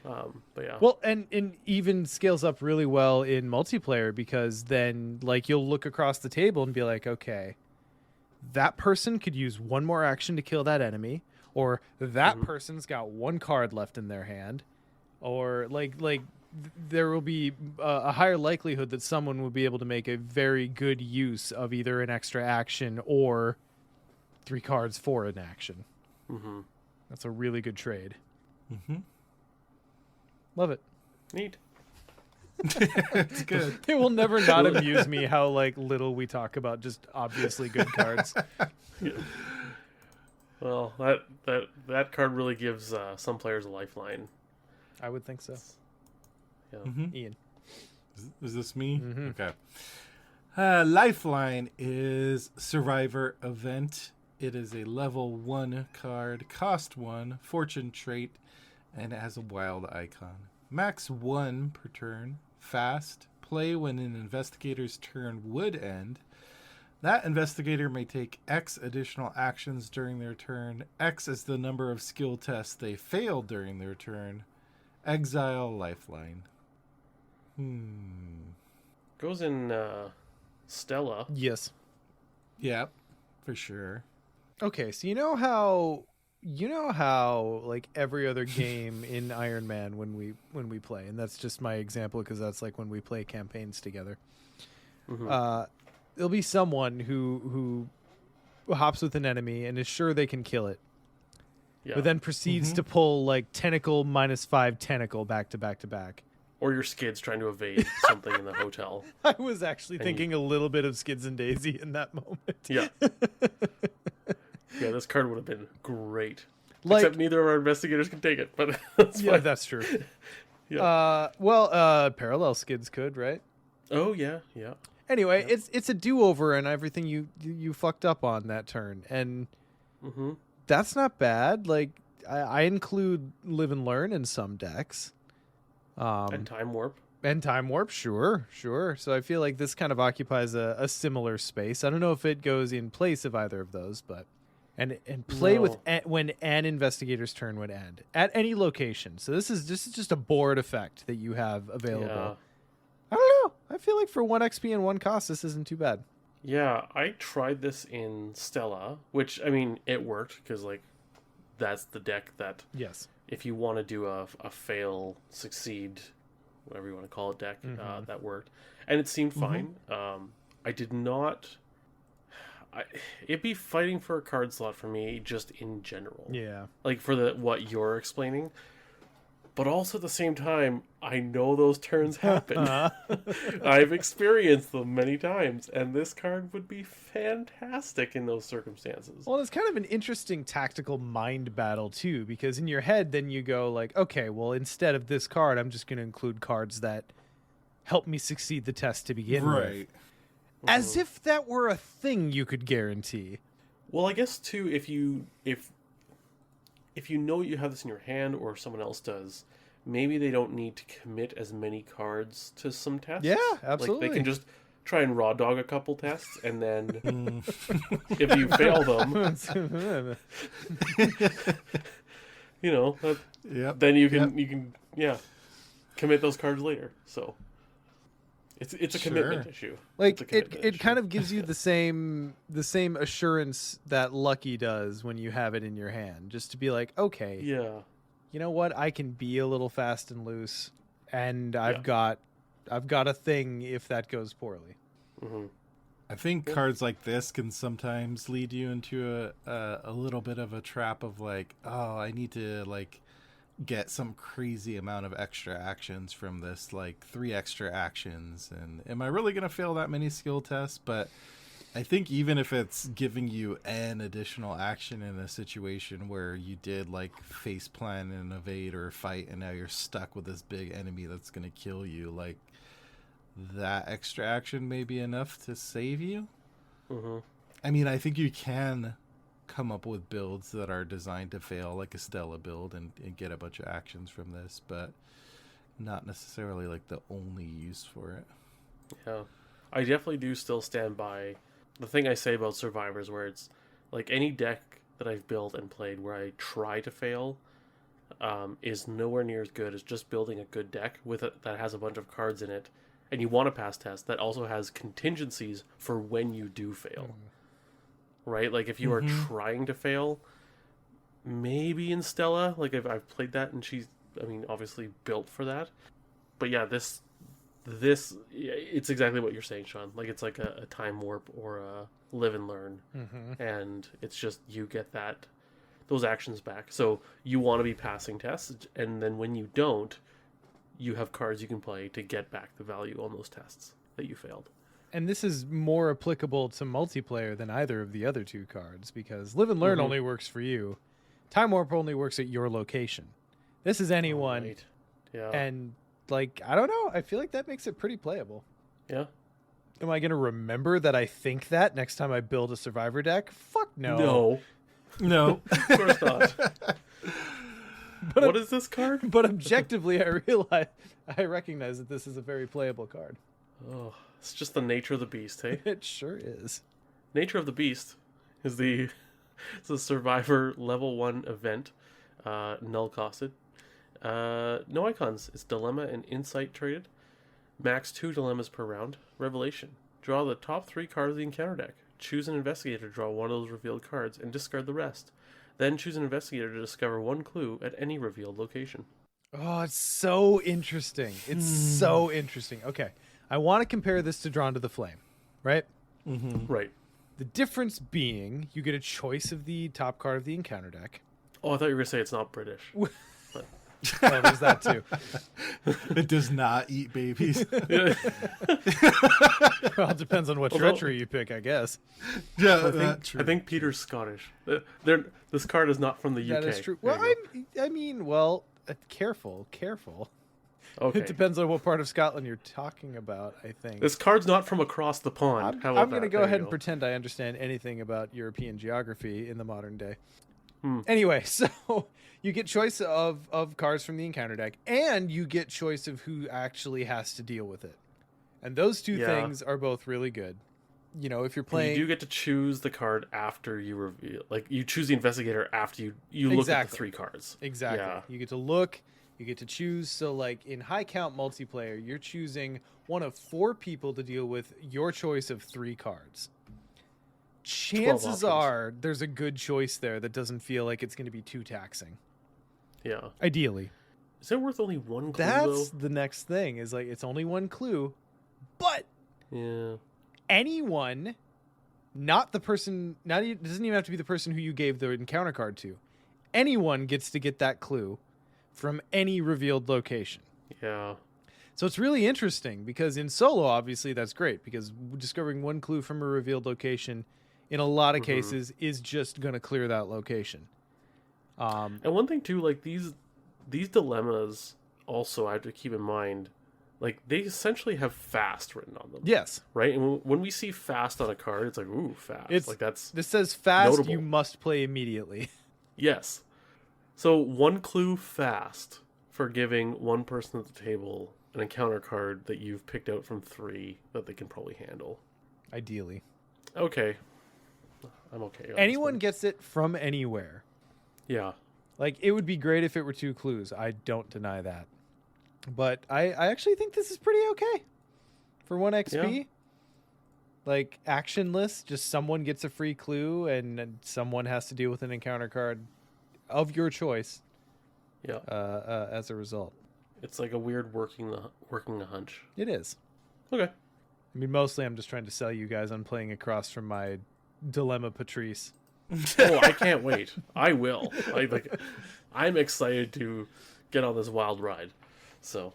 S5: But yeah.
S2: Well, and even scales up really well in multiplayer because then, like, you'll look across the table and be like, okay, that person could use 1 more action to kill that enemy, or that person's got 1 card left in their hand, or like there will be a higher likelihood that someone will be able to make a very good use of either an extra action or 3 cards for an action.
S5: Mm-hmm.
S2: That's a really good trade.
S3: Mm-hmm.
S2: Love it.
S5: Neat.
S3: It's good.
S2: It will never not amuse me how like little we talk about just obviously good cards.
S5: Yeah. Well, that card really gives some players a lifeline.
S2: I would think so.
S5: Yeah.
S3: Mm-hmm.
S2: Ian.
S3: Is this me?
S2: Mm-hmm.
S3: Okay. Lifeline is Survivor Event. It is a level 1 card, cost 1, fortune trait, and it has a wild icon. Max 1 per turn, fast, play when an investigator's turn would end. That investigator may take X additional actions during their turn. X is the number of skill tests they failed during their turn. Exile Lifeline.
S5: Goes in Stella.
S2: Yes.
S3: Yep, for sure.
S2: Okay, so you know how like every other game in Iron Man when we play, and that's just my example because that's like when we play campaigns together.
S5: Mm-hmm.
S2: There'll be someone who hops with an enemy and is sure they can kill it,
S5: Yeah.
S2: but then proceeds to pull like tentacle -5 tentacle back to back to back.
S5: Or your skid's trying to evade something in the hotel.
S2: I was actually
S5: And
S2: thinking a little bit of Skids and Daisy in that moment.
S5: Yeah. Yeah, this card would have been great.
S2: Like,
S5: Except neither of our investigators can take it, but that's
S2: yeah,
S5: fine.
S2: that's true.
S5: Yeah.
S2: Parallel Skids could, right?
S5: Oh, yeah, yeah.
S2: Anyway, it's a do-over and everything you fucked up on that turn, and
S5: Mm-hmm.
S2: that's not bad. Like I include Live and Learn in some decks,
S5: And Time Warp.
S2: and Time Warp, sure. So I feel like this kind of occupies a similar space. I don't know if it goes in place of either of those, but and play with when an investigator's turn would end at any location. So this is just a board effect that you have available.
S5: Yeah.
S2: I don't know. I feel like for 1 XP and 1 cost, this isn't too bad.
S5: Yeah, I tried this in Stella, which, I mean, it worked, because, like, that's the deck that,
S2: Yes.
S5: if you want to do a fail, succeed, whatever you want to call it, deck, that worked. And it seemed fine. I did not... it'd be fighting for a card slot for me, just in general.
S2: Yeah.
S5: Like, for what you're explaining. But also at the same time, I know those turns happen. I've experienced them many times, and this card would be fantastic in those circumstances.
S2: Well, it's kind of an interesting tactical mind battle too, because in your head, then you go like, okay, well, instead of this card, I'm just going to include cards that help me succeed the test to begin with.
S3: Right.
S2: As if that were a thing you could guarantee.
S5: Well, I guess too, if you know you have this in your hand, or if someone else does, maybe they don't need to commit as many cards to some tests.
S2: Yeah,
S5: Like,
S2: absolutely.
S5: they can just try and raw dog a couple tests, and then if you fail them,
S3: Yep.
S5: then you can commit those cards later. So it's a commitment issue.
S2: Like
S5: It's a commitment
S2: it
S5: issue.
S2: kind of gives you the same assurance that Lucky does when you have it in your hand, just to be like, okay,
S5: Yeah.
S2: you know what, I can be a little fast and loose, and I've got a thing if that goes poorly.
S5: Mm-hmm.
S3: I think cards like this can sometimes lead you into a little bit of a trap of like, oh, I need to like get some crazy amount of extra actions from this, like 3 extra actions, and am I really going to fail that many skill tests? But I think even if it's giving you an additional action in a situation where you did like face plan and evade or fight, and now you're stuck with this big enemy that's going to kill you, like that extra action may be enough to save you.
S5: Mm-hmm.
S3: I mean, I think you can come up with builds that are designed to fail, like a Stella build, and get a bunch of actions from this, but not necessarily like the only use for it.
S5: Yeah. I definitely do still stand by the thing I say about Survivors, where it's like any deck that I've built and played where I try to fail is nowhere near as good as just building a good deck with it that has a bunch of cards in it, and you want to pass test that also has contingencies for when you do fail. Right? Like if you are trying to fail, maybe in Stella, like I've played that, and she's, I mean, obviously built for that. But yeah, this it's exactly what you're saying, Sean. Like it's like a time warp or a live and learn, and it's just you get those actions back. So you want to be passing tests, and then when you don't, you have cards you can play to get back the value on those tests that you failed.
S2: And this is more applicable to multiplayer than either of the other two cards, because Live and Learn only works for you. Time Warp only works at your location. This is anyone.
S5: Oh, right. Yeah.
S2: And, like, I don't know. I feel like that makes it pretty playable.
S5: Yeah.
S2: Am I going to remember that I think that next time I build a Survivor deck? Fuck no.
S3: No.
S5: Of course not. What is this card?
S2: But objectively, I recognize that this is a very playable card.
S5: Oh, it's just the nature of the beast, hey?
S2: It sure is.
S5: Nature of the Beast is it's a Survivor level 1 event, null costed. No icons. It's Dilemma and Insight traded. Max 2 dilemmas per round. Revelation. Draw the top 3 cards of the encounter deck. Choose an investigator to draw one of those revealed cards and discard the rest. Then choose an investigator to discover one clue at any revealed location.
S2: Oh, it's so interesting. It's so interesting. Okay. I want to compare this to Drawn to the Flame, right?
S5: Right.
S2: The difference being you get a choice of the top card of the encounter deck.
S5: Oh, I thought you were going to say it's not British.
S2: Oh, there's that too.
S3: It does not eat babies.
S2: Well, it depends on what treachery you pick, I guess.
S3: Yeah,
S5: I think Peter's Scottish. This card is not from the UK.
S2: That is true.
S5: There
S2: Well,
S5: you
S2: I mean, well, careful.
S5: go. Okay.
S2: It depends on what part of Scotland you're talking about, I think.
S5: This card's not from across the pond.
S2: I'm going to go ahead and pretend I understand anything about European geography in the modern day. Anyway, so you get choice of cards from the encounter deck, and you get choice of who actually has to deal with it. And those two things are both really good. You know, if you're playing...
S5: You do get to choose the card after you reveal... Like, you choose the investigator after you look at the 3 cards.
S2: Exactly.
S5: Yeah.
S2: You get to look, you get to choose. So, like, in high count multiplayer, you're choosing one of 4 people to deal with your choice of 3 cards. Chances are there's a good choice there that doesn't feel like it's going to be too taxing.
S5: Yeah.
S2: Ideally.
S5: Is it worth only 1 clue,
S2: That's
S5: though?
S2: the next thing, is like, it's only 1 clue, but
S5: Yeah.
S2: anyone, not the person, it doesn't even have to be the person who you gave the encounter card to. Anyone gets to get that clue from any revealed location.
S5: Yeah.
S2: So it's really interesting because in solo, obviously, that's great because discovering 1 clue from a revealed location in a lot of cases is just going to clear that location.
S5: And one thing too, like these dilemmas also I have to keep in mind, like they essentially have fast written on them.
S2: Yes.
S5: Right? And when we see fast on a card, it's like, ooh, fast.
S2: This says fast,
S5: notable.
S2: You must play immediately.
S5: Yes. So 1 clue fast for giving one person at the table an encounter card that you've picked out from 3 that they can probably handle.
S2: Ideally.
S5: Okay. I'm okay. On
S2: Anyone gets it from anywhere.
S5: Yeah.
S2: Like, it would be great if it were 2 clues. I don't deny that. But I actually think this is pretty okay for 1 XP.
S5: Yeah.
S2: Like, actionless, just someone gets a free clue and someone has to deal with an encounter card of your choice.
S5: Yeah.
S2: As a result.
S5: It's like a weird working a hunch.
S2: It is.
S5: Okay.
S2: I mean, mostly I'm just trying to sell you guys on playing across from my Dilemma Patrice.
S5: Oh, I can't wait. I will. I'm excited to get on this wild ride. So,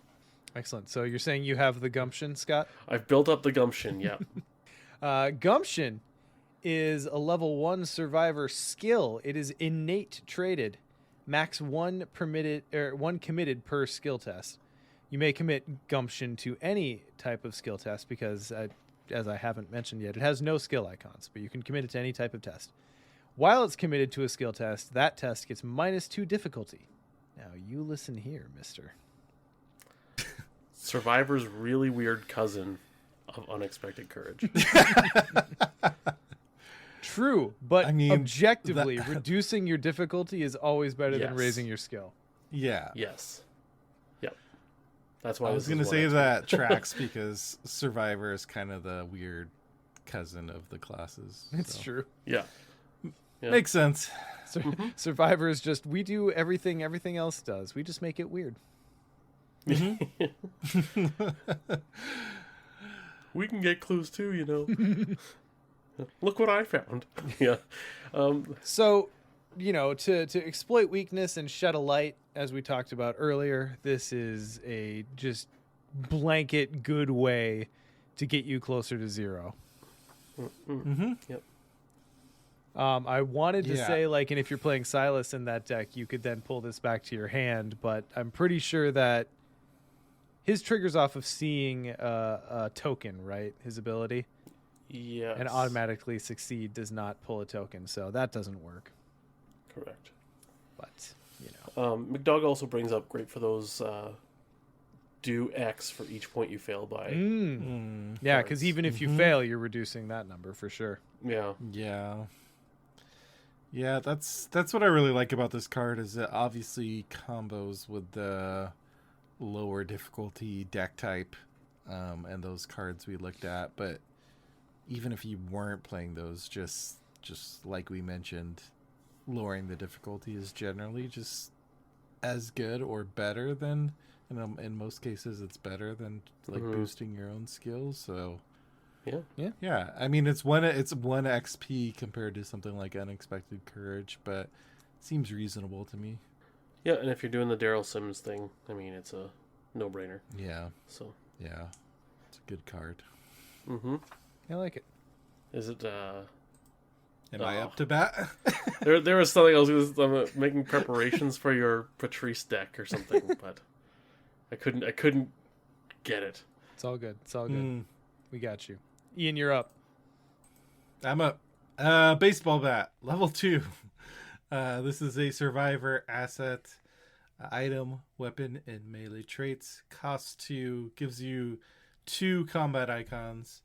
S2: Excellent. So you're saying you have the gumption, Scott?
S5: I've built up the gumption. Yeah.
S2: Gumption is a level 1 survivor skill. It is innate traded. Max 1 committed per skill test. You may commit gumption to any type of skill test because, as I haven't mentioned yet, it has no skill icons, but you can commit it to any type of test. While it's committed to a skill test, that test gets -2 difficulty. Now, you listen here, mister.
S5: Survivor's really weird cousin of unexpected courage.
S2: True, but
S3: I mean,
S2: objectively, reducing your difficulty is always better than
S5: Yes.
S2: raising your skill.
S3: Yeah.
S5: Yes. Yep. That's why
S3: I was
S5: going to
S3: say that tracks because Survivor is kind of the weird cousin of the classes.
S2: It's
S3: so.
S2: true.
S5: Yeah. Yeah.
S3: Makes sense.
S2: Survivor is just, we do everything else does. We just make it weird.
S5: We can get clues too, you know. Look what I found. Yeah.
S2: So, to exploit weakness and shed a light, as we talked about earlier, this is a just blanket good way to get you closer to 0.
S5: Yep.
S2: I wanted to
S3: Yeah.
S2: say, like, and if you're playing Silas in that deck, you could then pull this back to your hand, but I'm pretty sure that his triggers off of seeing a token, right? His ability.
S5: Yes.
S2: And automatically succeed does not pull a token, so that doesn't work.
S5: Correct.
S2: But,
S5: McDog also brings up great for those do X for each point you fail by.
S2: Yeah, because even if you fail, you're reducing that number for sure.
S5: Yeah.
S3: Yeah, that's what I really like about this card is it obviously combos with the lower difficulty deck type and those cards we looked at, but even if you weren't playing those, just like we mentioned, lowering the difficulty is generally just as good or better than, in most cases it's better than like boosting your own skills. So yeah, I mean it's one XP compared to something like Unexpected Courage, but it seems reasonable to me.
S5: Yeah, and if you're doing the Daryl Sims thing, I mean it's a no-brainer.
S3: Yeah,
S5: So
S3: it's a good card.
S2: I like it.
S5: Is it
S3: Am I up to bat?
S5: there was something else. I'm making preparations for your Patrice deck or something, but I couldn't get it.
S2: It's all good. It's all good. We got you. Ian, you're up.
S3: I'm up. Baseball bat, level 2. This is a survivor asset, item, weapon, and melee traits. Cost 2, gives you 2 combat icons.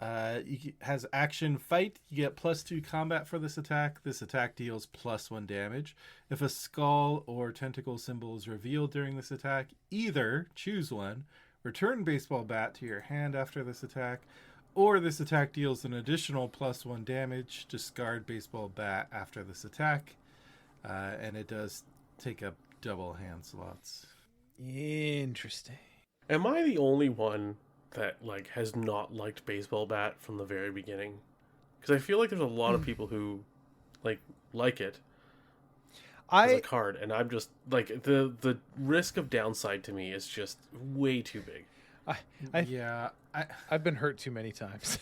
S3: Has action fight. You get +2 combat for this attack. This attack deals +1 damage. If a skull or tentacle symbol is revealed during this attack, either choose one, return baseball bat to your hand after this attack, or this attack deals an additional +1 damage, discard baseball bat after this attack, and it does take up double hand slots.
S2: Interesting.
S5: Am I the only one that has not liked baseball bat from the very beginning? Because I feel like there's a lot of people who like it as a card, and I'm just the risk of downside to me is just way too big.
S2: I've been hurt too many times.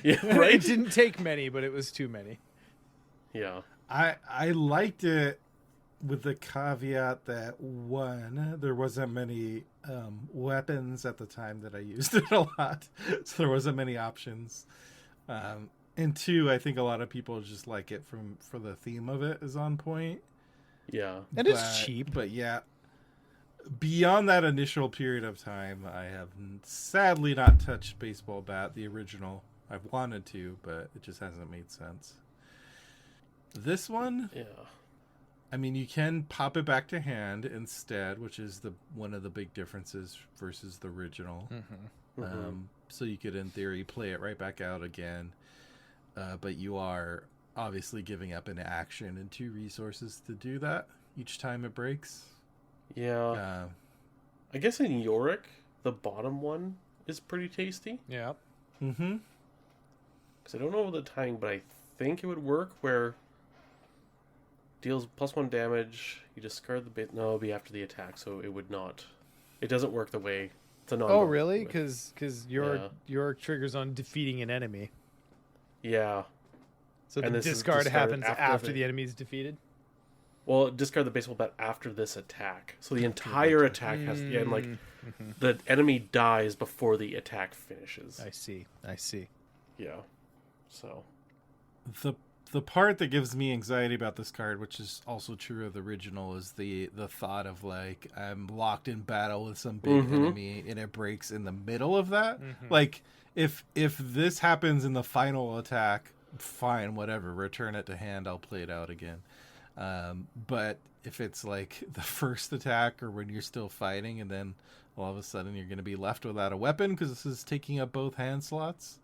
S5: Yeah, right.
S2: It didn't take many, but it was too many.
S5: Yeah,
S3: I liked it with the caveat that, one, there wasn't many weapons at the time that I used it a lot, so there wasn't many options. And two, I think a lot of people just like it for the theme of it is on point.
S5: Yeah,
S2: and it's cheap.
S3: But yeah, beyond that initial period of time, I have sadly not touched baseball bat, the original. I've wanted to, but it just hasn't made sense. This one,
S5: yeah.
S3: I mean, you can pop it back to hand instead, which is one of the big differences versus the original. So you could, in theory, play it right back out again. But you are obviously giving up an action and 2 resources to do that each time it breaks.
S5: Yeah. I guess in Yorick, the bottom one is pretty tasty.
S2: Yeah.
S3: Mm-hmm.
S5: Because I don't know the timing, but I think it would work where deals +1 damage, you discard the bit. No, it'll be after the attack, so it would not. It doesn't work the way. It's a non.
S2: Oh, really? Because your triggers on defeating an enemy.
S5: Yeah.
S2: So the discard happens after the enemy is defeated?
S5: Well, discard the baseball bat after this attack. So the entire attack has... Yeah, and the enemy dies before the attack finishes.
S2: I see.
S5: Yeah. So...
S3: The part that gives me anxiety about this card, which is also true of the original, is the thought of I'm locked in battle with some big enemy and it breaks in the middle of that. If this happens in the final attack, fine, whatever, return it to hand, I'll play it out again. But if it's the first attack or when you're still fighting and then all of a sudden you're going to be left without a weapon because this is taking up both hand slots,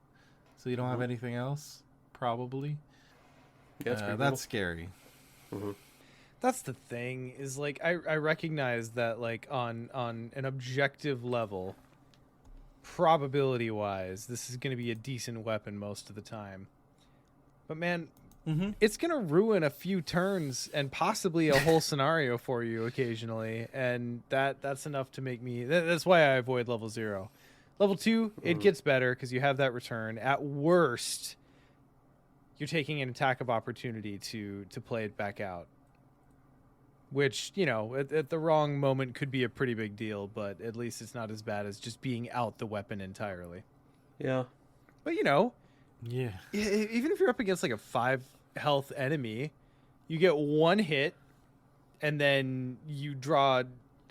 S3: so you don't have anything else, probably.
S5: Yeah,
S3: that's scary.
S2: That's the thing, is like I recognize that like on an objective level, probability wise, this is going to be a decent weapon most of the time. But man, it's going to ruin a few turns and possibly a whole scenario for you occasionally, and that's enough to make me that's why I avoid level 0. Level 2, it gets better because you have that return. At worst, you're taking an attack of opportunity to play it back out. Which, you know, at the wrong moment could be a pretty big deal, but at least it's not as bad as just being out the weapon entirely.
S5: Yeah.
S2: But, you know,
S3: Yeah.
S2: even if you're up against like a 5 health enemy, you get 1 hit, and then you draw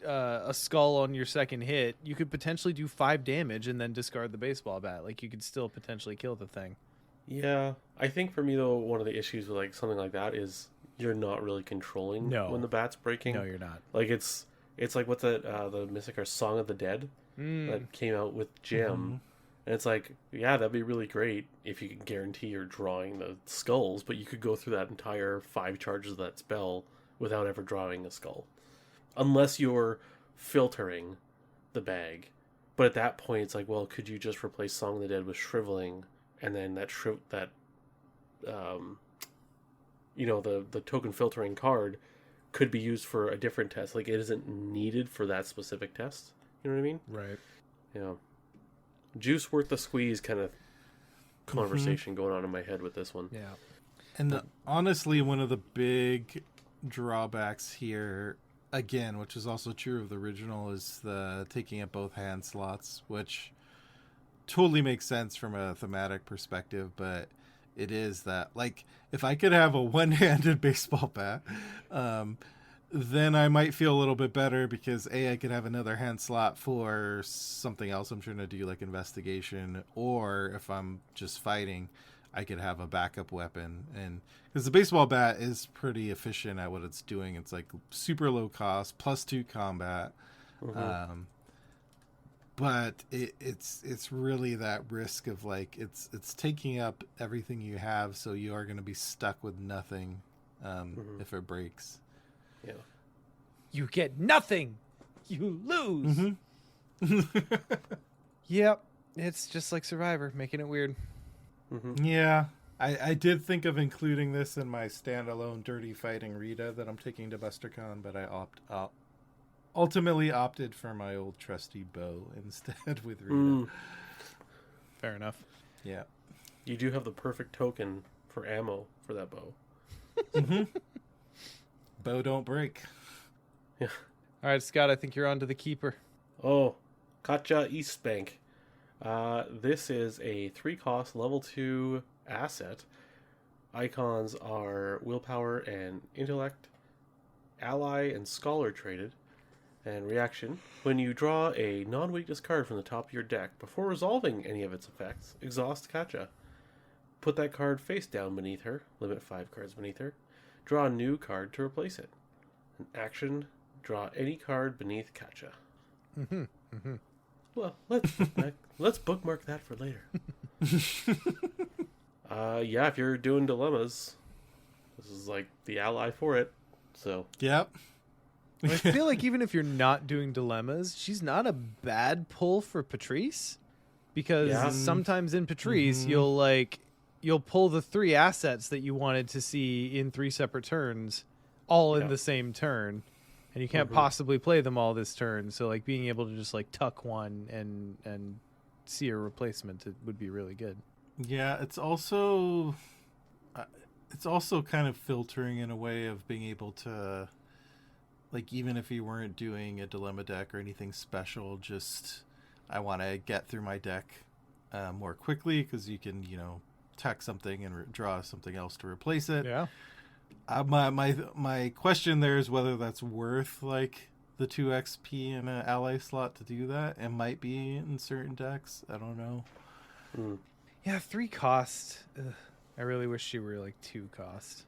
S2: a skull on your second hit. You could potentially do 5 damage and then discard the baseball bat. Like, you could still potentially kill the thing.
S5: Yeah. I think for me, though, one of the issues with like something like that is you're not really controlling when the bat's breaking.
S2: No, you're not.
S5: Like, it's like, what's that, the Mystic Song of the Dead that came out with Jim. And it's like, yeah, that'd be really great if you can guarantee you're drawing the skulls, but you could go through that entire 5 charges of that spell without ever drawing a skull. Unless you're filtering the bag. But at that point, it's like, well, could you just replace Song of the Dead with Shriveling, and then the token filtering card could be used for a different test. Like, it isn't needed for that specific test. You know what I mean?
S2: Right.
S5: Yeah. Juice worth the squeeze kind of conversation going on in my head with this one.
S2: Yeah.
S3: And honestly, one of the big drawbacks here, again, which is also true of the original, is the taking up both hand slots, which totally makes sense from a thematic perspective, but it is that, like, if I could have a one-handed baseball bat, then I might feel a little bit better because I could have another hand slot for something else I'm trying to do, like investigation, or if I'm just fighting, I could have a backup weapon. And because the baseball bat is pretty efficient at what it's doing, it's like super low cost, +2 combat. But it's really that risk of like it's taking up everything you have, so you are going to be stuck with nothing if it breaks.
S5: Yeah.
S2: You get nothing. You lose. Yep. It's just like Survivor, making it weird.
S3: Yeah. I did think of including this in my standalone Dirty Fighting Rita that I'm taking to BusterCon, but I ultimately opted for my old trusty bow instead with Rita.
S2: Fair enough.
S3: Yeah.
S5: You do have the perfect token for ammo for that bow.
S3: Bow don't break.
S5: Yeah.
S2: All right, Scott, I think you're on to the keeper.
S5: Oh, Katja Eastbank. This is a 3-cost level 2 asset. Icons are willpower and intellect, ally and scholar traded. And reaction: when you draw a non-weakness card from the top of your deck, before resolving any of its effects, exhaust Katja. Put that card face down beneath her, limit 5 cards beneath her. Draw a new card to replace it. An action: draw any card beneath Katja. Well, let's bookmark that for later. Yeah, if you're doing dilemmas, this is like the ally for it. So
S3: Yep.
S2: I feel like even if you're not doing dilemmas, she's not a bad pull for Patrice, because sometimes in Patrice you'll pull the 3 assets that you wanted to see in 3 separate turns, all in the same turn, and you can't possibly play them all this turn. So like being able to just like tuck one and see a replacement, it would be really good.
S3: Yeah, it's also kind of filtering in a way of being able to, like, even if you weren't doing a dilemma deck or anything special, just I want to get through my deck more quickly, because you can, tack something and draw something else to replace it.
S2: Yeah.
S3: My question there is whether that's worth like the 2 XP in an ally slot to do that. It might be in certain decks. I don't know.
S2: Yeah, 3 cost. Ugh. I really wish she were like 2 cost.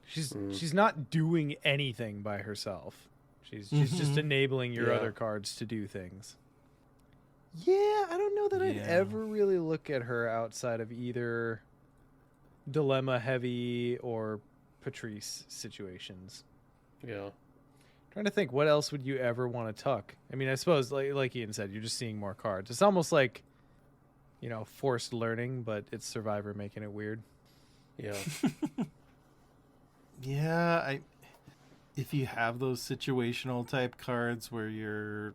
S2: She's not doing anything by herself. She's just enabling your other cards to do things. Yeah, I don't know that I'd ever really look at her outside of either dilemma heavy or Patrice situations.
S5: Yeah.
S2: Trying to think, what else would you ever want to tuck? I mean, I suppose, like Ian said, you're just seeing more cards. It's almost like, forced learning, but it's Survivor making it weird.
S5: Yeah.
S3: Yeah, if you have those situational type cards where you're,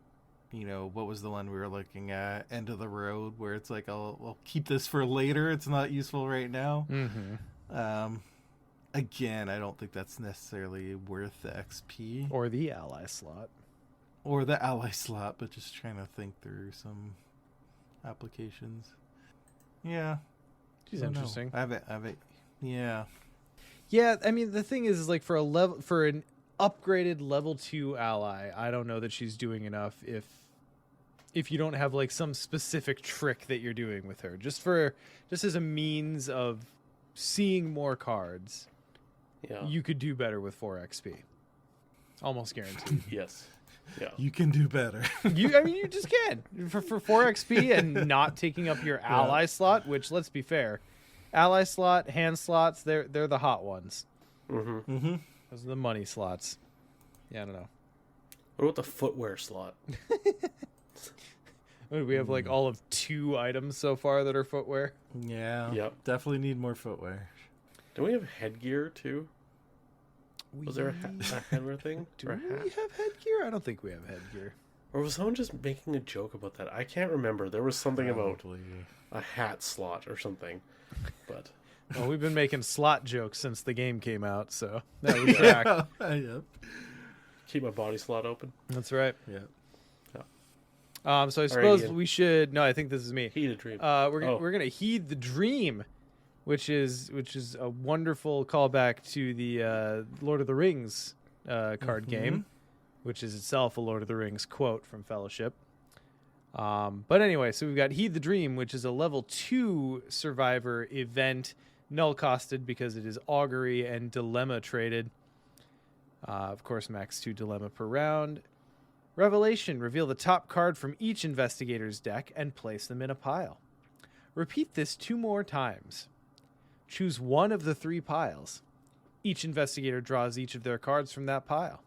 S3: what was the one we were looking at? End of the road, where it's like, I'll keep this for later. It's not useful right now.
S2: Mm-hmm.
S3: Again, I don't think that's necessarily worth the XP.
S2: Or the ally slot.
S3: But just trying to think through some applications. Yeah.
S2: She's interesting.
S3: I have it. Yeah.
S2: Yeah, I mean, the thing is like for an upgraded level 2 ally, I don't know that she's doing enough if you don't have like some specific trick that you're doing with her. Just as a means of seeing more cards.
S5: Yeah.
S2: You could do better with 4 XP. Almost guaranteed.
S5: Yes. Yeah.
S3: You can do better.
S2: You just can. For 4 XP and not taking up your ally slot, which, let's be fair, ally slot, hand slots, they're the hot ones.
S5: Mm-hmm.
S3: Mm-hmm.
S2: Those are the money slots. Yeah, I don't know.
S5: What about the footwear slot?
S2: We have like all of 2 items so far that are footwear.
S3: Yeah.
S5: Yep.
S3: Definitely need more footwear.
S5: Don't we have headgear too? Was there a headwear thing?
S2: Do
S5: Or a
S2: we
S5: hat?
S2: have headgear? I don't think we have headgear.
S5: Or was someone just making a joke about that? I can't remember. There was something about
S3: Probably.
S5: a hat slot or something. But
S2: Well, we've been making slot jokes since the game came out, so that would track.
S3: Yep.
S5: keep my body slot open.
S2: That's right.
S3: Yep.
S2: So I suppose
S5: Ian.
S2: we should. No, I think this is me.
S5: Heat a dream.
S2: We're gonna heed the dream, which is a wonderful callback to the Lord of the Rings card game, which is itself a Lord of the Rings quote from Fellowship. But anyway, so we've got Heed the Dream, which is a level 2 Survivor event, null costed because it is augury and dilemma traded. Of course, max 2 dilemma per round. Revelation, reveal the top card from each investigator's deck and place them in a pile. Repeat this 2 more times. Choose one of the 3 piles. Each investigator draws each of their cards from that pile.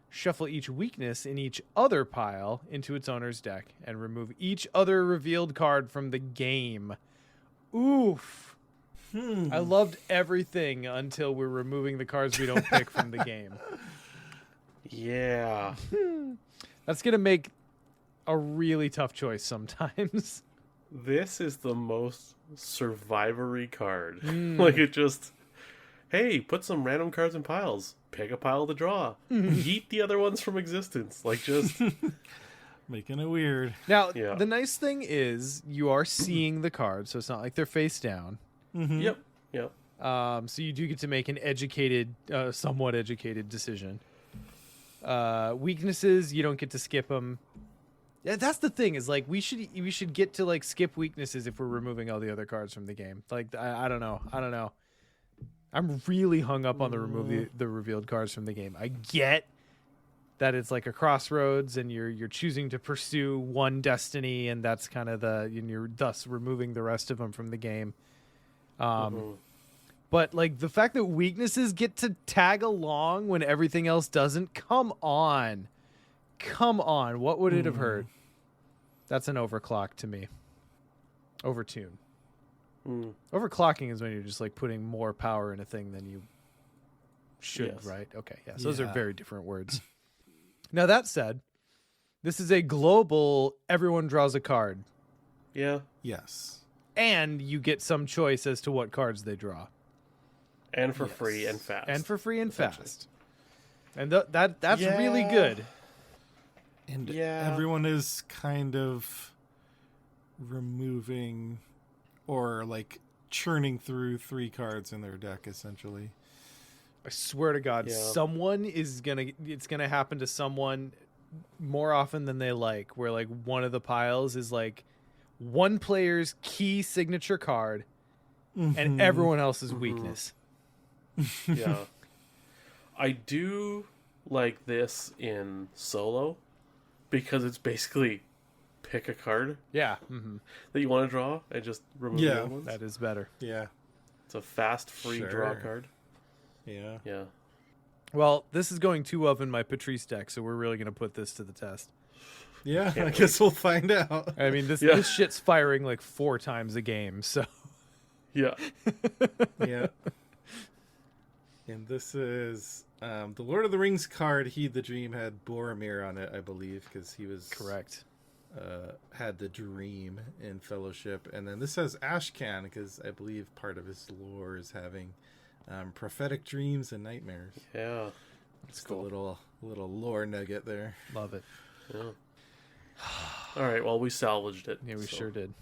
S2: Shuffle each weakness in each other pile into its owner's deck and remove each other revealed card from the game. Oof. I loved everything until we're removing the cards we don't pick from the game.
S5: Yeah.
S2: That's going to make a really tough choice sometimes.
S5: This is the most survivory card. Like it just, hey, put some random cards in piles. Pick a pile to draw. Yeet the other ones from existence. Like just
S3: Making it weird.
S2: Now,
S5: Yeah.
S2: the nice thing is you are seeing the cards, so it's not like they're face down.
S5: Yep.
S2: So you do get to make an educated, somewhat educated decision. Weaknesses, you don't get to skip them. Yeah, that's the thing is like we should get to like skip weaknesses if we're removing all the other cards from the game. Like I don't know. I'm really hung up on the revealed cards from the game. I get that it's like a crossroads and you're choosing to pursue one destiny and that's kind of and you're thus removing the rest of them from the game. But like the fact that weaknesses get to tag along when everything else doesn't, come on. What would it have hurt? That's an overclock to me. Overtune. Overclocking is when you're just like putting more power in a thing than you should,
S5: Yes.
S2: right? Okay, yes. Those are
S3: Yeah.
S2: very different words. Now that said, this is a global everyone draws a card
S5: Yeah.
S3: Yes.
S2: and you get some choice as to what cards they draw.
S5: And for free and fast.
S2: And for free and
S5: essentially.
S2: fast. And that's really
S5: Yeah.
S2: good.
S3: And
S5: Yeah.
S3: everyone is kind of removing or like churning through 3 cards in their deck essentially.
S2: I swear to God,
S5: Yeah.
S2: it's gonna happen to someone more often than they like, where like one of the piles is like one player's key signature card and everyone else's weakness.
S5: Yeah. I do like this in solo because it's basically pick a card
S2: Yeah,
S5: that you want to draw and just remove the other ones.
S2: that is better.
S3: Yeah.
S5: It's a fast free draw
S3: Sure.
S5: card.
S3: Yeah.
S5: Yeah.
S2: Well, this is going 2 of in my Patrice deck, so we're really going to put this to the test.
S3: Yeah, I guess we'll find out.
S2: I mean, this
S5: Yeah.
S2: this shit's firing like 4 times a game, so
S5: Yeah.
S3: Yeah. And this is the Lord of the Rings card. Heed the Dream had Boromir on it, I believe, because he was
S2: correct.
S3: had the dream in Fellowship. And then this has Ashcan, because I believe part of his lore is having prophetic dreams and nightmares.
S5: Yeah.
S2: That's
S3: Just
S2: cool.
S3: a little lore nugget there.
S2: Love it.
S5: Yeah. All right. Well, we salvaged it.
S2: Yeah, we
S5: so.
S2: sure did.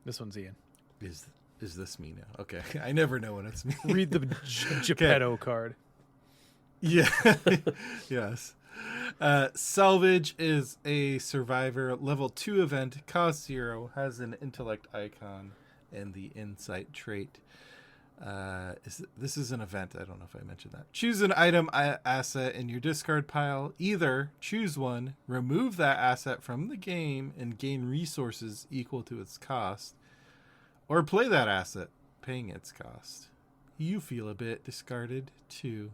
S2: This one's Ian.
S3: Is this me now? Okay, I never know when it's me.
S2: Read the Geppetto card.
S3: Yeah. Yes. Salvage is a survivor level 2 event, cost 0, has an intellect icon and the insight trait. This is an event. I don't know if I mentioned that. Choose an item asset in your discard pile. Either choose one, remove that asset from the game, and gain resources equal to its cost, or play that asset, paying its cost. You feel a bit discarded too.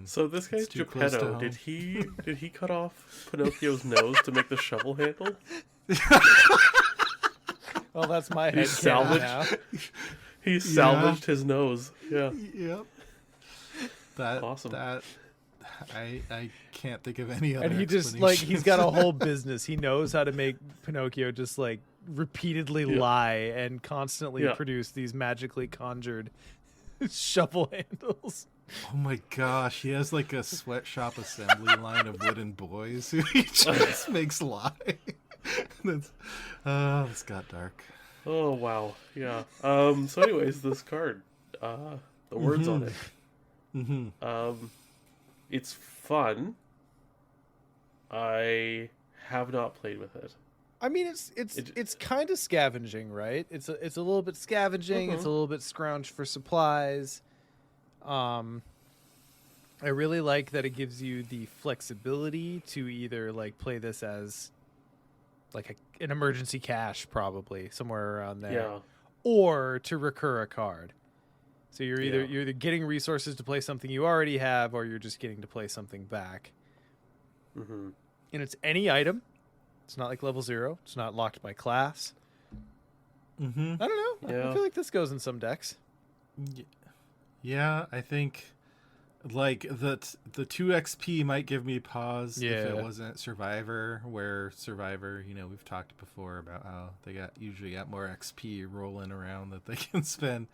S5: So this guy's
S3: It's too close to
S5: Geppetto.
S3: home.
S5: Did he cut off Pinocchio's nose to make the shovel handle?
S2: Well, that's my head
S5: He's
S2: canon
S5: salvaged.
S2: now.
S5: He salvaged his nose. Yeah.
S3: Yep. That
S5: Awesome.
S3: That I can't think of any other.
S2: And he just like he's got a
S3: explanations.
S2: whole business. He knows how to make Pinocchio just like repeatedly lie and constantly
S5: Yeah.
S2: produce these magically conjured shovel handles.
S3: Oh my gosh, he has like a sweatshop assembly line of wooden boys who he just makes lie. That's this got dark.
S5: Oh wow. Yeah. So anyways, this card, the words on it.
S3: Mm-hmm.
S5: It's fun. I have not played with it.
S2: I mean, it's kind of scavenging, right? It's a little bit scavenging. It's a little bit scrounge for supplies. I really like that it gives you the flexibility to either like play this as like an emergency cache, probably somewhere around there,
S5: Yeah.
S2: or to recur a card. So you're either
S5: Yeah.
S2: you're either getting resources to play something you already have, or you're just getting to play something back.
S5: Mm-hmm.
S2: And it's any item. It's not like level 0. It's not locked by class.
S3: Mm-hmm.
S2: I don't know. I
S5: Yeah.
S2: feel like this goes in some decks.
S3: Yeah, I think like the 2 XP might give me pause if
S2: Yeah.
S3: it wasn't Survivor, where Survivor, we've talked before about how they usually got more XP rolling around that they can spend.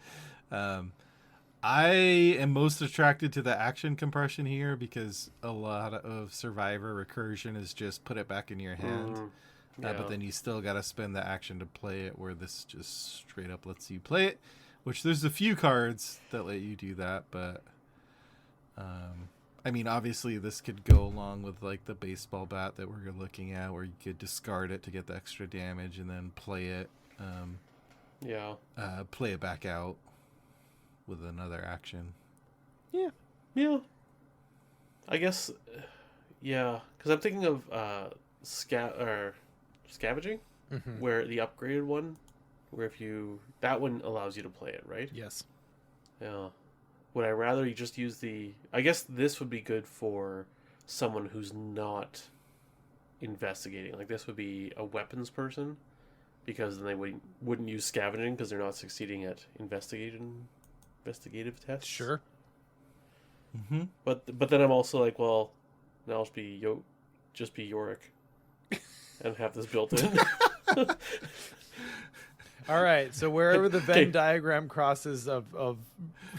S3: I am most attracted to the action compression here because a lot of Survivor recursion is just put it back in your hand.
S5: Yeah.
S3: But then you still got to spend the action to play it, where this just straight up lets you play it, which there's a few cards that let you do that. But I mean, obviously this could go along with like the baseball bat that we're looking at, where you could discard it to get the extra damage and then play it back out with another action.
S5: Yeah. I guess. Yeah, because I'm thinking of scavenging, where the upgraded one, where that one allows you to play it, right?
S2: Yes.
S5: Yeah. Would I rather you just use I guess this would be good for someone who's not investigating. Like this would be a weapons person, because then they wouldn't use scavenging because they're not succeeding at investigative tests.
S2: Sure.
S3: Mm-hmm.
S5: But then I'm also like, well, now I'll just be Yorick and have this built in.
S2: All right. So wherever the Venn
S5: Okay.
S2: diagram crosses of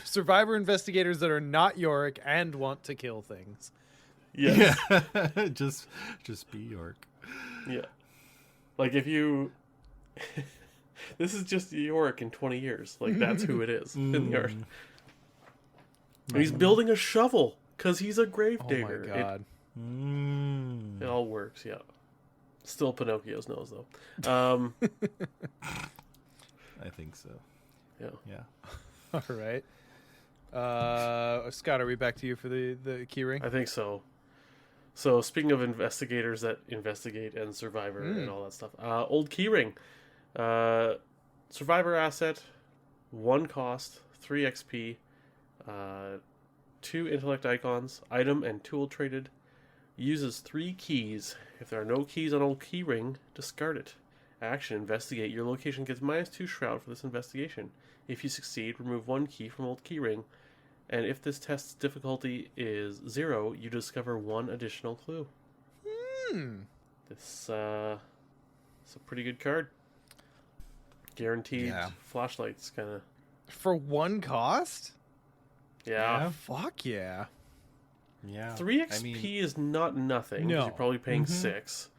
S2: survivor investigators that are not Yorick and want to kill things.
S5: Yes.
S3: Yeah. just be York.
S5: Yeah. Like if you this is just Yorick in 20 years. Like that's who it is in the art. He's building a shovel because he's a
S2: Oh
S5: gravedigger.
S2: my god.
S5: It all works, yeah. Still Pinocchio's nose though.
S3: I think so.
S5: Yeah.
S3: Yeah.
S2: All right. Scott, are we back to you for the keyring?
S5: I think so. So speaking of investigators that investigate and Survivor and all that stuff, old keyring, Survivor asset, 1 cost, 3 XP, 2 intellect icons, item and tool traded. Uses 3 keys. If there are no keys on old key ring, discard it. Action, investigate. Your location gets -2 shroud for this investigation. If you succeed, remove 1 key from old key ring. And if this test's difficulty is 0, you discover 1 additional clue. This it's a pretty good card. Guaranteed flashlights, kind of.
S2: For 1 cost?
S5: Yeah.
S2: Fuck yeah.
S3: Yeah.
S5: 3 XP is not nothing. 'Cause
S2: No.
S5: you're probably paying 6.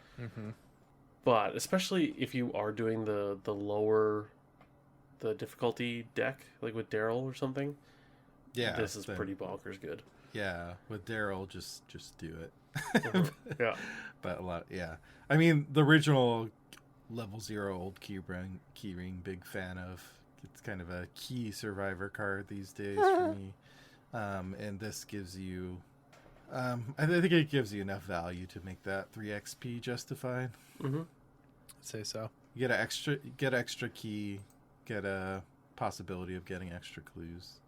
S5: But especially if you are doing the lower the difficulty deck, like with Daryl or something.
S3: Yeah.
S5: This is pretty bonkers good.
S3: Yeah, with Daryl, just do it.
S5: Yeah.
S3: But a lot, yeah. I mean, the original level 0 old keyring, big fan of. It's kind of a key survivor card these days for me. And this gives you, I think it gives you enough value to make that 3 XP justified.
S2: I'd say so.
S3: You get extra key, get a possibility of getting extra clues.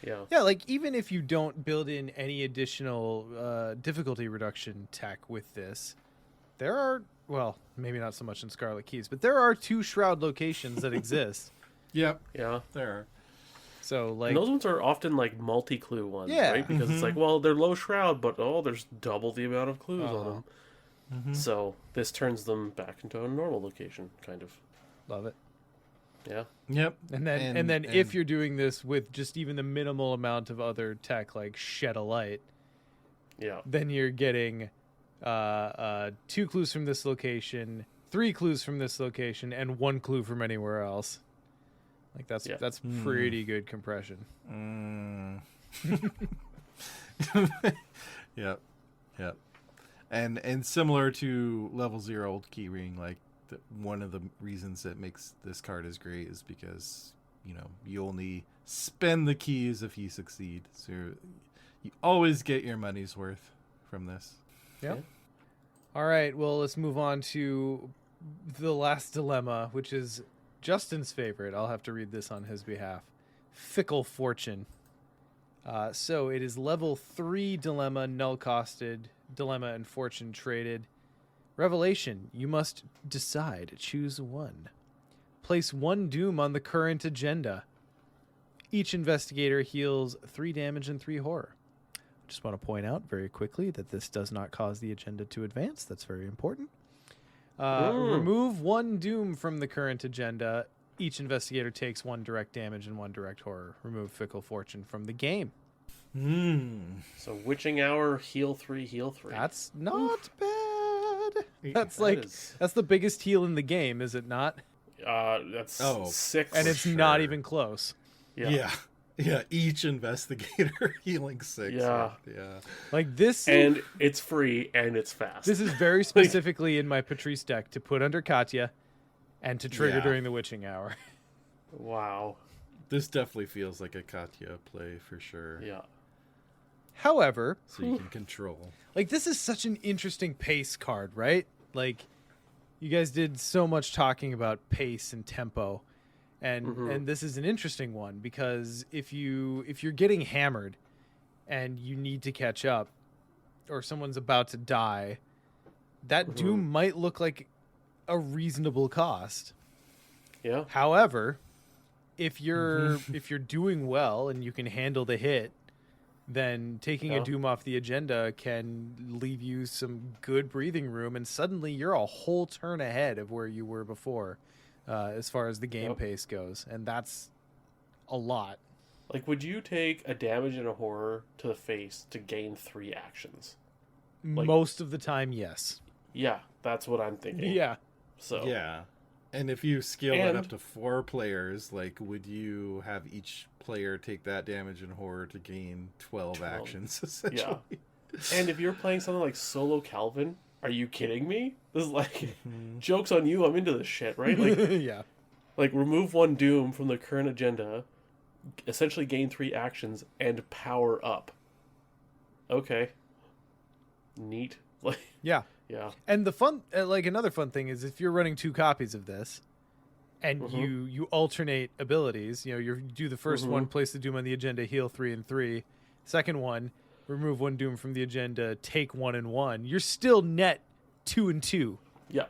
S5: Yeah.
S2: Yeah, like even if you don't build in any additional difficulty reduction tech with this, there are, well, maybe not so much in Scarlet Keys, but there are 2 shroud locations that exist.
S3: Yep,
S5: Yeah.
S3: there are.
S2: So like
S5: And those ones are often like multi-clue ones,
S2: Yeah.
S5: right? Because it's like, well, they're low shroud, but there's double the amount of clues on them. So this turns them back into a normal location, kind of.
S2: love it.
S5: Yeah.
S3: Yep.
S2: And then if you're doing this with just even the minimal amount of other tech like Shed a Light,
S5: Yeah.
S2: then you're getting 2 clues from this location, 3 clues from this location, and 1 clue from anywhere else. Like that's pretty good compression.
S3: Yep. And similar to level 0 old keyring, like one of the reasons that makes this card as great is because you only spend the keys if you succeed, so you always get your money's worth from this.
S2: Yep. All right, well, let's move on to the last dilemma, which is Justin's favorite. I'll have to read this on his behalf. Fickle Fortune. So it is level 3 dilemma, null costed, dilemma and fortune traded. Revelation, you must decide. Choose 1. Place 1 doom on the current agenda. Each investigator heals 3 damage and 3 horror. Just want to point out very quickly that this does not cause the agenda to advance. That's very important. Remove 1 doom from the current agenda. Each investigator takes 1 direct damage and 1 direct horror. Remove Fickle Fortune from the game.
S5: So Witching Hour, heal 3, heal 3.
S2: That's not bad. That's
S5: That
S2: that's the biggest heal in the game, is it not?
S5: That's 6.
S2: And it's not even close.
S5: Yeah.
S3: Yeah, each investigator healing 6.
S5: Yeah.
S2: Like this,
S5: And it's free and it's fast.
S2: this is very specifically in my Patrice deck to put under Katya and to trigger
S3: Yeah.
S2: during the witching hour.
S5: Wow.
S3: This definitely feels like a Katya play for sure.
S5: Yeah.
S2: However,
S3: So you can control.
S2: like this is such an interesting pace card, right? Like you guys did so much talking about pace and tempo. And this is an interesting one because if you're getting hammered and you need to catch up or someone's about to die, that doom might look like a reasonable cost.
S5: Yeah.
S2: However, if you're doing well and you can handle the hit, then taking a doom off the agenda can leave you some good breathing room, and suddenly you're a whole turn ahead of where you were before, as far as the game pace goes, and that's a lot.
S5: Like, would you take a damage and a horror to the face to gain 3 actions? Like,
S2: Most of the time, yes.
S5: Yeah, that's what I'm thinking.
S2: Yeah.
S5: So
S3: Yeah. And if you scale it up to 4 players, like, would you have each player take that damage and horror to gain 12 actions, essentially?
S5: Yeah. And if you're playing something like Solo Calvin, are you kidding me? This is like, joke's on you, I'm into this shit, right? Like,
S2: Yeah.
S5: like, remove 1 doom from the current agenda, essentially gain 3 actions, and power up. Okay. Neat. Like,
S2: Yeah.
S5: yeah.
S2: And the fun, like another fun thing is if you're running 2 copies of this, and you alternate abilities, you do the first one, place the doom on the agenda, heal 3 and 3, Second one, remove one doom from the agenda, take 1 and 1. You're still net 2 and 2.
S5: Yeah.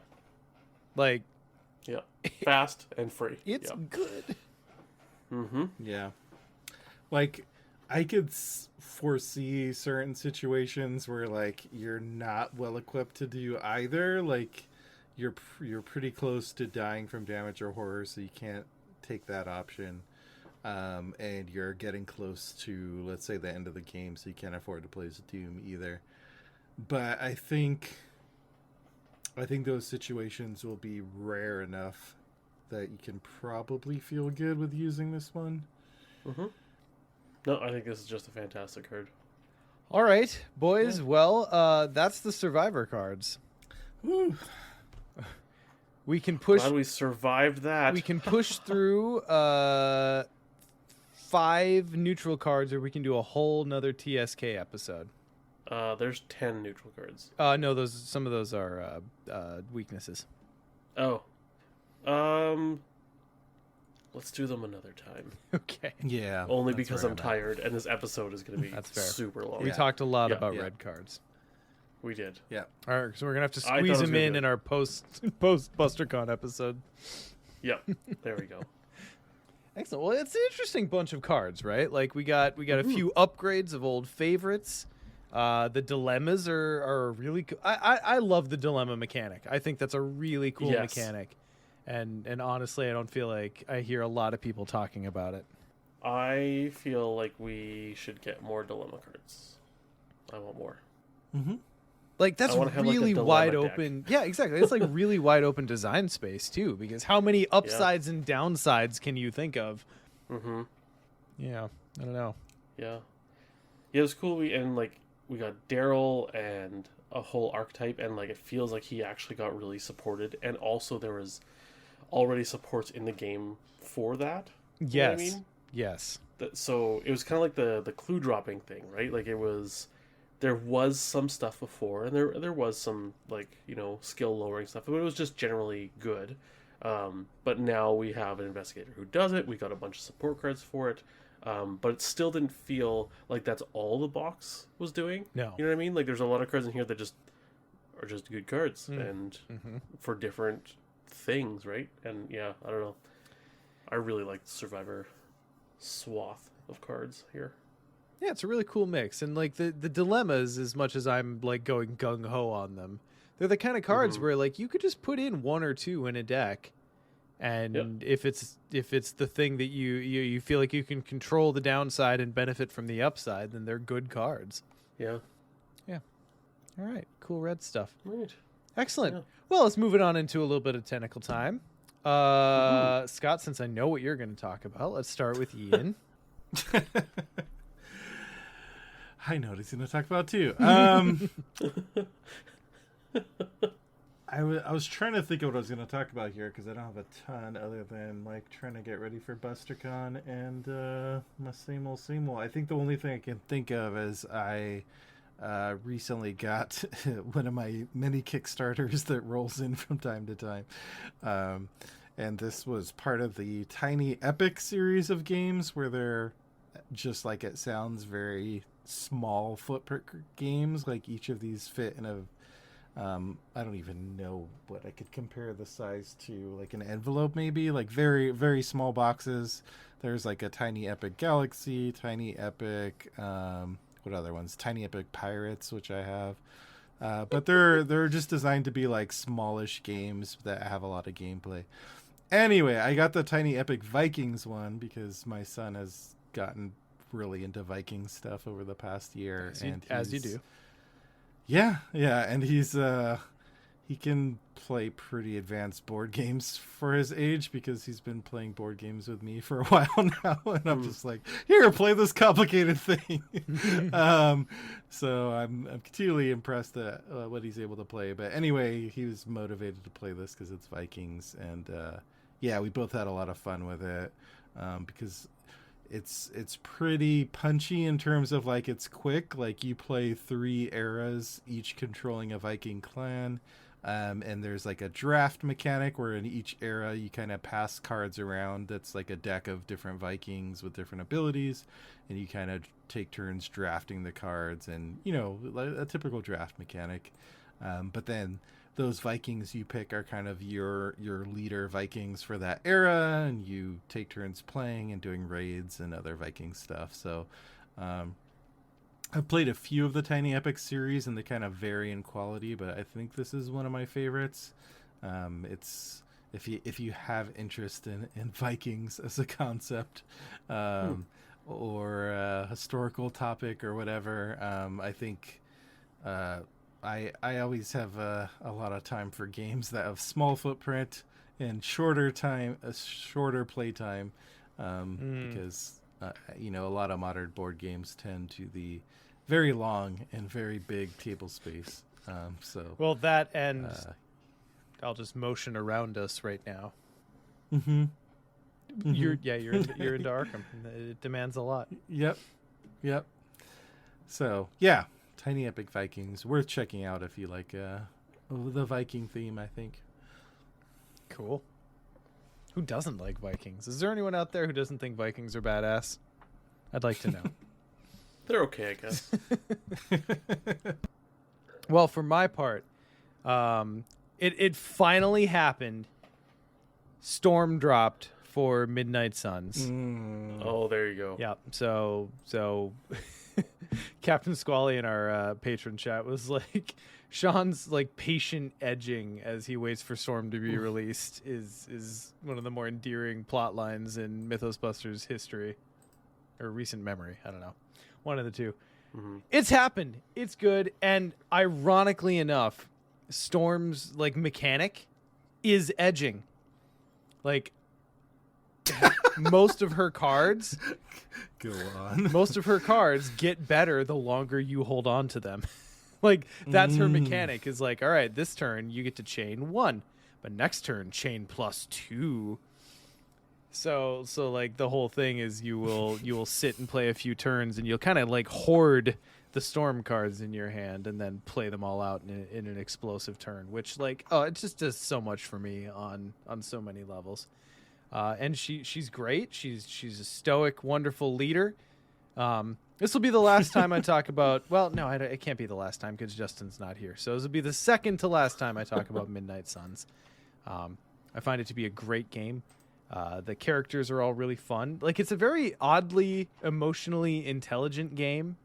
S2: Like,
S5: Yeah. Fast and free.
S2: it's good.
S5: Mm-hmm.
S3: Yeah. Like, I could foresee certain situations where, like, you're not well equipped to do either. Like, you're pretty close to dying from damage or horror, so you can't take that option. And you're getting close to, let's say, the end of the game, so you can't afford to play as Doom either. But I think those situations will be rare enough that you can probably feel good with using this one.
S5: Mm-hmm. No, I think this is just a fantastic card.
S2: All right, boys. Yeah. Well, that's the Survivor cards.
S3: Woo.
S2: We can push.
S5: Glad we survived that.
S2: We can push through 5 neutral cards, or we can do a whole nother TSK episode.
S5: There's 10 neutral cards.
S2: No, some of those are weaknesses.
S5: Oh. Let's do them another time.
S2: Okay.
S3: Yeah.
S5: Only because I'm tired, and this episode is going to be super long.
S2: We talked a lot about red cards.
S5: We did.
S3: Yeah.
S2: All right, so we're gonna have to squeeze them in our post BusterCon episode.
S5: Yep. There we go.
S2: Excellent. Well, it's an interesting bunch of cards, right? Like we got a few upgrades of old favorites. The dilemmas are really cool. I love the dilemma mechanic. I think that's a really cool mechanic. And honestly, I don't feel like I hear a lot of people talking about it.
S5: I feel like we should get more dilemma cards. I want more.
S3: Mm-hmm.
S2: Like, that's really wide open. Yeah, exactly. It's like really wide open design space, too, because how many upsides and downsides can you think of?
S5: Mm-hmm.
S2: Yeah, I don't know.
S5: Yeah. Yeah, it was cool. We got Daryl and a whole archetype, and like it feels like he actually got really supported, and also there was already supports in the game for that.
S2: Yes.
S5: You know what I mean?
S2: Yes.
S5: So it was kind of like the clue dropping thing, right? Like there was some stuff before, and there was some, like, you know, skill lowering stuff, but it was just generally good. But now we have an investigator who does it. We got a bunch of support cards for it. But it still didn't feel like that's all the box was doing.
S2: No.
S5: You know what I mean? Like, there's a lot of cards in here that just are just good cards and for different things, right? And yeah, I don't know. I really like the Survivor swath of cards here.
S2: Yeah, it's a really cool mix. And like the dilemmas, as much as I'm like going gung-ho on them, they're the kind of cards where like you could just put in 1 or 2 in a deck. And if it's the thing that you feel like you can control the downside and benefit from the upside, then they're good cards.
S5: Yeah.
S2: Yeah. All right. Cool red stuff.
S5: Right.
S2: Excellent.
S5: Yeah.
S2: Well, let's move it on into a little bit of technical time. Scott, since I know what you're going to talk about, let's start with Ian.
S3: I know what he's going to talk about too. I was trying to think of what I was going to talk about here because I don't have a ton other than like trying to get ready for BusterCon and my same old. I think the only thing I can think of is I recently got one of my mini Kickstarters that rolls in from time to time. And this was part of the Tiny Epic series of games where they're just like it sounds, very small footprint games. Like each of these fit in a I don't even know what I could compare the size to, like an envelope maybe, like very, very small boxes. There's like a Tiny Epic Galaxy, Tiny Epic, what other ones? Tiny Epic Pirates, which I have. But they're just designed to be like smallish games that have a lot of gameplay. Anyway, I got the Tiny Epic Vikings one because my son has gotten really into Viking stuff over the past year.
S2: As you do.
S3: Yeah, and he's he can play pretty advanced board games for his age because he's been playing board games with me for a while now, and I'm just like, here, play this complicated thing. So I'm continually impressed at what he's able to play. But anyway, he was motivated to play this because it's Vikings, and yeah, we both had a lot of fun with it because it's pretty punchy in terms of like it's quick. Like you play 3 eras, each controlling a Viking clan, And there's like a draft mechanic where in each era you kind of pass cards around. That's like a deck of different Vikings with different abilities, and you kind of take turns drafting the cards, and a typical draft mechanic. But then those Vikings you pick are kind of your leader Vikings for that era, and you take turns playing and doing raids and other Viking stuff. So I've played a few of the Tiny Epic series, and they kind of vary in quality, but I think this is one of my favorites. It's if you have interest in Vikings as a concept, or a historical topic or whatever, I think I always have a lot of time for games that have small footprint and shorter play time, because a lot of modern board games tend to be very long and very big table space.
S2: Well, that and I'll just motion around us right now.
S3: Mm-hmm.
S2: You're into Arkham. It demands a lot.
S3: Yep. So yeah, Tiny Epic Vikings, worth checking out if you like the Viking theme, I think.
S2: Cool. Who doesn't like Vikings? Is there anyone out there who doesn't think Vikings are badass? I'd like to know.
S5: They're okay, I guess.
S2: Well, for my part, it finally happened. Storm dropped for Midnight Suns.
S5: Oh, there you go.
S2: Yeah. So Captain Squally in our patron chat was like, Sean's like patient edging as he waits for Storm to be released is one of the more endearing plot lines in Mythos Busters history or recent memory. I don't know. One of the two. Mm-hmm. It's happened. It's good. And ironically enough, Storm's like mechanic is edging. Like most of her cards
S3: go on.
S2: Most of her cards get better the longer you hold on to them. Like that's her mechanic is like, all right, this turn you get to chain 1, but next turn chain +2. So like the whole thing is you will sit and play a few turns, and you'll kind of like hoard the Storm cards in your hand and then play them all out in an explosive turn, which like, it just does so much for me on so many levels. And she's great. She's a stoic, wonderful leader. This will be the last time I talk about, well, no, it can't be the last time because Justin's not here. So this will be the second to last time I talk about Midnight Suns. I find it to be a great game. The characters are all really fun. Like, it's a very oddly emotionally intelligent game.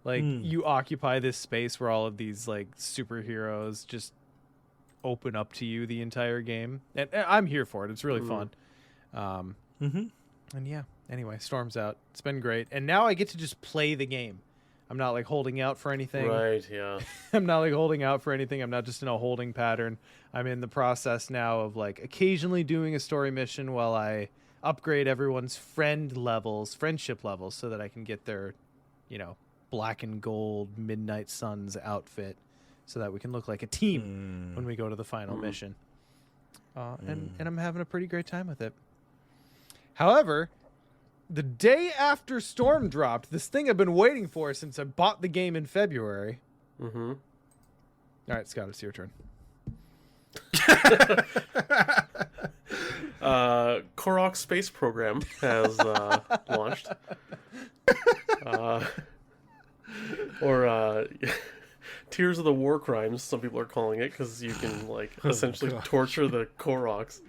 S2: Like, you occupy this space where all of these, like, superheroes just open up to you the entire game. And I'm here for it. It's really fun. And yeah, anyway, Storm's out. It's been great. And now I get to just play the game. I'm not, like, holding out for anything.
S5: Right, yeah.
S2: I'm not, like, holding out for anything. I'm not just in a holding pattern. I'm in the process now of, like, occasionally doing a story mission while I upgrade everyone's friendship levels, so that I can get their, black and gold Midnight Suns outfit, so that we can look like a team when we go to the final mission. And I'm having a pretty great time with it. However, the day after Storm dropped, this thing I've been waiting for since I bought the game in February. All right, Scott, it's your turn.
S5: Korok Space Program has launched. Or Tears of the War Crimes, some people are calling it, because you can essentially torture the Koroks.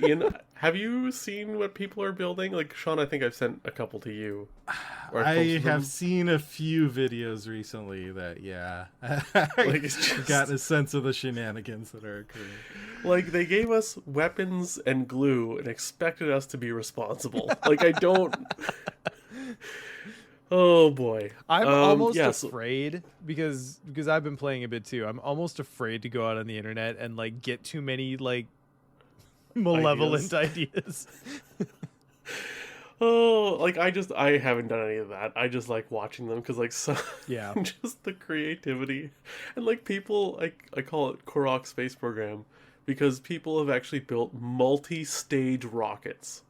S5: Ian, have you seen what people are building? Like, Sean, I think I've sent a couple to you.
S3: I have seen a few videos recently that, I've got a sense of the shenanigans that are occurring.
S5: Like, they gave us weapons and glue and expected us to be responsible. Like, I don't... Oh boy,
S2: I'm almost afraid because I've been playing a bit too. I'm almost afraid to go out on the internet and get too many malevolent ideas.
S5: I haven't done any of that. I just like watching them because just the creativity and people I call it Korok Space Program because people have actually built multi-stage rockets.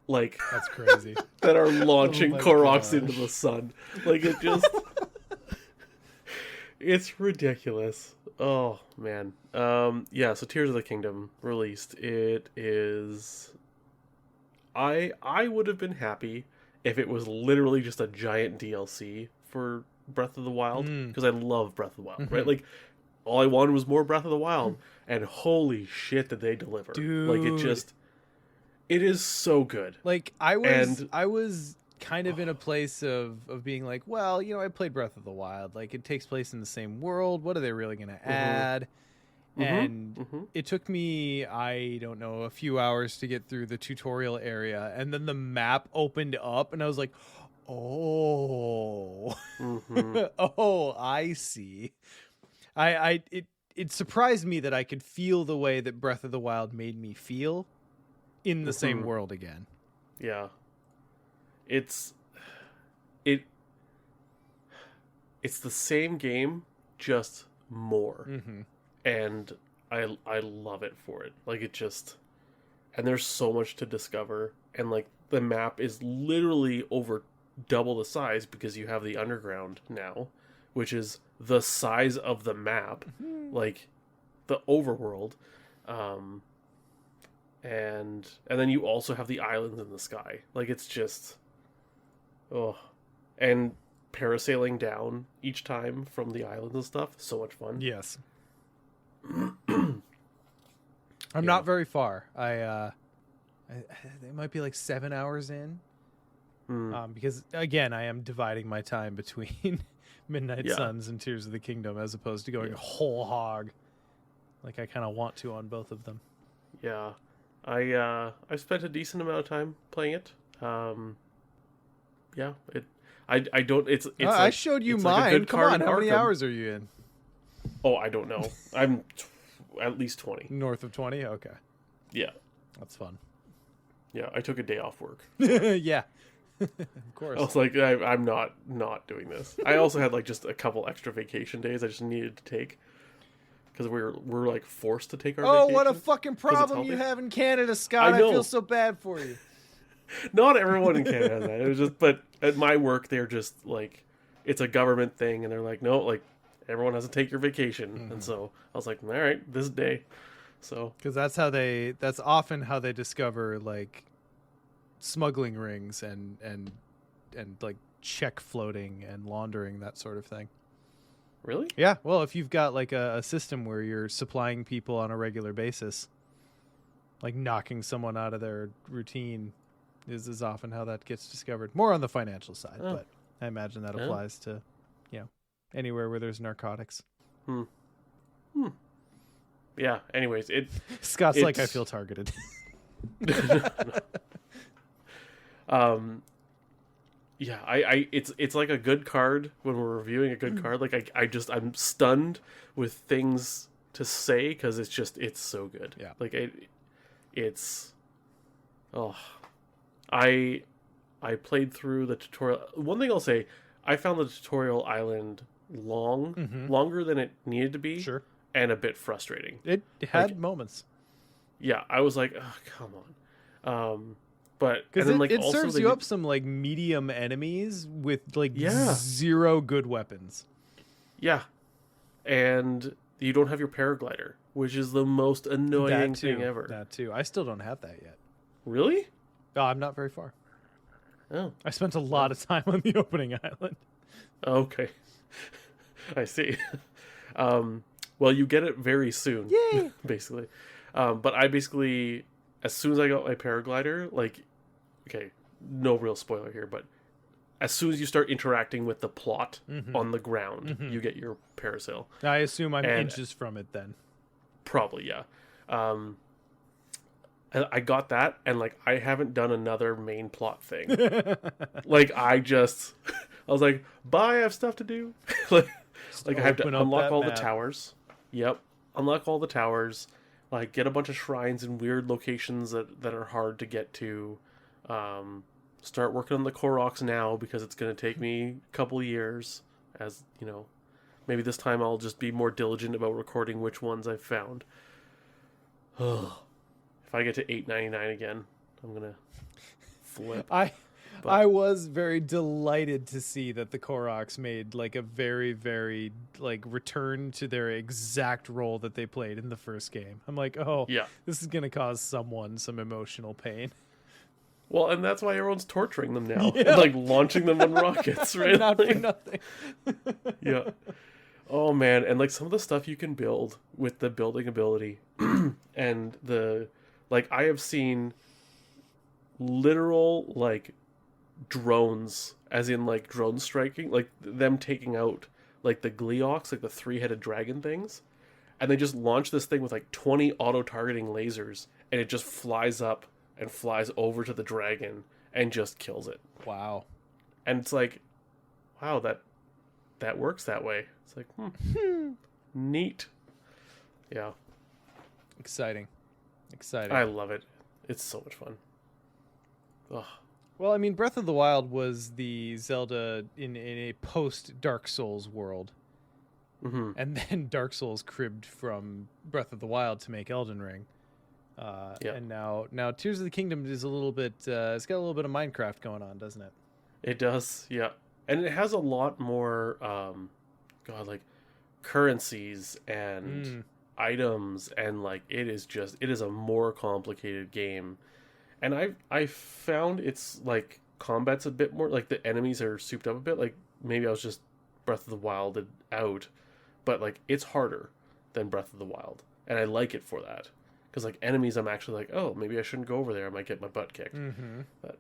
S2: That's crazy.
S5: That are launching Koroks into the sun. It's ridiculous. Oh man. Yeah, so Tears of the Kingdom released. It is I would have been happy if it was literally just a giant DLC for Breath of the Wild, because I love Breath of the Wild, right? Like all I wanted was more Breath of the Wild, and holy shit did they deliver. Like it is so good.
S2: Like I was kind of in a place of being like, well, I played Breath of the Wild. Like it takes place in the same world. What are they really going to add? And it took me, I don't know, a few hours to get through the tutorial area, and then the map opened up, and I was like, oh, oh, I see. It surprised me that I could feel the way that Breath of the Wild made me feel in the same world again.
S5: Yeah. It's the same game, just more. And I love it for it. Like it just, and there's so much to discover, and like the map is literally over double the size because you have the underground now, which is the size of the map, like the overworld. And then you also have the islands in the sky. Like it's just, and parasailing down each time from the islands and stuff, so much fun.
S2: Yes. I'm not very far. I it might be like 7 hours in. Because again, I am dividing my time between Midnight Suns and Tears of the Kingdom as opposed to going whole hog. Like I kind of want to on both of them.
S5: Yeah. I spent a decent amount of time playing it. Yeah, I don't. It's.
S2: I
S5: like,
S2: showed you
S5: it's
S2: mine.
S5: like a good
S2: Come
S5: card
S2: on,
S5: in
S2: how many
S5: Arkham.
S2: hours are you in?
S5: Oh, I don't know. I'm at least 20.
S2: North of 20. Okay,
S5: Yeah,
S2: that's fun.
S5: yeah. I took a day off work.
S2: Yeah, of course.
S5: I was like, I'm not doing this. I also had like just a couple extra vacation days I just needed to take because we're like forced to take our.
S2: Oh,
S5: vacation
S2: what a fucking problem you
S5: healthy.
S2: have in Canada, Scott! I
S5: know.
S2: feel so bad for you.
S5: Not everyone in Canada has that. It was just, but at my work, they're just like, it's a government thing, and they're like, no, like everyone has to take your vacation, and so I was like, all right, this day, so
S2: Because that's often how they discover like smuggling rings and like check floating and laundering, that sort of thing.
S5: really,
S2: Yeah, well, if you've got like a system where you're supplying people on a regular basis, like knocking someone out of their routine is often how that gets discovered. More on the financial side, but I imagine that applies to, anywhere where there's narcotics.
S5: yeah. Anyways,
S2: Scott's like, I feel targeted.
S5: Yeah, it's like a good card when we're reviewing a good card. Like I'm stunned with things to say because it's so good.
S2: Yeah.
S5: Like I played through the tutorial. One thing I'll say, I found the tutorial island longer than it needed to be.
S2: Sure.
S5: And a bit frustrating.
S2: It had moments.
S5: Yeah, I was like, oh, come on. But
S2: Because
S5: and then, like,
S2: it
S5: also
S2: serves you up some like medium enemies with like
S5: Yeah.
S2: zero good weapons.
S5: Yeah. And you don't have your paraglider, which is the most annoying thing ever.
S2: That too. I still don't have that yet.
S5: Really?
S2: Oh, I'm not very far.
S5: Oh.
S2: I spent a lot of time on the opening island.
S5: Okay. I see. Well, you get it very soon.
S2: Yay!
S5: Basically. But I basically, as soon as I got my paraglider, like, okay, no real spoiler here, but as soon as you start interacting with the plot on the ground, you get your parasail.
S2: I assume I'm inches from it then.
S5: Probably, yeah. I got that, and like I haven't done another main plot thing. Like I was like, bye, I have stuff to do. like I have to
S2: open up
S5: unlock
S2: that
S5: all the
S2: map.
S5: towers. Yep, unlock all the towers. Like get a bunch of shrines in weird locations that are hard to get to. Start working on the Koroks now because it's going to take me a couple years. As you know, maybe this time I'll just be more diligent about recording which ones I've found. If I get to $8.99 again, I'm gonna flip.
S2: I was very delighted to see that the Koroks made like a very, very like return to their exact role that they played in the first game. I'm like, oh,
S5: Yeah.
S2: this is gonna cause someone some emotional pain.
S5: Well, and that's why everyone's torturing them now,
S2: Yeah.
S5: like launching them on rockets, right?
S2: Not for
S5: Like,
S2: nothing.
S5: yeah. Oh man, and like some of the stuff you can build with the building ability, and the like, I have seen literal like drones, as in like drone striking, like them taking out like the Gleeoks, like the 3-headed dragon things, and they just launch this thing with like 20 auto-targeting lasers, and it just flies up and flies over to the dragon and just kills it.
S2: Wow.
S5: And it's like, wow, that works that way. It's like, neat. Yeah,
S2: Exciting.
S5: I love it. It's so much fun. Ugh.
S2: Well, I mean, Breath of the Wild was the Zelda in a post Dark Souls world.
S5: Mm-hmm.
S2: And then Dark Souls cribbed from Breath of the Wild to make Elden Ring.
S5: Yeah.
S2: And now Tears of the Kingdom is a little bit, it's got a little bit of Minecraft going on, doesn't it?
S5: It does, yeah. And it has a lot more, like currencies and items, and like it is a more complicated game. And I found it's like combat's a bit more, like the enemies are souped up a bit. Like maybe I was just Breath of the Wild out, but like it's harder than Breath of the Wild, and I like it for that. Because like enemies, I'm actually like, oh, maybe I shouldn't go over there. I might get my butt kicked.
S2: Mm-hmm.
S5: But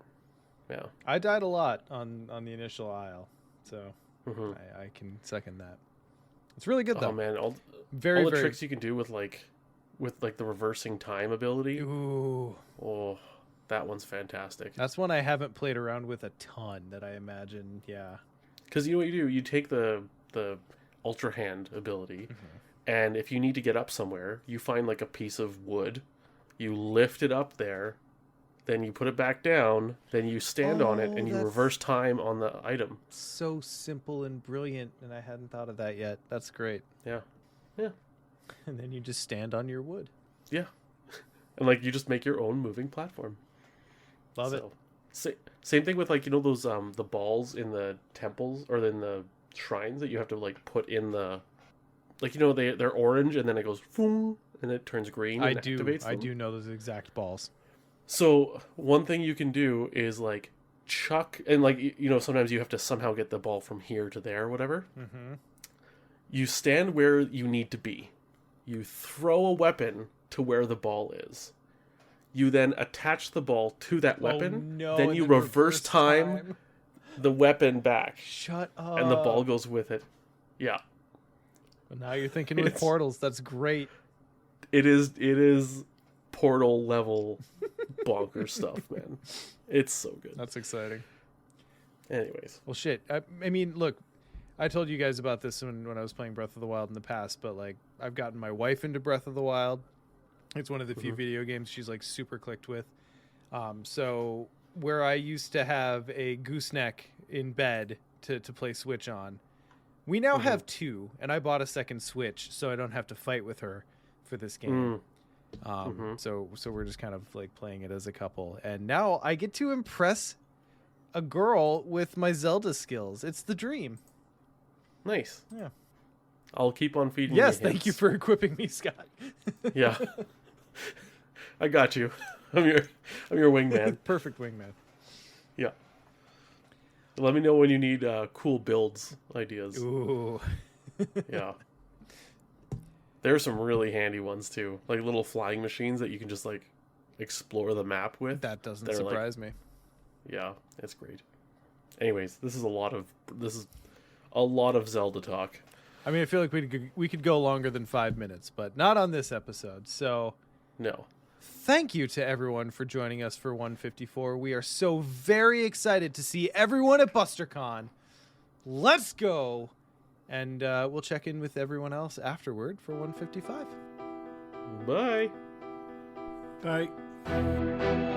S5: yeah,
S2: I died a lot on the initial isle, so
S5: mm-hmm.
S2: I can second that. It's really good though.
S5: Oh man, all
S2: very
S5: the tricks you can do with the reversing time ability.
S2: Ooh,
S5: Oh, that one's fantastic.
S2: that's one I haven't played around with a ton. That I imagine, yeah.
S5: Because you know what you do? You take the Ultra Hand ability, and if you need to get up somewhere, you find like a piece of wood, you lift it up there, then you put it back down, then you stand on it, and you
S2: that's
S5: reverse time on the item.
S2: so simple and brilliant, and I hadn't thought of that yet. That's great.
S5: Yeah.
S2: And then you just stand on your wood.
S5: Yeah. And like you just make your own moving platform.
S2: Love it.
S5: Same thing with like, you know, those the balls in the temples or in the shrines that you have to like put in the, like, you know, they're orange and then it goes boom, and it turns green and activates them.
S2: I do know those exact balls.
S5: So one thing you can do is like chuck, and like, you know, sometimes you have to somehow get the ball from here to there or whatever.
S2: Mm-hmm.
S5: You stand where you need to be. You throw a weapon to where the ball is. You then attach the ball to that weapon.
S2: No,
S5: then
S2: and
S5: you
S2: then
S5: reverse time the weapon back.
S2: Shut up.
S5: And the ball goes with it. Yeah.
S2: Well, now you're thinking with portals. That's great.
S5: It is Portal level bonker stuff, man. It's so good.
S2: That's exciting.
S5: Anyways.
S2: Well, shit. I mean, look, I told you guys about this when I was playing Breath of the Wild in the past, but like I've gotten my wife into Breath of the Wild. It's one of the few video games she's like super clicked with. So where I used to have a gooseneck in bed to play Switch on, we now have two, and I bought a second Switch so I don't have to fight with her for this game. So we're just kind of like playing it as a couple, and now I get to impress a girl with my Zelda skills. It's the dream.
S5: Nice.
S2: Yeah.
S5: I'll keep on feeding
S2: Yes,
S5: you
S2: thank
S5: hints.
S2: you for equipping me, Scott.
S5: Yeah. I got you. I'm your wingman.
S2: Perfect wingman.
S5: Yeah. Let me know when you need cool builds ideas.
S2: Ooh.
S5: Yeah. There are some really handy ones too, like little flying machines that you can just like explore the map with.
S2: That doesn't
S5: They're,
S2: surprise me.
S5: Yeah, it's great. Anyways, this is a lot of Zelda talk.
S2: I mean, I feel like we could go longer than 5 minutes, but not on this episode. So,
S5: No.
S2: thank you to everyone for joining us for 154. We are so very excited to see everyone at BusterCon. Let's go. And we'll check in with everyone else afterward for 155.
S5: Bye.
S3: Bye.